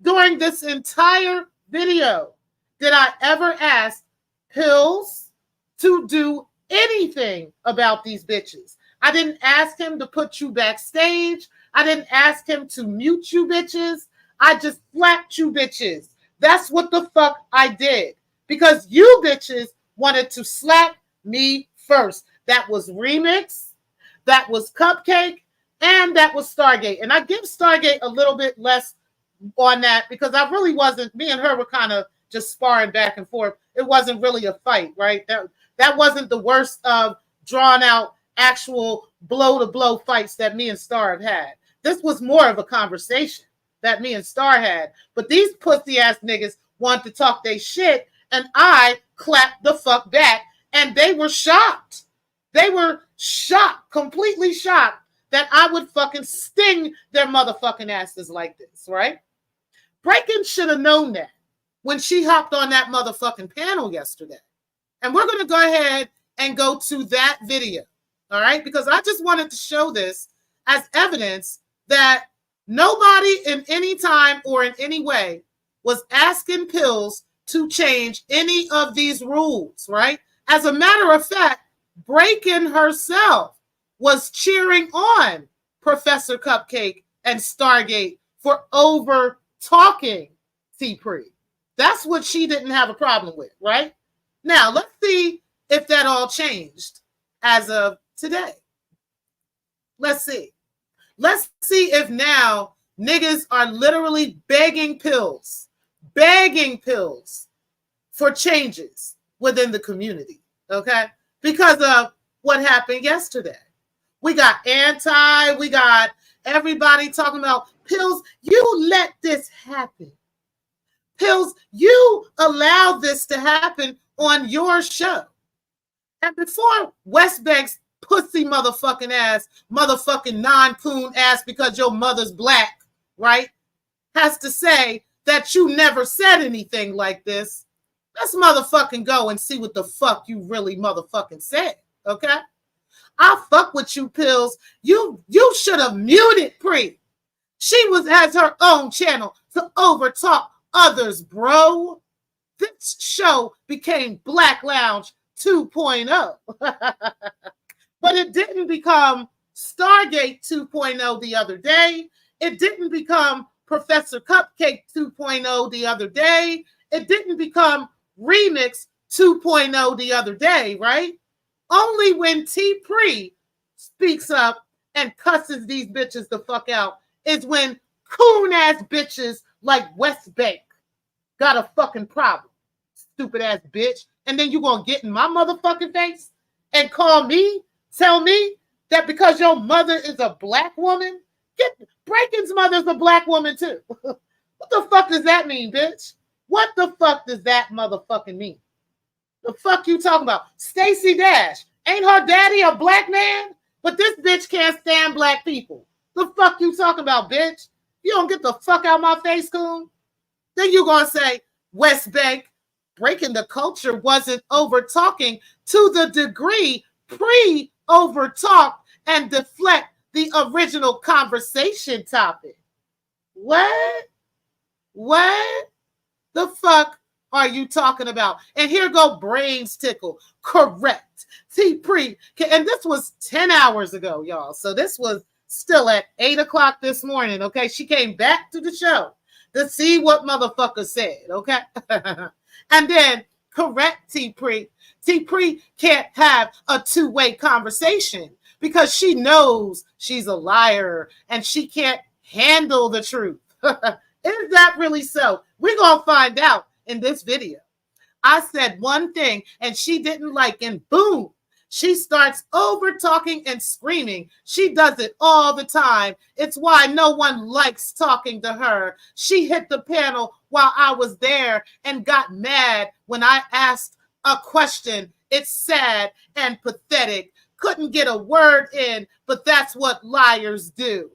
during this entire video did I ever ask Pills to do anything about these bitches. I didn't ask him to put you backstage. I didn't ask him to mute you bitches. I just slapped you bitches. That's what the fuck I did. Because you bitches wanted to slap me first. That was Remix, that was Cupcake, and that was Stargate. And I give Stargate a little bit less on that because I really wasn't, me and her were kind of just sparring back and forth. It wasn't really a fight, right? That wasn't the worst of drawn out actual blow to blow fights that me and Star have had. This was more of a conversation that me and Star had. But these pussy ass niggas want to talk they shit and I clapped the fuck back and they were shocked. They were shocked, completely shocked that I would fucking sting their motherfucking asses like this, right? Breaking should have known that when she hopped on that motherfucking panel yesterday. And we're going to go ahead and go to that video, all right? Because I just wanted to show this as evidence that nobody in any time or in any way was asking Pills to change any of these rules, right? As a matter of fact, Breakin' herself was cheering on Professor Cupcake and Stargate for over talking T-Pre. That's what she didn't have a problem with, right? Now, let's see if that all changed as of today. Let's see. Let's see if now niggas are literally begging Pills for changes within the community, okay? Because of what happened yesterday. We got we got everybody talking about Pills. You let this happen. Pills, you allowed this to happen on your show. And before West Bank's pussy motherfucking ass, motherfucking non-coon ass because your mother's black, right, has to say that you never said anything like this, let's motherfucking go and see what the fuck you really motherfucking said, okay? I fuck with you, Pills. You should have muted Pre. She has her own channel to overtalk others, bro. This show became Black Lounge 2.0. But it didn't become Stargate 2.0 the other day. It didn't become Professor Cupcake 2.0 the other day. It didn't become Remix 2.0 the other day, right? Only when T Pre speaks up and cusses these bitches the fuck out is when coon ass bitches like West Bank got a fucking problem. Stupid ass bitch. And then you gonna get in my motherfucking face and tell me that because your mother is a black woman, Breakin's mother's a black woman too. What the fuck does that mean, bitch? What the fuck does that motherfucking mean? The fuck you talking about? Stacey Dash. Ain't her daddy a black man? But this bitch can't stand black people. The fuck you talking about, bitch? You don't get the fuck out my face, coon. Then you gonna say West Bank breaking the culture wasn't over talking to the degree Pre over talked and deflect the original conversation topic. What the fuck are you talking about? And here go brains tickle. Correct. T Pre, and this was 10 hours ago, y'all. So this was still at 8 o'clock this morning. Okay, she came back to the show to see what motherfucker said. Okay, and then correct T Pre. T Pre can't have a two-way conversation because she knows she's a liar and she can't handle the truth. Is that really so? We're going to find out in this video. I said one thing and she didn't like, and boom, she starts over talking and screaming. She does it all the time. It's why no one likes talking to her. She hit the panel while I was there and got mad when I asked a question. It's sad and pathetic. Couldn't get a word in, but that's what liars do.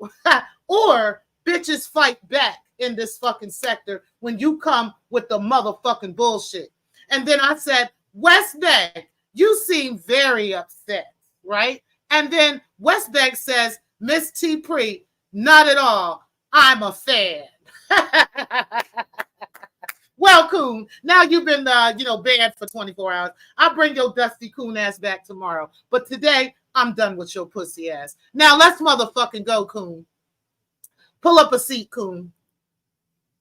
Or bitches fight back in this fucking sector when you come with the motherfucking bullshit. And then I said, West Bank, you seem very upset, right? And then West Bank says, Miss T Pre, not at all. I'm a fan. Well, coon, now you've been, banned for 24 hours. I'll bring your dusty coon ass back tomorrow. But today, I'm done with your pussy ass. Now, let's motherfucking go, coon. Pull up a seat, coon.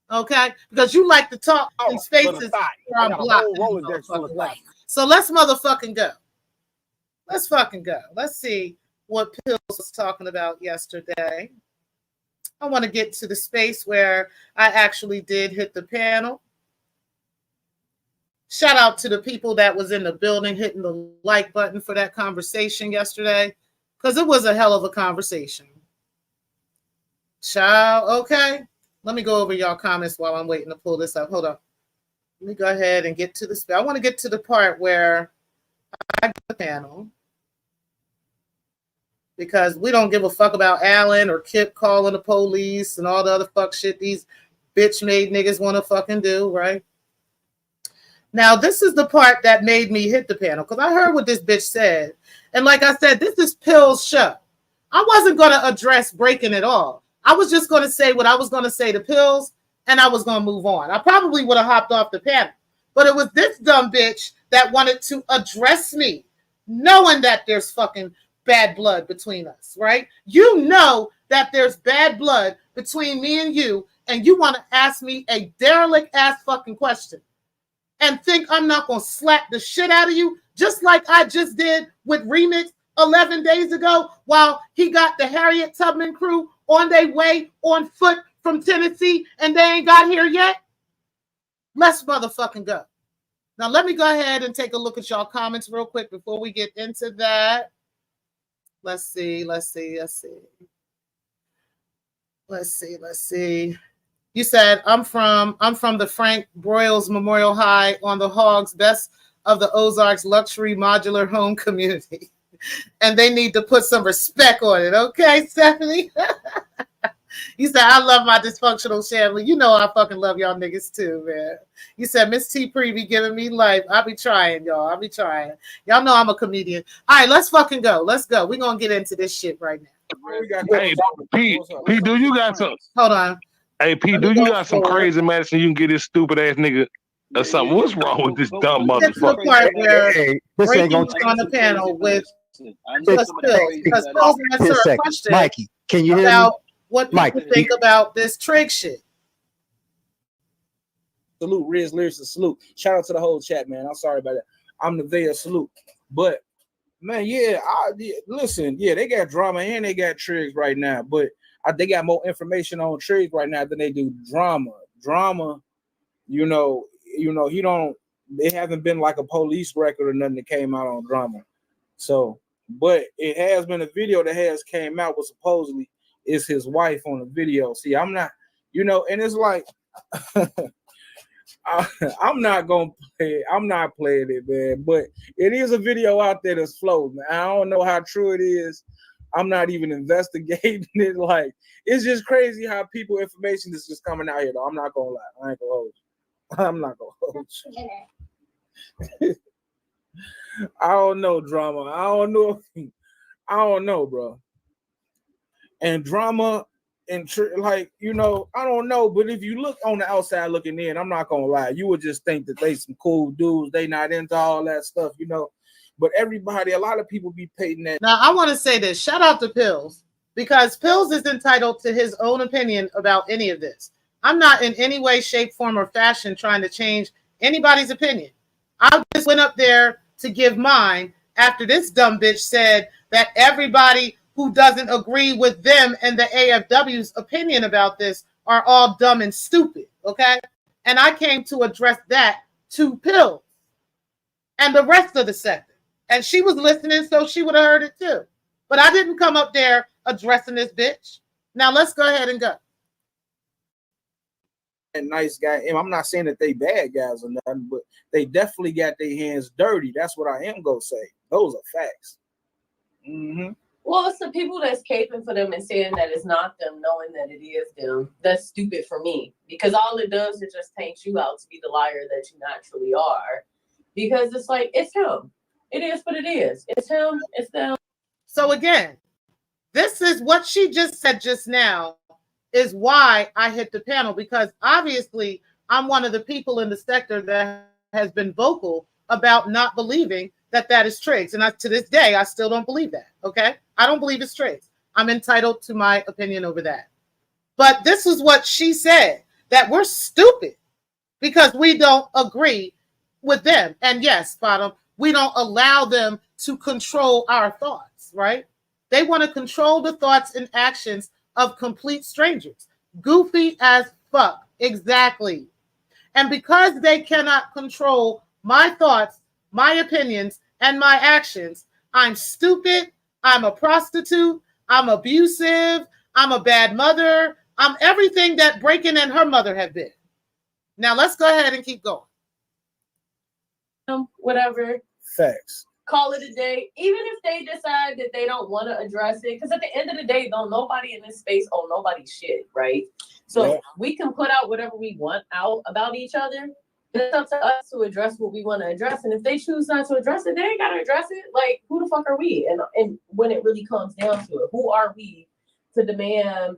Okay? Because you like to talk in spaces where I'm blocked. So let's motherfucking go. Let's fucking go. Let's see what Pills was talking about yesterday. I want to get to the space where I actually did hit the panel. Shout out to the people that was in the building hitting the like button for that conversation yesterday, because it was a hell of a conversation. Child, okay. Let me go over y'all comments while I'm waiting to pull this up. Hold on. Let me go ahead and get to the space. I want to get to the part where I get the panel, because we don't give a fuck about Alan or Kip calling the police and all the other fuck shit these bitch-made niggas want to fucking do, right? Now, this is the part that made me hit the panel, because I heard what this bitch said. And like I said, this is Pill's show. I wasn't going to address breaking at all. I was just going to say what I was going to say to Pills, and I was going to move on. I probably would have hopped off the panel. But it was this dumb bitch that wanted to address me, knowing that there's fucking bad blood between us, right? You know that there's bad blood between me and you want to ask me a derelict ass fucking question and think I'm not going to slap the shit out of you, just like I just did with Remix 11 days ago while he got the Harriet Tubman crew on their way on foot from Tennessee and they ain't got here yet? Let's motherfucking go. Now, let me go ahead and take a look at y'all comments real quick before we get into that. Let's see. You said I'm from the Frank Broyles Memorial High on the Hogs, best of the Ozarks luxury modular home community. And they need to put some respect on it, okay, Stephanie? You said, I love my dysfunctional family. You know I fucking love y'all niggas too, man. You said, Miss T Pre be giving me life. I be trying, y'all. I be trying. Y'all know I'm a comedian. All right, let's fucking go. Let's go. We're going to get into this shit right now. Hey, Pete, do you got some? Hold on. Hey, Pete, do you got some crazy medicine you can get this stupid ass nigga or something? What's wrong with this dumb Get to the motherfucker? part where this ain't Breaking gonna was on the panel with Just Pills, because Pills answered a a second. question Mikey, can you hear me? about what people Mikey. think about this trig shit. Salute, Riz Lyrics, salute. Shout out to the whole chat, man. I'm sorry about that. I'm the Vea, salute. But man, listen, they got drama and they got trigs right now, but they got more information on trigs right now than they do drama. Drama, you know, it haven't been like a police record or nothing that came out on drama. So, but it has been a video that has came out with supposedly is his wife on the video. See, I'm not, and it's like I'm not gonna play it. I'm not playing it, man. But it is a video out there that's floating. I don't know how true it is. I'm not even investigating it. Like, it's just crazy how information is just coming out here, though. I'm not gonna lie. I ain't gonna hold you. I'm not gonna hold you. I don't know, drama. I don't know, bro. And drama and I don't know. But if you look on the outside looking in, I'm not gonna lie, you would just think that they some cool dudes. They not into all that stuff, But everybody, a lot of people be painting that. Now, I want to say this. Shout out to Pills, because Pills is entitled to his own opinion about any of this. I'm not in any way, shape, form, or fashion trying to change anybody's opinion. I just went up there to give mine after this dumb bitch said that everybody who doesn't agree with them and the AFW's opinion about this are all dumb and stupid, okay? And I came to address that to Pills and the rest of the sector. And she was listening, so she would have heard it too. But I didn't come up there addressing this bitch. Now let's go ahead and go. And nice guy. And I'm not saying that they bad guys or nothing, but they definitely got their hands dirty. That's what I am gonna say. Those are facts. Mm-hmm. Well, it's the people that's caping for them and saying that it's not them, knowing that it is them. That's stupid for me, because all it does is just paint you out to be the liar that you naturally are. Because it's like, it's him. It is what it is. It's him. It's them. So again, this is what she just said just now is why I hit the panel, because obviously I'm one of the people in the sector that has been vocal about not believing that is Triggs. And to this day, I still don't believe that, okay? I don't believe it's Triggs. I'm entitled to my opinion over that. But this is what she said, that we're stupid because we don't agree with them. And yes, Bottom, we don't allow them to control our thoughts, right? They want to control the thoughts and actions of complete strangers. Goofy as fuck. Exactly. And because they cannot control my thoughts, my opinions, and my actions, I'm stupid, I'm a prostitute, I'm abusive, I'm a bad mother, I'm everything that Breaking and her mother have been. Now let's go ahead and keep going. Whatever. Facts. Call it a day. Even if they decide that they don't want to address it, because at the end of the day, though, nobody in this space owe nobody shit, right? So we can put out whatever we want out about each other. It's up to us to address what we want to address. And if they choose not to address it, they ain't got to address it. Like, who the fuck are we? And when it really comes down to it, who are we to demand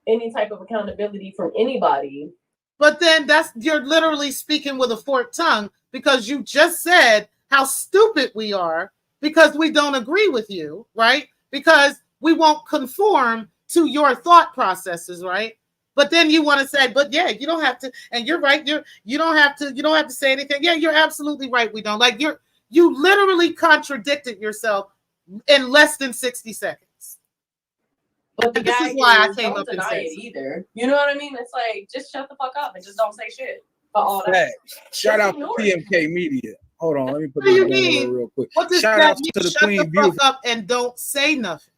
any type of accountability from anybody? But then you're literally speaking with a forked tongue, because you just said how stupid we are because we don't agree with you, right? Because we won't conform to your thought processes, right? But then you want to say, but yeah, you don't have to, and you're right, you don't have to say anything. Yeah, you're absolutely right. We don't. Like, you literally contradicted yourself in less than 60 seconds. But the this guy is why I is, came don't up and deny said it either. You know what I mean? It's like, just shut the fuck up and just don't say shit for all that. Shout out to PMK Media. Hold on, let me put What do you this mean? real quick. What does Shout that out mean? to the Shut Queen the Beautiful. fuck up and don't say nothing.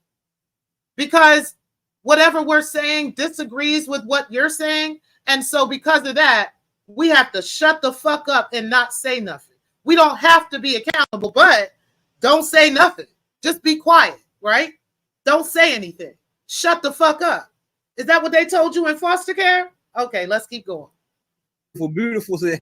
Because whatever we're saying disagrees with what you're saying, And so because of that, we have to shut the fuck up and not say nothing. We don't have to be accountable, but don't say nothing. Just be quiet, right? Don't say anything. Shut the fuck up. Is that what they told you in foster care? Okay, let's keep going. Beautiful said,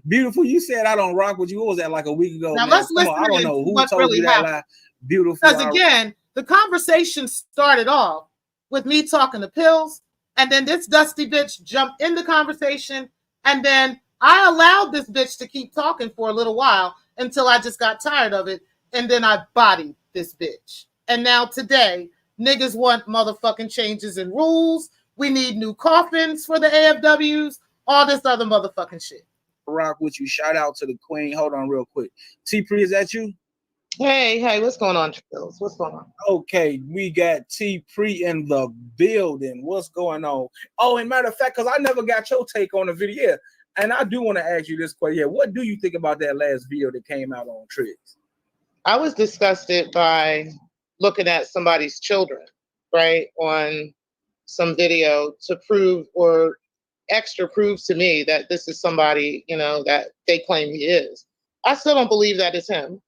beautiful. You said I don't rock with you. What was that like a week ago? Now Man? let's Come listen on, I don't know who what told really you that happened. lie. Beautiful. Because again, the conversation started off with me talking to Pills, and then this dusty bitch jumped in the conversation, and then I allowed this bitch to keep talking for a little while until I just got tired of it, and then I bodied this bitch. And now today, niggas want motherfucking changes in rules. We need new coffins for the AFWs, all this other motherfucking shit. Rock with you. Shout out to the queen. Hold on real quick. T-Pre, is that you? Hey, what's going on, Trills? What's going on? Okay, we got T-Pre in the building. What's going on? Oh, and matter of fact, because I never got your take on the video. Yeah, and I do want to ask you this question. Yeah, what do you think about that last video that came out on Tricks? I was disgusted by looking at somebody's children, right, on some video to prove or extra proves to me that this is somebody, you know, that they claim he is. I still don't believe that is him.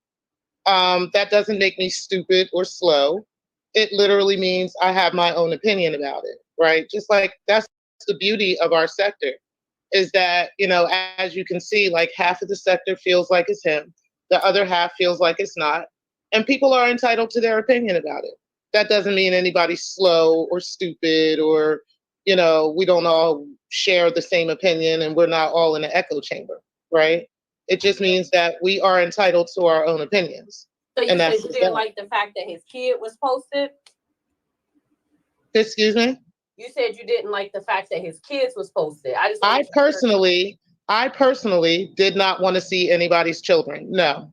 That doesn't make me stupid or slow. It literally means I have my own opinion about it, right? Just like that's the beauty of our sector is that, you know, as you can see, like half of the sector feels like it's him. The other half feels like it's not. And people are entitled to their opinion about it. That doesn't mean anybody's slow or stupid or, you know, we don't all share the same opinion and we're not all in an echo chamber, right? It just means that we are entitled to our own opinions. So you said you didn't like the fact that his kid was posted? Excuse me? You said you didn't like the fact that his kids was posted. I personally did not want to see anybody's children. No.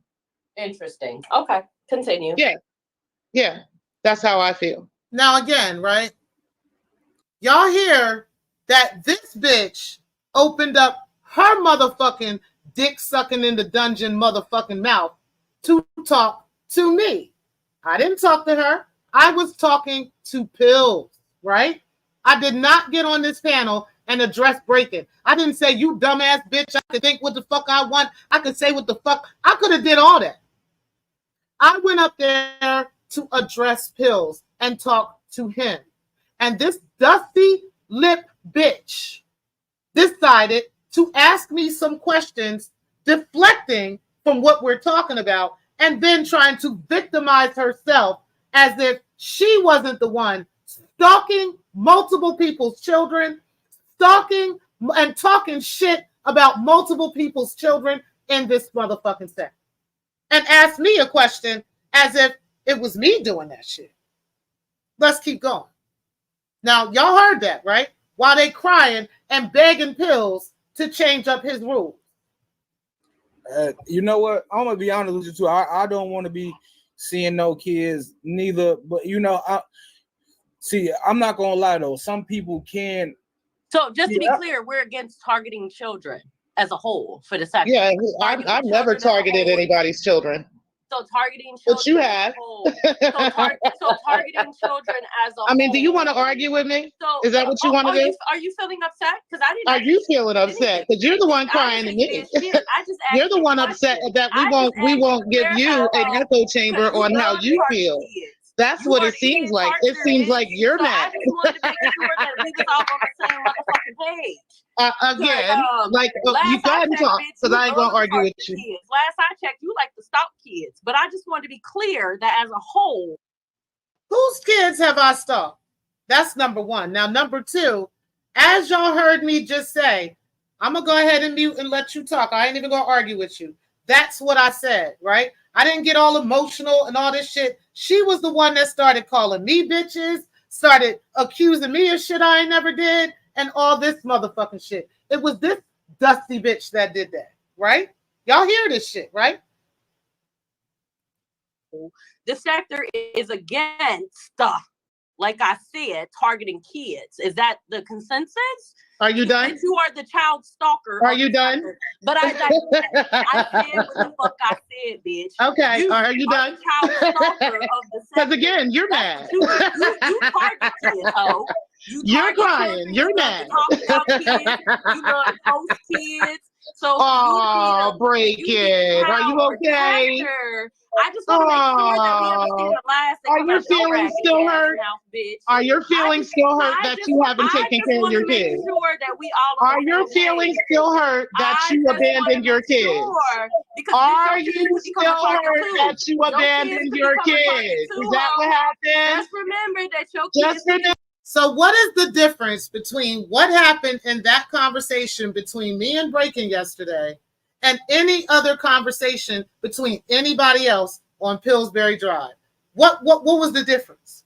Interesting. Okay, continue. Yeah. That's how I feel. Now again, right? Y'all hear that this bitch opened up her motherfucking dick sucking in the dungeon motherfucking mouth to talk to me. I didn't talk to her. I was talking to Pills, right? I did not get on this panel and address breaking. I didn't say, you dumbass bitch, I could think what the fuck I want. I could say what the fuck. I could have did all that. I went up there to address Pills and talk to him. And this dusty lip bitch decided to ask me some questions, deflecting from what we're talking about, and then trying to victimize herself as if she wasn't the one stalking multiple people's children, stalking and talking shit about multiple people's children in this motherfucking set. And asked me a question as if it was me doing that shit. Let's keep going. Now, y'all heard that, right? While they crying and begging Pills to change up his rules. You know what? I'm gonna be honest with you too. I don't want to be seeing no kids neither. But you know, I'm not gonna lie though. Some people can. So just to be clear, we're against targeting children as a whole for the sector. Yeah, I've never targeted anybody's children. So targeting children. But you have. So targeting children as a whole. I mean, do you want to argue with me? Is that what you want to do? Are you feeling upset? Because I didn't. Are you feeling upset? Because you're the one crying to me. You're the one upset that we won't give you an echo chamber on how you feel. That's what it seems like. It seems like you're mad. I just wanted to make sure that we was all on the same motherfucking page. Again, you go and talk because I ain't gonna argue with you. Kids. Last I checked, you like to stalk kids, but I just wanted to be clear that as a whole, whose kids have I stalked? That's number one. Now, number two, as y'all heard me just say, I'm gonna go ahead and mute and let you talk. I ain't even gonna argue with you. That's what I said, right? I didn't get all emotional and all this shit. She was the one that started calling me bitches, started accusing me of shit I ain't never did, and all this motherfucking shit. It was this dusty bitch that did that, right? Y'all hear this shit, right? The sector is against stuff, like I said, targeting kids. Is that the consensus? Are you done? That you are the child stalker. Are you done? Sector. But I said what the fuck I said, bitch. Okay, are you done? Child stalker of the sector. Because again, you're mad. You target kids, ho. You're crying. You're mad. Talk about kids. You love to post kids. So oh, break it. Are you okay? I just want to make sure that we understand the lies that Are come your out your feelings raggedy still ass hurt? mouth, bitch. Are your feelings still hurt that you haven't taken care of your kids? Sure that we all are your feelings still hurt that you abandoned your kids? Are you still hurt that you abandoned your kids? Is that what happened? Just remember that your Just remember. So what is the difference between what happened in that conversation between me and Breaking yesterday and any other conversation between anybody else on Pillsbury Drive? What was the difference?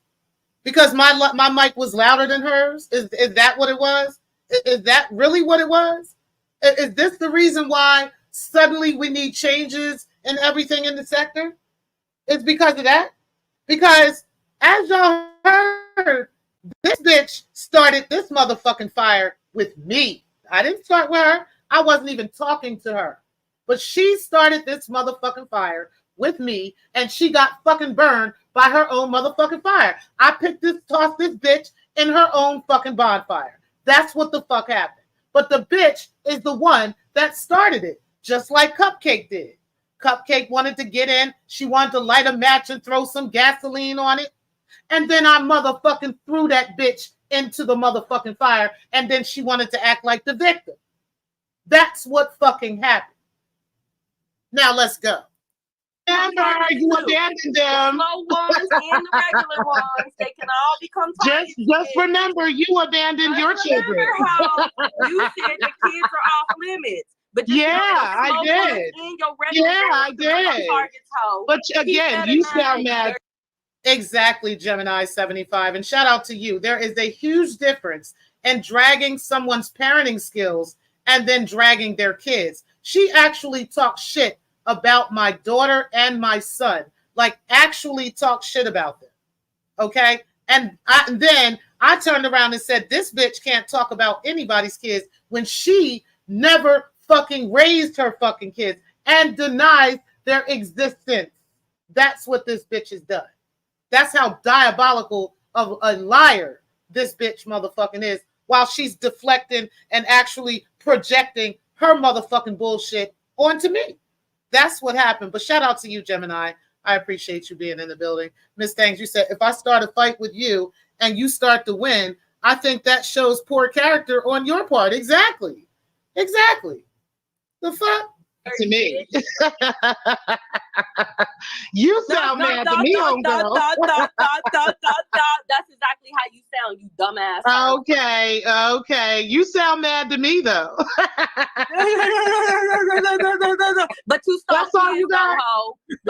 Because my mic was louder than hers? Is that what it was? Is that really what it was? Is this the reason why suddenly we need changes in everything in the sector? It's because of that? Because as y'all heard, this bitch started this motherfucking fire with me. I didn't start with her. I wasn't even talking to her. But she started this motherfucking fire with me, and she got fucking burned by her own motherfucking fire. I tossed this bitch in her own fucking bonfire. That's what the fuck happened. But the bitch is the one that started it, just like Cupcake did. Cupcake wanted to get in. She wanted to light a match and throw some gasoline on it. And then I motherfucking threw that bitch into the motherfucking fire, and then she wanted to act like the victim. That's what fucking happened. Now let's go. Remember, you abandoned them. The slow ones and the regular ones, they can all become just remember, you abandoned your children. How you said the kids are off limits. But yeah, I did. I did. But again, you sound mad. Exactly, Gemini 75. And shout out to you. There is a huge difference in dragging someone's parenting skills and then dragging their kids. She actually talked shit about my daughter and my son. Like, actually talked shit about them. Okay? And then I turned around and said, this bitch can't talk about anybody's kids when she never fucking raised her fucking kids and denies their existence. That's what this bitch has done. That's how diabolical of a liar this bitch motherfucking is, while she's deflecting and actually projecting her motherfucking bullshit onto me. That's what happened. But shout out to you, Gemini. I appreciate you being in the building. Miss Thanks, you said, if I start a fight with you and you start to win, I think that shows poor character on your part. Exactly. Exactly. The fuck? To me. You sound mad to me, homegirl. That's exactly how you sound, you dumbass. Okay. You sound mad to me, though. But you that's all you got?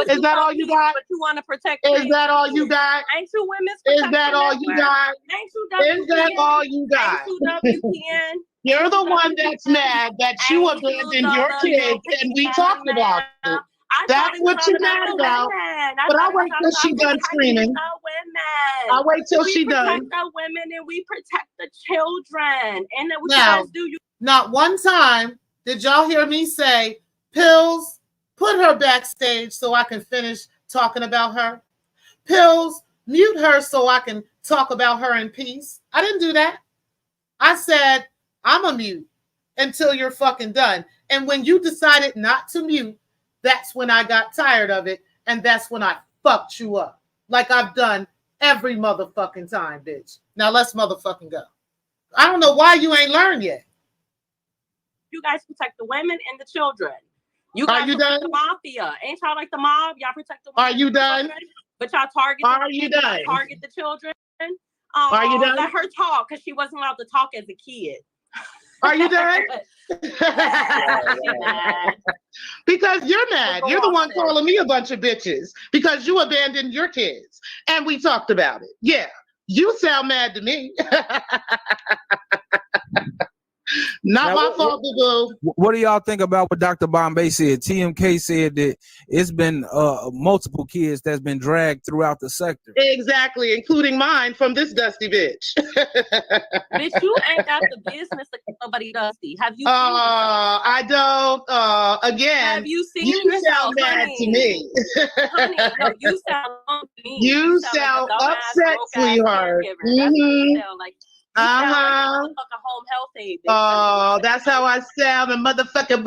Is that all you got? But you want to protect Is that all you got? Ain't you women's Is that all you got? Ain't you Is that all you got? Ain't you WPN? You're the one that's mad that you abandoned your kids and we talked about it. That's what you're mad about. But I'll wait till she's done screaming. I'll wait till she's done. We protect the women and we protect the children. And then we now, do you. Not one time did y'all hear me say, Pills, put her backstage so I can finish talking about her. Pills, mute her so I can talk about her in peace. I didn't do that. I said, I'm a mute until you're fucking done. And when you decided not to mute, that's when I got tired of it. And that's when I fucked you up. Like I've done every motherfucking time, bitch. Now let's motherfucking go. I don't know why you ain't learned yet. You guys protect the women and the children. You guys protect the mafia. Ain't y'all like the mob? Y'all protect the women. Are you done? But y'all target the children. Are you done? Let her talk because she wasn't allowed to talk as a kid. Are you done? Because you're mad. You're the one calling me a bunch of bitches because you abandoned your kids. And we talked about it. Yeah. You sound mad to me. Not my fault, boo-boo. What do y'all think about what Dr. Bombay said? TMK said that it's been multiple kids that's been dragged throughout the sector. Exactly, including mine from this dusty bitch. Bitch, you ain't got the business to get nobody dusty. Have you seen I don't. Again, have you seen you sound mad to me. Honey, no, you sound to me. You sound like upset, sweetheart. That's what you sound like. You sound like a Uh-huh. motherfucking home health aide. Bitch. Oh, that's how I sound, a motherfucking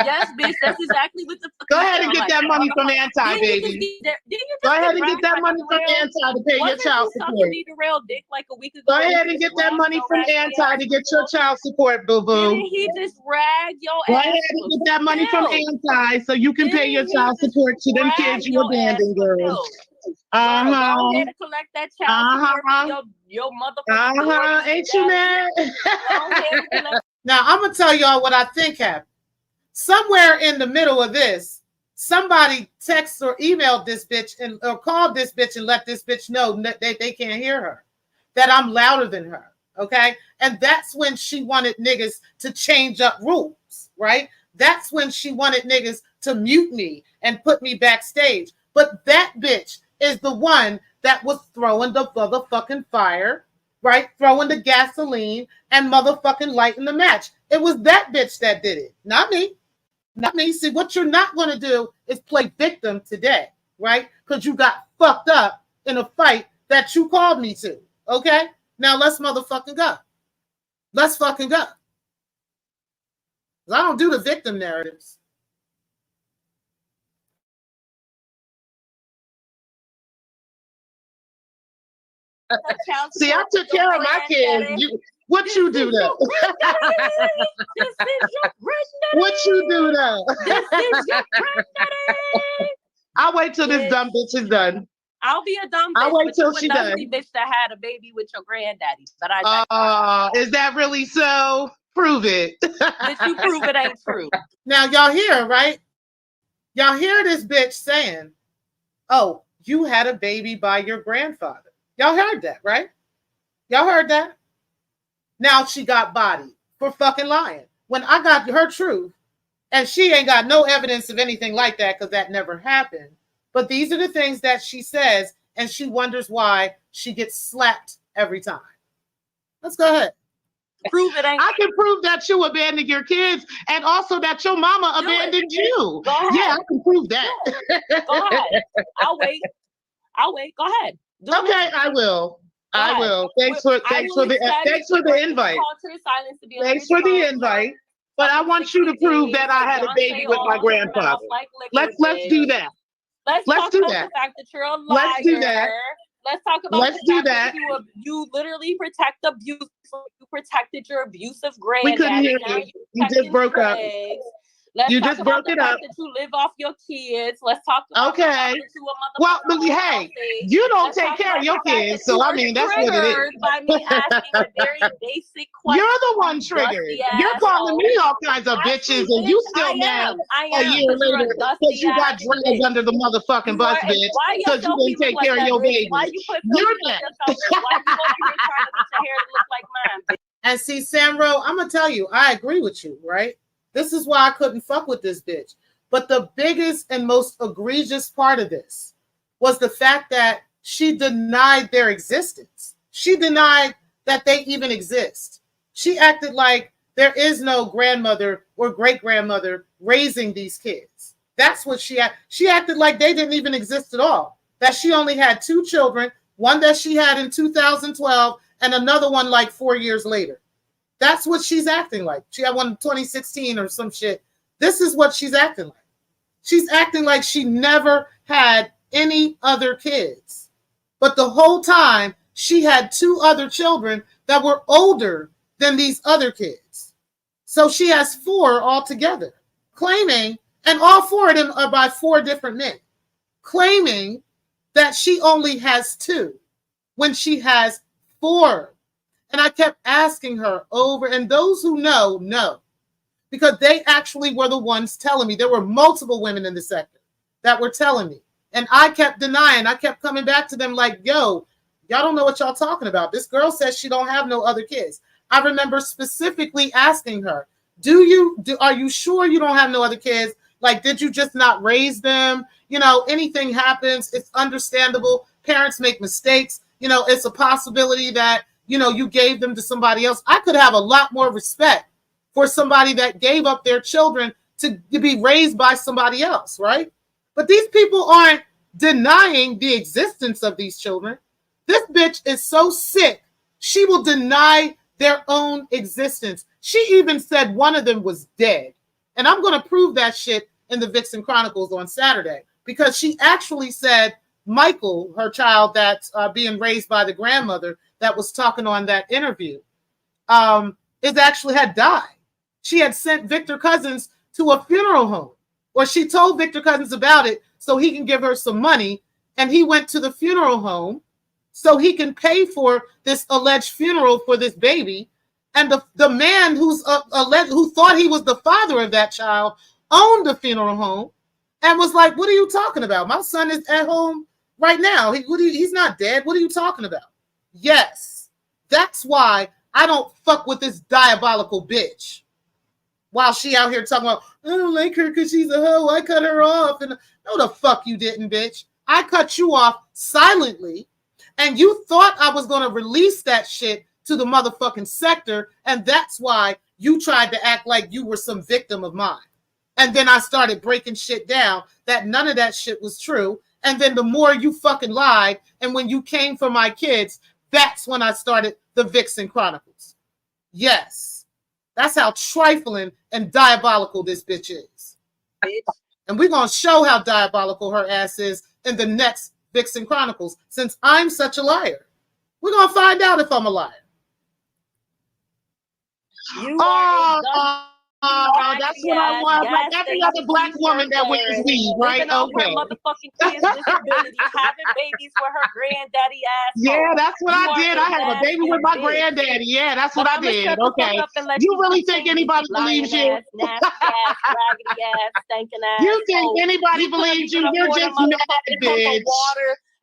Yes, bitch. That's exactly what the fuck. Go you ahead and sound get like. that money from Motherfucker. Anti, Didn't you baby. just Go ahead and brag get that like money a from real- Anti to pay your Wasn't child you sucking support. me the real dick like a week ago? Go and ahead he and just get that ragged money your from raggedy Anti ass to get your before? child support, boo boo. Didn't he just rag your Go ass? ahead and get that money from fulfilled? Anti so you can pay your Didn't he child just support to them rag kids you your ass abandoned, girl. fulfilled? Girl, go Uh-huh. ahead and collect that child support for your motherfucking Uh-huh. Ain't you mad? Go ahead and collect. Now I'm gonna tell y'all what I think happened. Somewhere in the middle of this, somebody texted or emailed this bitch or called this bitch and let this bitch know that they can't hear her, that I'm louder than her. Okay. And that's when she wanted niggas to change up rules, right? That's when she wanted niggas to mute me and put me backstage. But that bitch is the one that was throwing the motherfucking fire, right? Throwing the gasoline and motherfucking lighting the match. It was that bitch that did it, not me. Not me. See, what you're not going to do is play victim today, right? Because you got fucked up in a fight that you called me to. Okay? Now let's motherfucking go. Let's fucking go. 'Cause I don't do the victim narratives. See, I took care of my kids. What you do though? What you do though? I'll wait till this dumb bitch is done. I'll be a dumb bitch. I'll wait till she done. done. Bitch that had a baby with your granddaddy. But I. Is that really so? Prove it. Bitch, you prove it ain't true. Now y'all hear, right? Y'all hear this bitch saying, "Oh, you had a baby by your grandfather." Y'all heard that, right? Y'all heard that? Now she got bodied for fucking lying. When I got her truth, and she ain't got no evidence of anything like that because that never happened. But these are the things that she says, and she wonders why she gets slapped every time. Let's go ahead. Prove it ain't. I can prove that you abandoned your kids and also that your mama abandoned you. Go ahead. Yeah, I can prove that. Go ahead. I'll wait. Go ahead. Okay, I will. I will. Thanks for the invite. Thanks for the invite. But I want you to prove that I had a baby with my grandfather. Let's do that. Let's do talk that. about the fact that you're a liar. Let's do that. Let's talk about Let's the do fact that. You literally protect abuse. You protected your abusive We couldn't granddaddy. hear Now you. You just protecting broke up. Craig's. Let's You talk just about broke it the fact up. that you live off your kids. Let's talk about the Okay. fact that you a Well, motherfucker hey, healthy. you don't Let's take talk care of about your the fact kids, that you so I were mean that's what it is. triggered by me asking a very basic question. You're the one triggered. You're calling me all kinds of bitches, and you still mad a year later because you got dragged under the motherfucking bus, bitch, because you didn't take care of your baby. You're mad. Why you over here trying to get your hair to look like mine, bitch? And see, Samro, I'm gonna tell you, I agree with you, right? This is why I couldn't fuck with this bitch. But the biggest and most egregious part of this was the fact that she denied their existence. She denied that they even exist. She acted like there is no grandmother or great grandmother raising these kids. That's what she acted like they didn't even exist at all. That she only had two children, one that she had in 2012 and another one like 4 years later. That's what she's acting like. She had one in 2016 or some shit. This is what she's acting like. She's acting like she never had any other kids. But the whole time, she had two other children that were older than these other kids. So she has four altogether, claiming, and all four of them are by four different men, claiming that she only has two when she has four. And I kept asking her over, and those who know, because they actually were the ones telling me. There were multiple women in the sector that were telling me. And I kept denying. I kept coming back to them like, yo, y'all don't know what y'all talking about. This girl says she don't have no other kids. I remember specifically asking her, are you sure you don't have no other kids? Like, did you just not raise them? You know, anything happens. It's understandable. Parents make mistakes. You know, it's a possibility that, you know, you gave them to somebody else. I could have a lot more respect for somebody that gave up their children to be raised by somebody else, right? But these people aren't denying the existence of these children. This bitch is so sick, she will deny their own existence. She even said one of them was dead. And I'm going to prove that shit in the Vixen Chronicles on Saturday, because she actually said Michael, her child that's being raised by the grandmother that was talking on that interview, is actually had died. She had sent Victor Cousins to a funeral home, or she told Victor Cousins about it so he can give her some money, and he went to the funeral home so he can pay for this alleged funeral for this baby. And the man who's who thought he was the father of that child owned the funeral home and was like, what are you talking about? My son is at home right now. He's not dead. What are you talking about? Yes, that's why I don't fuck with this diabolical bitch. While she out here talking about, I don't like her because she's a hoe. I cut her off. And no, the fuck you didn't, bitch. I cut you off silently. And you thought I was going to release that shit to the motherfucking Secktah. And that's why you tried to act like you were some victim of mine. And then I started breaking shit down that none of that shit was true. And then the more you fucking lied, and when you came for my kids, that's when I started the Vixen Chronicles. Yes. That's how trifling and diabolical this bitch is. And we're going to show how diabolical her ass is in the next Vixen Chronicles, since I'm such a liar. We're going to find out if I'm a liar. That's what I want. Like every other black woman that wears weave, right? Okay. Her motherfucking kids' disability, having babies with her granddaddy ass. Yeah, that's what I did. I had a baby with my granddaddy. Yeah, that's what I did. Okay. You really think anybody believes you? Nasty ass, raggedy ass, stinking ass. You think anybody believes you? You're just mad, bitch.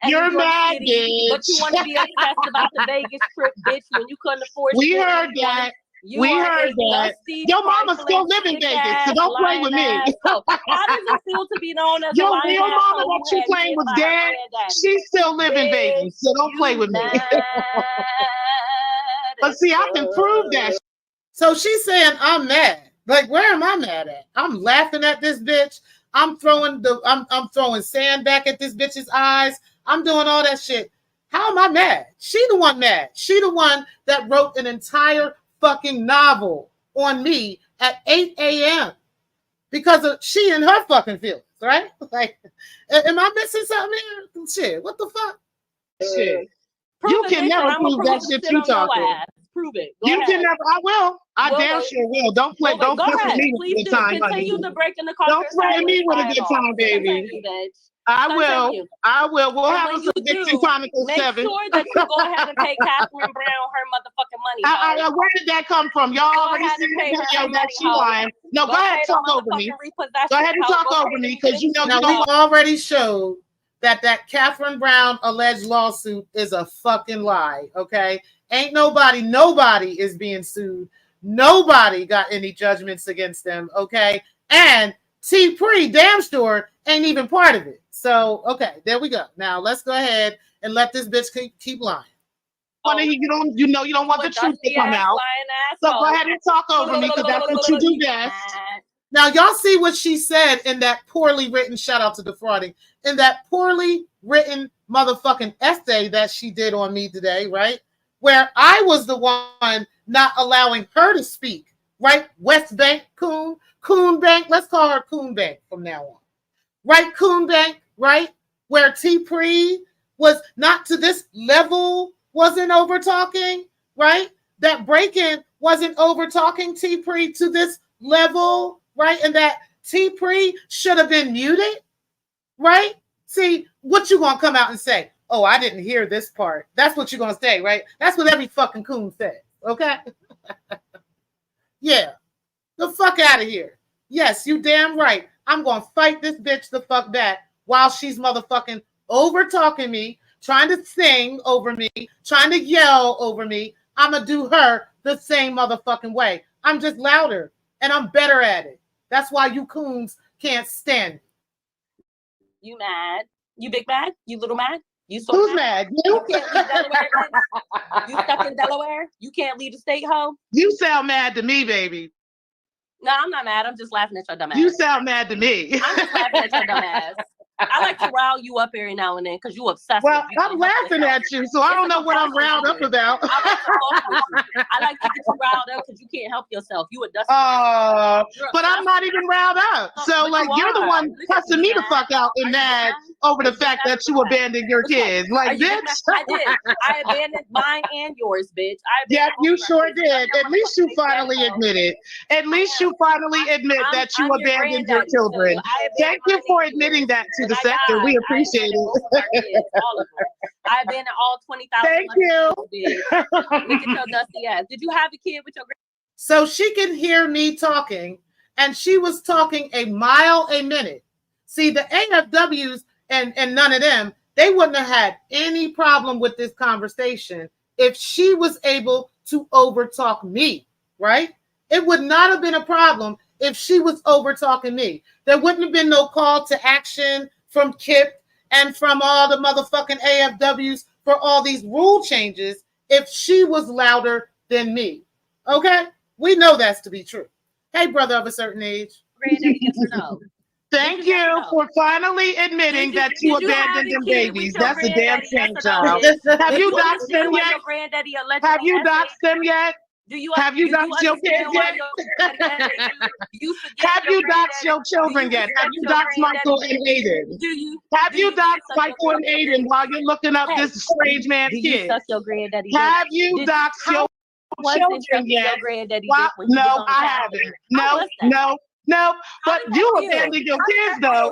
You're mad, bitch. But you want to be obsessed about the Vegas trip, bitch, when you couldn't afford it. We heard that. We heard that. Your mama still live in Vegas, so don't play with me. How does it feel to be known as your real mama that you claim was dead? She still live in Vegas, so don't play with me. But see, I can prove that. So she's saying I'm mad. Like, where am I mad at? I'm laughing at this bitch. I'm throwing sand back at this bitch's eyes. I'm doing all that shit. How am I mad? She the one mad. She the one that wrote an entire fucking novel on me at 8 a.m. because of she and her fucking feelings, right? Like, am I missing something here? Shit, what the fuck? Shit. You can never prove that shit you talking. Prove it. You can never. I will. I damn sure will. Don't play. Don't play with me with a good time. Continue to break in the don't play me with a good time, baby. I will. I will. We'll have a Vixen Chronicles 7. Make sure that you go ahead and pay Catherine Brown her motherfucking money. Where did that come from? Y'all already seen the video that she lying. No, go ahead and talk over me. Go ahead and talk over me, because you know now we already showed that Catherine Brown alleged lawsuit is a fucking lie. Okay, ain't nobody is being sued. Nobody got any judgments against them. Okay, and T. Pre damn sure ain't even part of it. So, okay, there we go. Now let's go ahead and let this bitch keep lying. You don't want the truth to come out. So go ahead and talk over me, because that's what you do best. Now y'all see what she said in that poorly written, shout out to defrauding, in that poorly written motherfucking essay that she did on me today, right? Where I was the one not allowing her to speak, right? West Bank Coon Bank, let's call her Coon Bank from now on. Right, Coon Bank, right? Where T. Pre was not to this level, wasn't over talking, right? That break-in wasn't over talking T. Pre to this level, right? And that T. Pre should have been muted, right? See, what you gonna come out and say? Oh, I didn't hear this part. That's what you're gonna say, right? That's what every fucking coon said, okay? Yeah, the fuck out of here. Yes, you damn right. I'm gonna fight this bitch the fuck back while she's motherfucking over talking me, trying to sing over me, trying to yell over me. I'm gonna do her the same motherfucking way. I'm just louder and I'm better at it. That's why you coons can't stand me. You mad? You big mad? You little mad? You so Who's mad? You can't leave Delaware. You stuck in Delaware? You can't leave the state, ho? You sound mad to me, baby. No, I'm not mad. I'm just laughing at your dumb ass. You sound mad to me. I'm just laughing at your dumb ass. I like to rile you up every now and then because you obsessed. Well, I'm laughing at you, so I don't know what I'm riled up about. I like to fuck with you. I like to get you riled up because you can't help yourself. You a dusty. But I'm not even riled up. So, like, you're the one cussing me the fuck out and mad over the fact that you abandoned your kids. Like, bitch. I did. I abandoned mine and yours, bitch. Yeah, you sure did. At least you finally admitted. At least you finally admit that you abandoned your children. Thank you for admitting that to the sector. We appreciate it. All of them. I abandoned all 20,000. Thank you. Look at your dusty ass. Did you have a kid with your So she can hear me talking, and she was talking a mile a minute. See, the AFWs and none of them, they wouldn't have had any problem with this conversation if she was able to overtalk me, right? It would not have been a problem if she was overtalking me. There wouldn't have been no call to action from Kip and from all the motherfucking AFWs for all these rule changes if she was louder than me. Okay? We know that's to be true. Hey, brother of a certain age. Thank you for finally admitting that you abandoned them babies. That's a damn shame, child. Have you doxed them yet? Have you doxed them yet? Have you doxed your kids yet? Have you doxed your children yet? Have you doxed Michael and Aiden? Have you doxed Michael and Aiden while you're looking up this strange man's kid? Have you doxed your children yet? No, I haven't. No. But you abandoned your kids, though.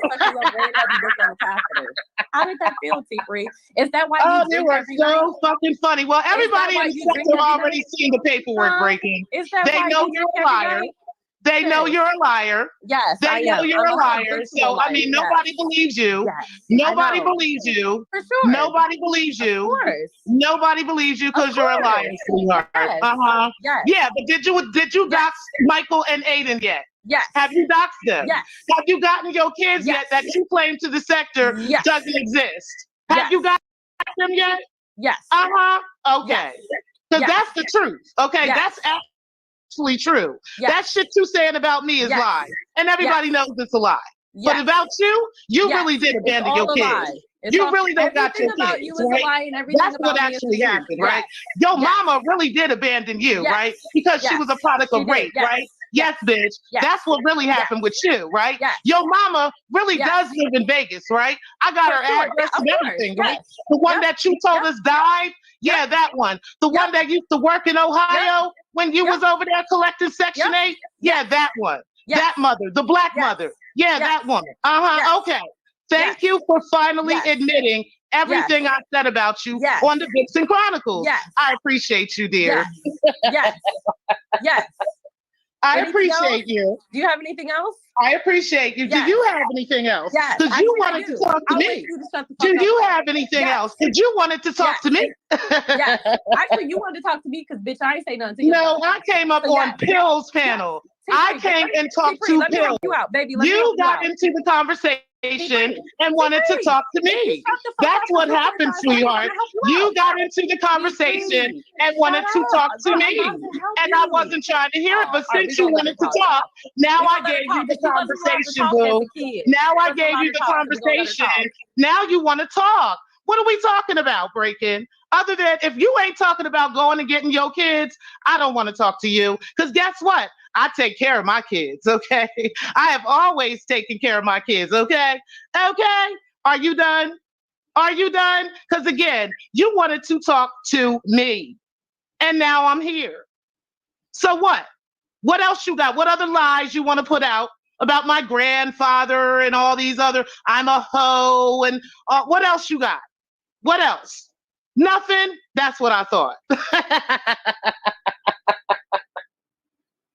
How did that feel, T-Free? Is that why? Oh, they were so fucking funny. Well, everybody in the sector already seen the paperwork breaking. They know you're a liar. They know you're a liar. Yes, they know you're a liar. So I mean, nobody believes you. Nobody believes you. For sure. Nobody believes you. Of course. Nobody believes you because you're a liar, sweetheart. Yes. Yes. Yeah, but did you dox Michael and Aiden yet? Yes. Have you doxed them? Yes. Have you gotten your kids yet that you claim to the sector doesn't exist? Have you gotten them yet? Yes. Okay. Because that's the truth. Okay. That's actually true. That shit you saying about me is lie. And everybody knows it's a lie. But about you, you really did abandon your kids. You really don't got your kids, right? That's what actually happened, right? Your mama really did abandon you, right? Because she was a product of rape, right? Yes, bitch. That's what really happened with you, right? Your mama really does live in Vegas, right? I got her address and everything, right? The one that you told us died, yeah, that one. The one that used to work in Ohio when you was over there collecting Section 8, yeah, that one. That mother, the black mother, yeah, that woman. Okay. Thank you for finally admitting everything I said about you on the Vixen Chronicles. I appreciate you, dear. Yes. I appreciate you. Do you have anything else? I appreciate you. Do you have anything else? Yes. Because you wanted to talk to me. Do you have anything else? Did you wanted to talk to me? Yes. Actually, you wanted to talk to me because, bitch, I ain't say nothing to you. No, I came up on Pills panel. I came and talked to Pills. You got into the conversation and wanted to talk to me. That's what happened, sweetheart. You got into the conversation and wanted to talk to me. And I wasn't trying to hear it, but since you wanted to talk, now I gave you the conversation, boo. Now I gave you the conversation. Now you want to talk. What are we talking about, Breaking? Other than if you ain't talking about going and getting your kids, I don't want to talk to you. Because guess what? I take care of my kids, okay? I have always taken care of my kids, okay? Okay? Are you done? Are you done? Because again, you wanted to talk to me. And now I'm here. So what? What else you got? What other lies you want to put out about my grandfather and all these other, I'm a hoe, and what else you got? What else? Nothing? That's what I thought.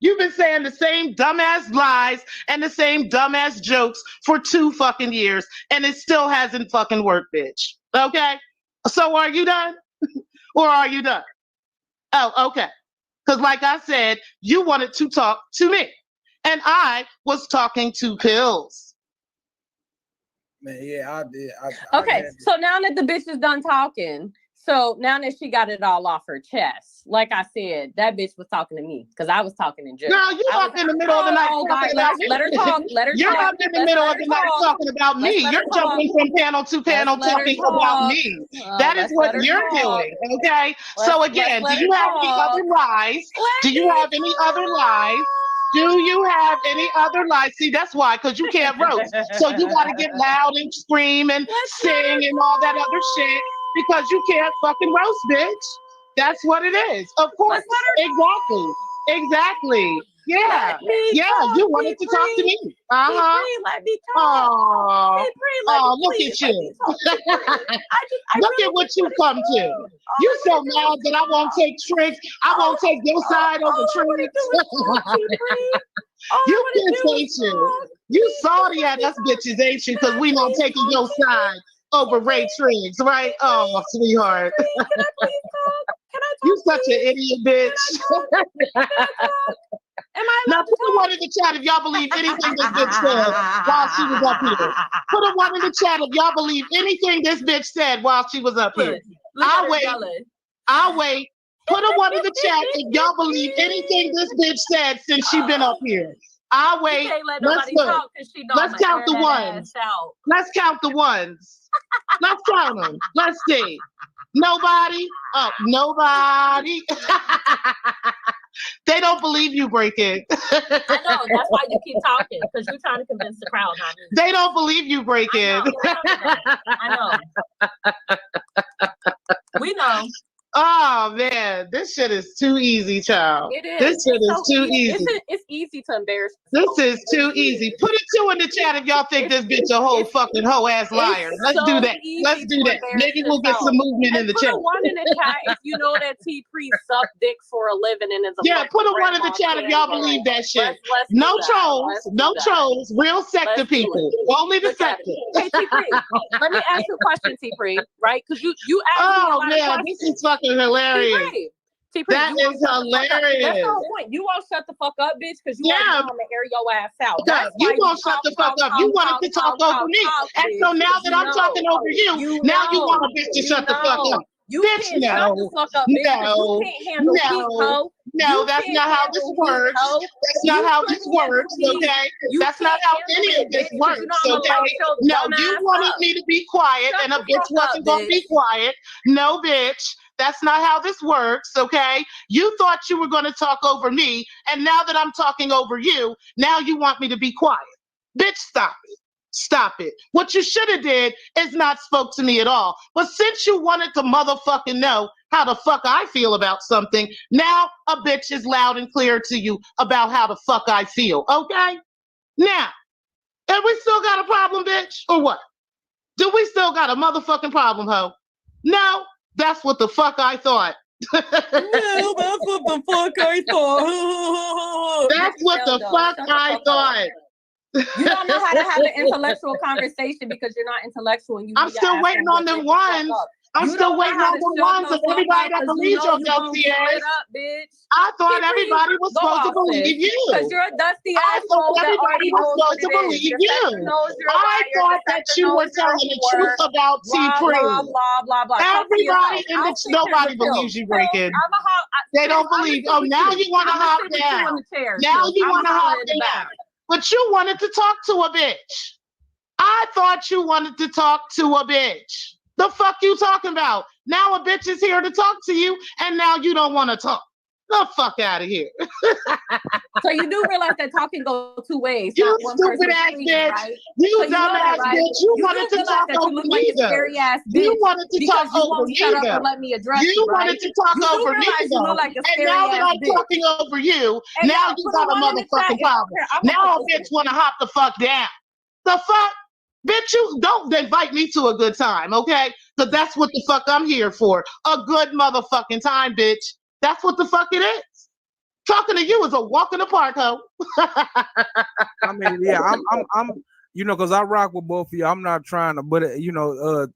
You've been saying the same dumbass lies and the same dumbass jokes for 2 fucking years, and it still hasn't fucking worked, bitch. Okay? So are you done? Or are you done? Oh, okay. Because like I said, you wanted to talk to me, and I was talking to Pills. Man, yeah, I did. Okay, so now that the bitch is done talking, So now that she got it all off her chest, like I said, that bitch was talking to me because I was talking in jail. Girl, you up in the middle of the night talking about me. Let her talk. Let her You're talk. up in the middle of the night talking about me. You're jumping from panel to panel talking about me. That is what you're doing, okay? So again, do you have any other lies? Do you have any other lies? Do you have any other lies? See, that's why, because you can't roast. So you got to get loud and scream and sing and all that other shit because you can't fucking roast, bitch. That's what it is. Of course. Exactly. Yeah. Yeah. You wanted to talk to me. Let me talk. Oh, look at you. Look at what you come to. You so mad that I won't take tricks. I won't take your side over tricks. You bitch, ain't you? You salty at us bitches, ain't you? Because we not taking your side over Ray Triggs, right? Oh, sweetheart. Can I please talk? Can I talk? You such an idiot, bitch. Now put a one in the chat if y'all believe anything this bitch said while she was up here. Put a one in the chat if y'all believe anything this bitch said while she was up here. I'll wait. Put a one in the chat if y'all believe anything this bitch said since she been up here. I'll wait. Let's look. Let's count the ones. Let's count the ones. Let's count them. Let's see. Nobody. Oh, nobody. They don't believe you, Break It. I know. That's why you keep talking, because you're trying to convince the crowd. Not me. They don't believe you, Break It. I know. We know. Oh man, this shit is too easy, child. It is. This shit is too easy. It's easy to embarrass. This is too easy. Put a 2 in the chat if y'all think this bitch a whole fucking hoe ass liar. Let's do that. Let's do that. Maybe we'll get some movement in the chat. Put a 1 in the chat if you know that T Priest suck dick for a living and is a put a 1 in the chat if y'all believe that shit. No trolls, no trolls, real Secktah people. Only the Secktah. Hey, T Priest, let me ask you a question, T Priest, right? Because you asked me a lot of questions. This is fucking hilarious. That is hilarious. That's the whole point. You won't shut the fuck up, bitch, because you want to air your ass out. You won't shut the fuck up. You wanted to talk over me. And so now that I'm talking over you, now you want a bitch to shut the fuck up. You can't shut the fuck up, bitch. You can't handle heat, no, that's not how this works. That's not how this works, okay? That's not how any of this works, okay? No, you wanted me to be quiet, and a bitch wasn't going to be quiet. No, bitch. That's not how this works, okay? You thought you were going to talk over me, and now that I'm talking over you, now you want me to be quiet. Bitch, stop it. Stop it. What you should have did is not spoke to me at all. But since you wanted to motherfucking know how the fuck I feel about something, now a bitch is loud and clear to you about how the fuck I feel, okay? Now, have we still got a problem, bitch, or what? Do we still got a motherfucking problem, ho? No, that's what the fuck I thought. No, that's what the fuck I thought. That's what the fuck I thought. You don't know how to have an intellectual conversation because you're not intellectual. And I'm still waiting on them ones. I'm still waiting on the ones of everybody that believes your dusty ass. I thought everybody was supposed to believe you. Because you're a dusty ass. I thought everybody was supposed to believe you. I thought that you were telling the truth about T-Priest. Blah, blah, blah. Everybody in the nobody believes you, Breaking. They don't believe. Oh, now you want to hop down. Now you want to hop down. But you wanted to talk to a bitch. I thought you wanted to talk to a bitch. The fuck you talking about? Now a bitch is here to talk to you, and now you don't want to talk. The fuck out of here. So you do realize that talking goes 2 ways. You stupid ass bitch. Right? You dumb ass bitch. You wanted to talk over me though. You wanted to talk over me though. You wanted to talk over me though. And now that I'm talking over you, now you got a motherfucking problem. Now a bitch want to hop the fuck down. The fuck? Bitch, you don't invite me to a good time, okay? Because that's what the fuck I'm here for. A good motherfucking time, bitch. That's what the fuck it is. Talking to you is a walk in the park, ho. I mean, yeah, I'm, you know, because I rock with both of you. I'm not trying to, but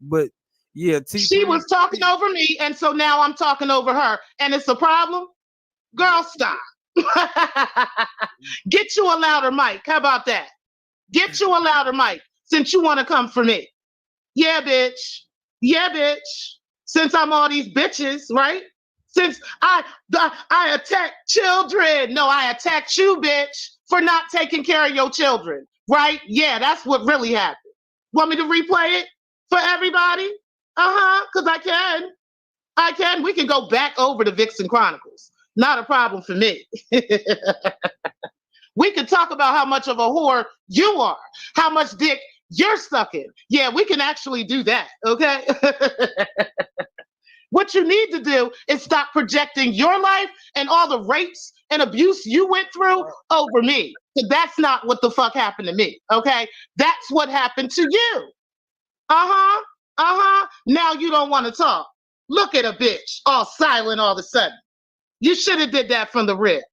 but yeah, she was talking over me, and so now I'm talking over her, and it's a problem. Girl, stop. Get you a louder mic. How about that? Get you a louder mic since you want to come for me. Yeah, bitch. Yeah, bitch. Since I'm all these bitches, right? Since I attack children. No, I attacked you, bitch, for not taking care of your children, right? Yeah, that's what really happened. Want me to replay it for everybody? Because I can. I can. We can go back over the Vixen Chronicles. Not a problem for me. We can talk about how much of a whore you are, how much dick you're sucking. Yeah, we can actually do that, okay? What you need to do is stop projecting your life and all the rapes and abuse you went through over me. Because that's not what the fuck happened to me, okay? That's what happened to you. Now you don't want to talk. Look at a bitch all silent all of a sudden. You should have did that from the rip.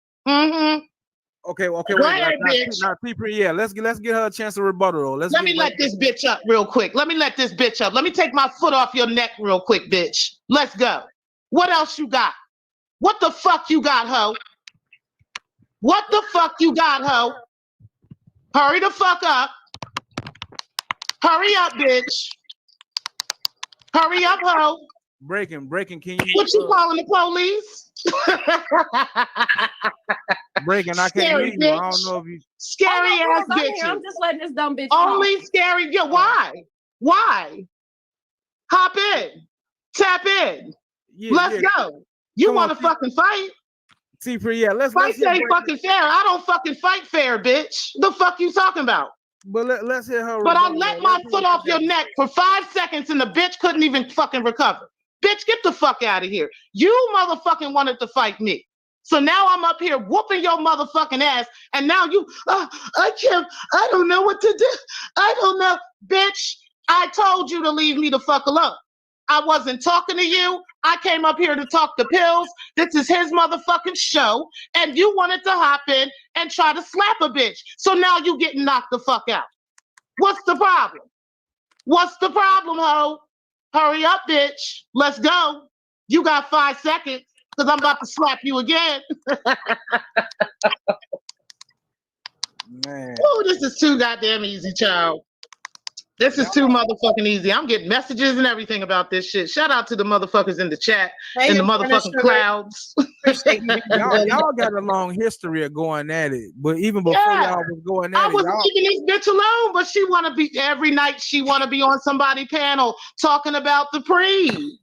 Okay, Go wait. ahead, bitch. Now, yeah, let's get her a chance to rebuttal. Though. Let me let this bitch up real quick. Let me let this bitch up. Let me take my foot off your neck real quick, bitch. Let's go. What else you got? What the fuck you got, ho? What the fuck you got, ho? Hurry the fuck up. Hurry up, bitch. Hurry up, ho. Breaking. Can you? What you calling the police? Breaking. I can't hear you. I don't know if you. Scary ass bitches. I'm just letting this dumb bitch Only talk. scary. Yeah, why? Why? Hop in. Tap in. Let's go. You want to fucking fight? Yeah, let's say fucking fair. I don't fucking fight fair, bitch. The fuck you talking about? But let's hear her. But I let my foot off your neck for 5 seconds and the bitch couldn't even fucking recover. Bitch, get the fuck out of here. You motherfucking wanted to fight me. So now I'm up here whooping your motherfucking ass, and now you, I don't know what to do. I don't know. Bitch, I told you to leave me the fuck alone. I wasn't talking to you. I came up here to talk to Pills. This is his motherfucking show, and you wanted to hop in and try to slap a bitch. So now you getting knocked the fuck out. What's the problem? What's the problem, ho? Hurry up, bitch. Let's go. You got 5 seconds because I'm about to slap you again. Man. Oh, this is too goddamn easy, child. This is too motherfucking easy. I'm getting messages and everything about this shit. Shout out to the motherfuckers in the chat and the motherfucking clouds. y'all got a long history of going at it, but even before y'all was going at I was y'all... leaving this bitch alone, but she want to be every night. She want to be on somebody panel talking about the pre,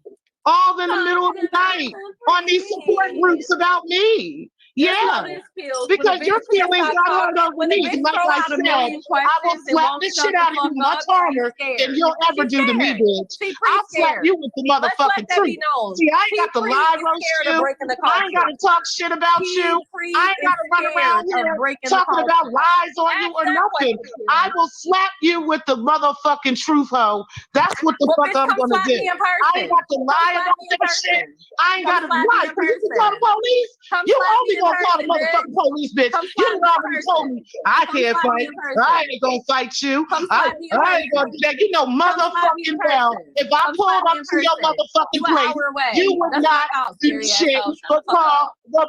all in the middle of the night on these support groups about me. Yeah, because your feelings got hurt over me. Like I said, I will slap this shit out of you much harder than you'll ever do to me, bitch. I'll slap you with the motherfucking truth. See, I ain't got to lie roast you. I ain't got to talk shit about you. I ain't got to run around here talking about lies on you or nothing. I will slap you with the motherfucking truth, ho. That's what the fuck I'm gonna do. I ain't got to lie about that shit. I ain't got to lie. You can call the police. You only gonna call the motherfucking police, bitch. You already told me I can't fight. I ain't gonna fight you. I ain't gonna do that. You know, motherfucking well, if I pulled up to your motherfucking place, you would not do shit but call the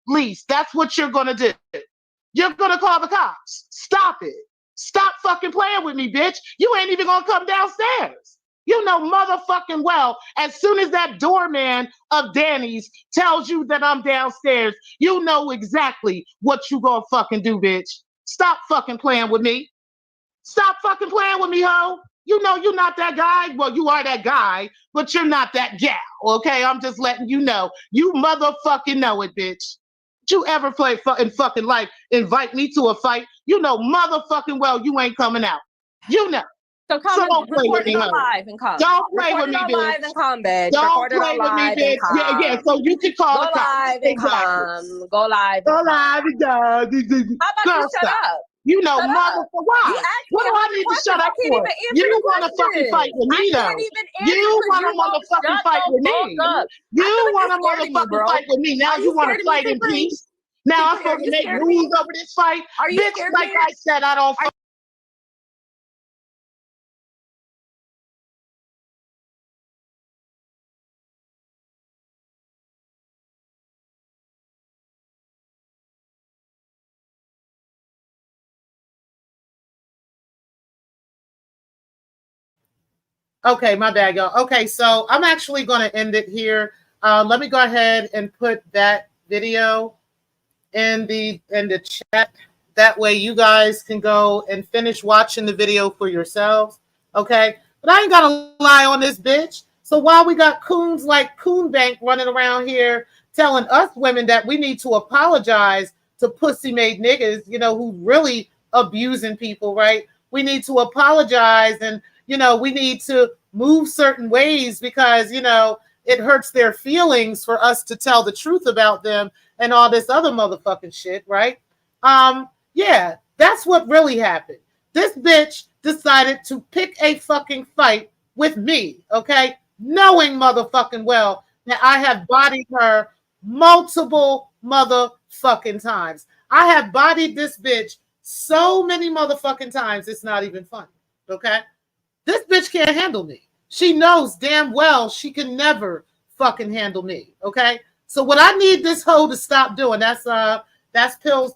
police. That's what you're gonna do. You're gonna call the cops. Stop it. Stop fucking playing with me, bitch. You ain't even gonna come downstairs. You know motherfucking well, as soon as that doorman of Danny's tells you that I'm downstairs, you know exactly what you gonna fucking do, bitch. Stop fucking playing with me. Stop fucking playing with me, ho. You know you're not that guy. Well, you are that guy, but you're not that gal, okay? I'm just letting you know. You motherfucking know it, bitch. Did you ever play in fucking life, invite me to a fight? You know motherfucking well you ain't coming out. You know. So don't play with me, live and come. Don't play with me, bitch. Live and come, bitch. Don't play with me, bitch. Yeah. So you can call the cops. Live and come. Go live. Go live and go. How about you shut up? You know, motherfucker. Why? What do I need to shut up for? You want to fucking fight with me, though. You want to motherfucking fight with me. You want to motherfucking fight with me. Now you want to fight in peace. Now I'm supposed to make rules over this fight. Bitch, like I said, I don't fight. Okay, my bad, y'all. Okay, so I'm actually going to end it here. Let me go ahead and put that video in the chat. That way you guys can go and finish watching the video for yourselves. Okay? But I ain't gotta lie on this bitch. So while we got coons like Coon Bank running around here telling us women that we need to apologize to pussy made niggas, who really abusing people, right? We need to apologize and we need to move certain ways because it hurts their feelings for us to tell the truth about them and all this other motherfucking shit, right? Yeah, that's what really happened. This bitch decided to pick a fucking fight with me, okay? Knowing motherfucking well that I have bodied her multiple motherfucking times. I have bodied this bitch so many motherfucking times, it's not even funny, okay? This bitch can't handle me. She knows damn well she can never fucking handle me, okay? So what I need this hoe to stop doing, that's Pill's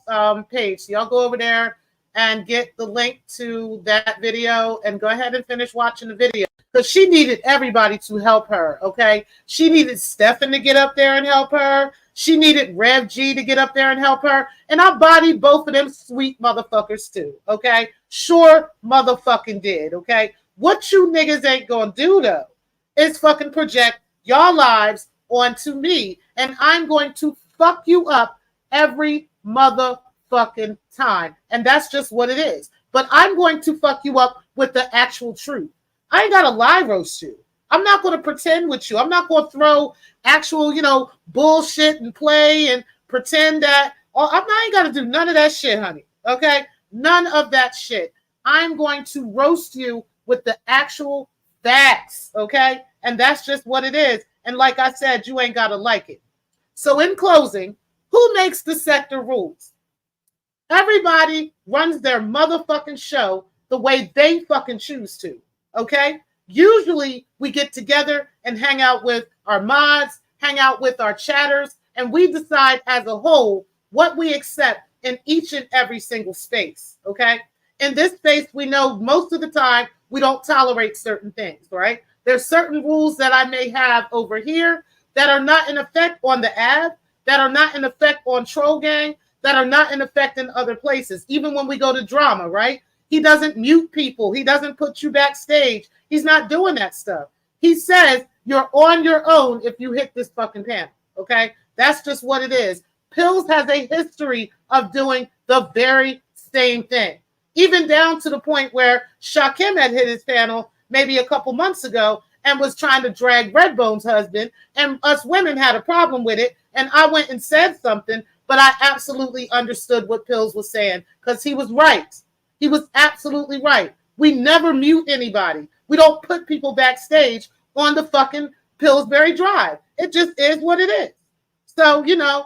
page. So y'all go over there and get the link to that video and go ahead and finish watching the video. Because she needed everybody to help her, okay? She needed Stefan to get up there and help her. She needed Rev G to get up there and help her. And I bodied both of them sweet motherfuckers too, okay? Sure motherfucking did, okay? What you niggas ain't gonna do though is fucking project your lives onto me. And I'm going to fuck you up every motherfucking time. And that's just what it is. But I'm going to fuck you up with the actual truth. I ain't got to lie roast you. I'm not going to pretend with you. I'm not going to throw actual, bullshit and play and pretend that. I ain't got to do none of that shit, honey. Okay? None of that shit. I'm going to roast you with the actual facts. Okay? And that's just what it is. And like I said, you ain't got to like it. So in closing, who makes the Secktah rules? Everybody runs their motherfucking show the way they fucking choose to. Okay? Usually we get together and hang out with our mods, hang out with our chatters, and we decide as a whole what we accept in each and every single space. Okay? In this space, we know most of the time we don't tolerate certain things, right? There's certain rules that I may have over here that are not in effect on the app, that are not in effect on Troll Gang, that are not in effect in other places. Even when we go to drama, right? He doesn't mute people. He doesn't put you backstage. He's not doing that stuff. He says you're on your own if you hit this fucking panel, okay? That's just what it is. Pills has a history of doing the very same thing, even down to the point where Shakim had hit his panel maybe a couple months ago and was trying to drag Redbone's husband, and us women had a problem with it, and I went and said something, but I absolutely understood what Pills was saying because he was right. He was absolutely right. We never mute anybody. We don't put people backstage on the fucking Pillsbury Drive. It just is what it is. So,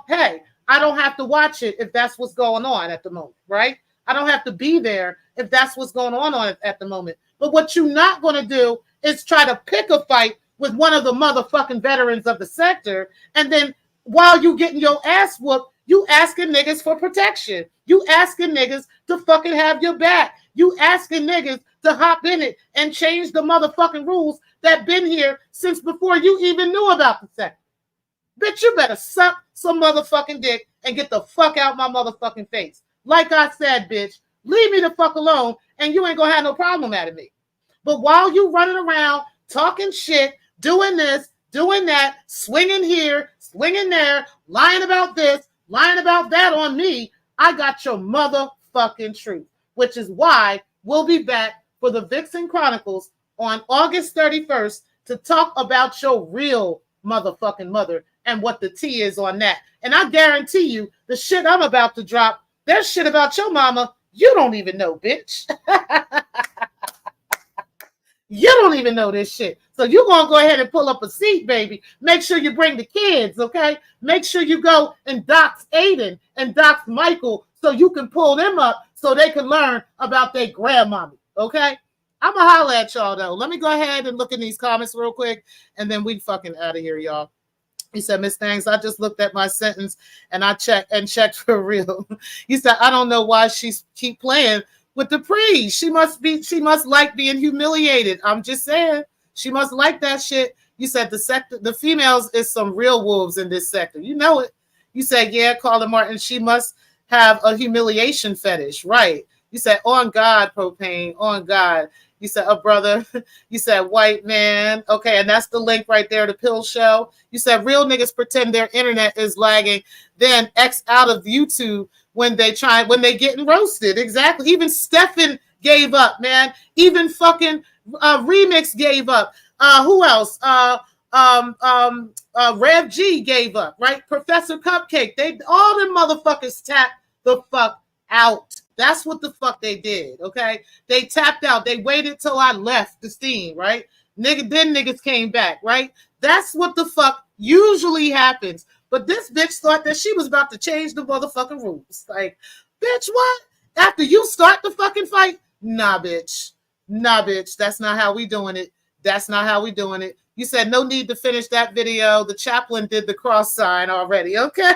hey, I don't have to watch it if that's what's going on at the moment, right? I don't have to be there if that's what's going on at the moment. But what you're not going to do is try to pick a fight with one of the motherfucking veterans of the sector, and then while you getting your ass whooped, you asking niggas for protection. You asking niggas to fucking have your back. You asking niggas to hop in it and change the motherfucking rules that been here since before you even knew about the sector. Bitch, you better suck some motherfucking dick and get the fuck out my motherfucking face. Like I said, bitch, leave me the fuck alone and you ain't gonna have no problem out of me. But while you running around talking shit, doing this, doing that, swinging here, swinging there, lying about this, lying about that on me, I got your motherfucking truth, which is why we'll be back for the Vixen Chronicles on August 31st to talk about your real motherfucking mother and what the tea is on that. And I guarantee you, the shit I'm about to drop, there's shit about your mama you don't even know, bitch. You don't even know this shit. So you're going to go ahead and pull up a seat, baby. Make sure you bring the kids, okay? Make sure you go and dox Aiden and dox Michael so you can pull them up so they can learn about their grandmommy, okay? I'm going to holler at y'all, though. Let me go ahead and look in these comments real quick, and then we fucking out of here, y'all. He said, Miss Thanks, I just looked at my sentence, and I checked for real. He said, I don't know why she keep playing with the pre. She must like being humiliated. I'm just saying. She must like that shit. You said the females is some real wolves in this sector. You know it. You said, yeah, Carla Martin, she must have a humiliation fetish. Right. You said, on God, propane, on God. You said, a brother. You said, white man. Okay, and that's the link right there, the pill show. You said, real niggas pretend their internet is lagging, then X out of YouTube when they getting roasted. Exactly. Even Stefan gave up, man. Even fucking Remix gave up. Who else? Rev G gave up, right? Professor Cupcake. They all them motherfuckers tapped the fuck out. That's what the fuck they did, okay? They tapped out. They waited till I left the scene, right? Then niggas came back, right? That's what the fuck usually happens. But this bitch thought that she was about to change the motherfucking rules. Like, bitch, what? After you start the fucking fight? Nah, bitch. Nah, bitch. That's not how we doing it. That's not how we doing it. You said no need to finish that video. The chaplain did the cross sign already, okay?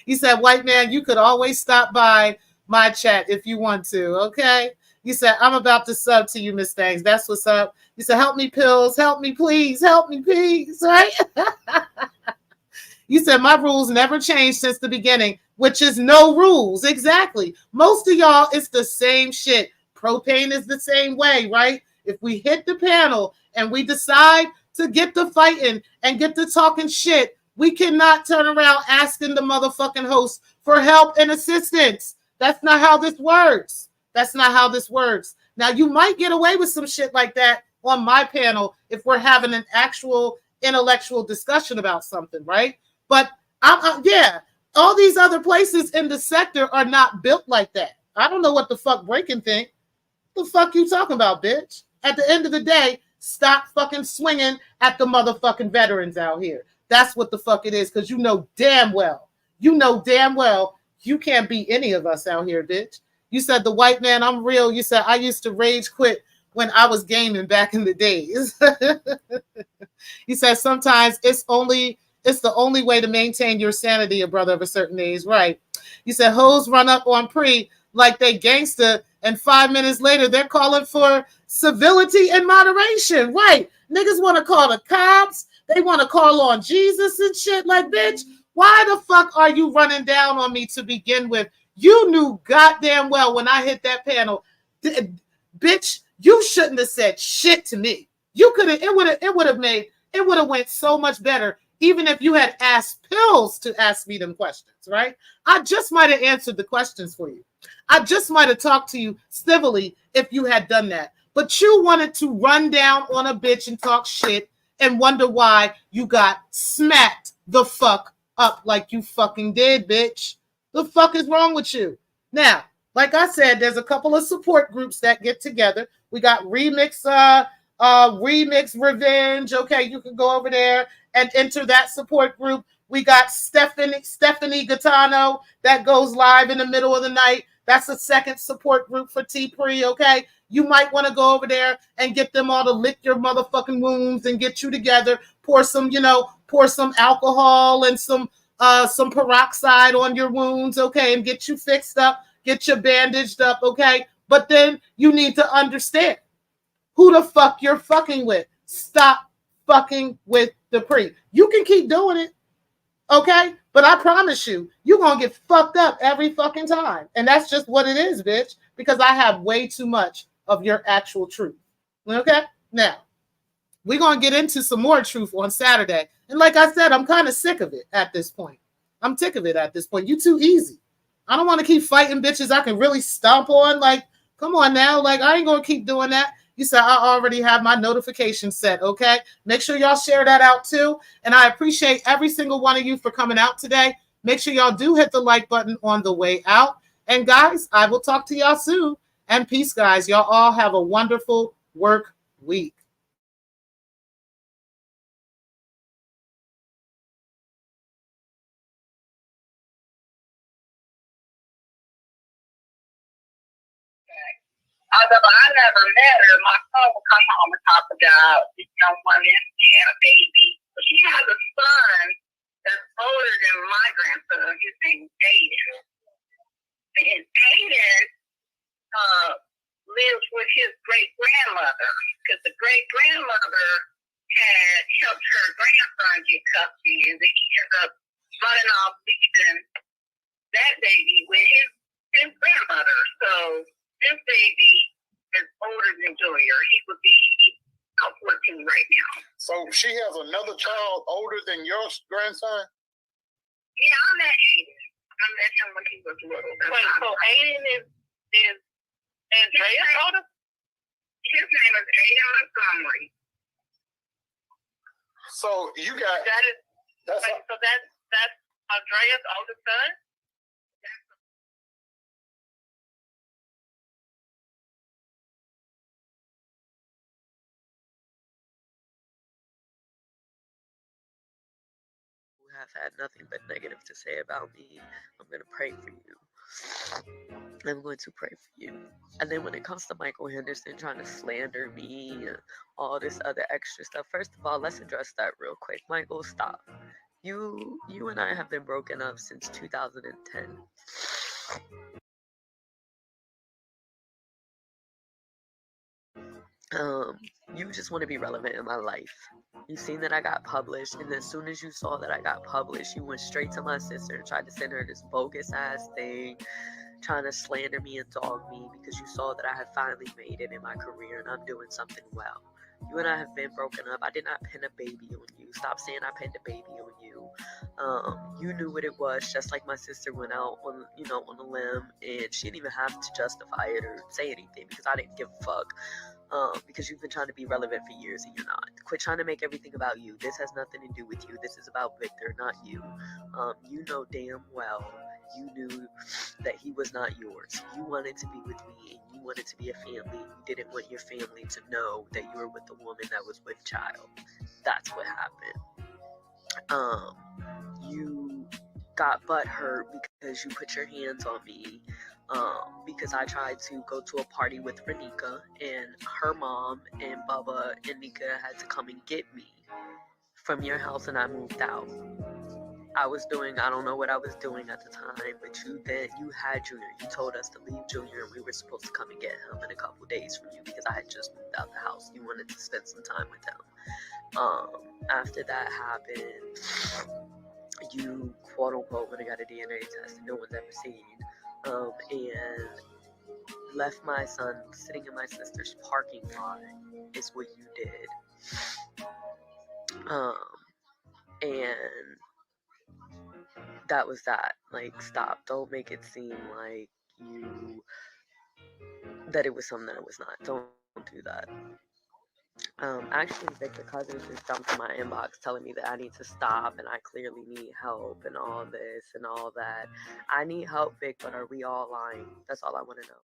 You said, white man, you could always stop by my chat if you want to, okay? You said, I'm about to sub to you, Miss Thanks. That's what's up. You said, help me, pills. Help me, please. Help me, please, right? You said, my rules never changed since the beginning, which is no rules. Exactly. Most of y'all, it's the same shit. Propane is the same way, right? If we hit the panel and we decide to get to fighting and get to talking shit, we cannot turn around asking the motherfucking host for help and assistance. That's not how this works. That's not how this works. Now, you might get away with some shit like that on my panel if we're having an actual intellectual discussion about something, right? But yeah, all these other places in the sector are not built like that. I don't know what the fuck Breaking think. The fuck you talking about, bitch? At the end of the day, stop fucking swinging at the motherfucking veterans out here. That's what the fuck it is, because you know damn well you can't beat any of us out here, bitch. You said the white man, I'm real. You said I used to rage quit when I was gaming back in the days. You said sometimes it's the only way to maintain your sanity, a brother of a certain age, right? You said hoes run up on pre like they gangster, and 5 minutes later they're calling for civility and moderation, right? Niggas want to call the cops. They want to call on Jesus and shit. Like, bitch, why the fuck are you running down on me to begin with? You knew goddamn well when I hit that panel, bitch, you shouldn't have said shit to me. You could have, it would have went so much better even if you had asked Pills to ask me them questions, right? I just might have answered the questions for you. I just might have talked to you civilly if you had done that. But you wanted to run down on a bitch and talk shit and wonder why you got smacked the fuck up like you fucking did, bitch. The fuck is wrong with you? Now, like I said, there's a couple of support groups that get together. We got Remix Revenge. Okay, you can go over there and enter that support group. We got Stephanie Gaetano that goes live in the middle of the night. That's a second support group for T-Pre, okay? You might want to go over there and get them all to lick your motherfucking wounds and get you together. Pour some alcohol and some peroxide on your wounds, okay? And get you fixed up, get you bandaged up, okay? But then you need to understand who the fuck you're fucking with. Stop fucking with the pre. You can keep doing it, okay? But I promise you, you're going to get fucked up every fucking time. And that's just what it is, bitch, because I have way too much of your actual truth, okay? Now, we're going to get into some more truth on Saturday. And like I said, I'm kind of sick of it at this point. I'm sick of it at this point. You too easy. I don't want to keep fighting bitches I can really stomp on. Like, come on now. Like, I ain't going to keep doing that. You said I already have my notification set, okay? Make sure y'all share that out too. And I appreciate every single one of you for coming out today. Make sure y'all do hit the like button on the way out. And guys, I will talk to y'all soon. And peace, guys. Y'all all have a wonderful work week. Although I never met her, my son would come home and talk about this young woman and a baby. But she has a son that's older than my grandson. His name is Aiden. And Aiden lives with his great grandmother because the great great grandmother had helped her grandson get custody, and then he ended up running off leaving that baby with his grandmother. So this baby is older than Junior. He would be about 14 right now. So she has another child older than your grandson? Yeah, I met Aiden. I met him when he was little. Wait, so Aiden is Andrea's older? His name is Aiden Montgomery. So you got that's Andrea's oldest son? Who have had nothing but negative to say about me, I'm going to pray for you. I'm going to pray for you. And then when it comes to Michael Henderson trying to slander me and all this other extra stuff, first of all, let's address that real quick. Michael, stop. You and I have been broken up since 2010. You just want to be relevant in my life. You've seen that I got published, and as soon as you saw that I got published, you went straight to my sister and tried to send her this bogus ass thing, trying to slander me and dog me because you saw that I had finally made it in my career and I'm doing something well. You and I have been broken up. I did not pin a baby on you. Stop saying I pinned a baby on you. You knew what it was, just like my sister went out on a limb, and she didn't even have to justify it or say anything because I didn't give a fuck. Because you've been trying to be relevant for years and you're not. Quit trying to make everything about you. This has nothing to do with you. This is about Victor, not you. You know damn well you knew that he was not yours. You wanted to be with me and you wanted to be a family. You didn't want your family to know that you were with a woman that was with child. That's what happened. You got butthurt because you put your hands on me. Because I tried to go to a party with Renika, and her mom and Bubba and Nika had to come and get me from your house, and I moved out. I don't know what I was doing at the time, but you had Junior. You told us to leave Junior, and we were supposed to come and get him in a couple days from you because I had just moved out the house. You wanted to spend some time with him. After that happened, you quote unquote when I got a DNA test that no one's ever seen. And left my son sitting in my sister's parking lot is what you did. And that was that. Like, stop. Don't make it seem like that it was something that it was not. Don't do that. Actually, Victor Cousins just jumped in my inbox telling me that I need to stop and I clearly need help and all this and all that. I need help, Vic, but are we all lying? That's all I want to know.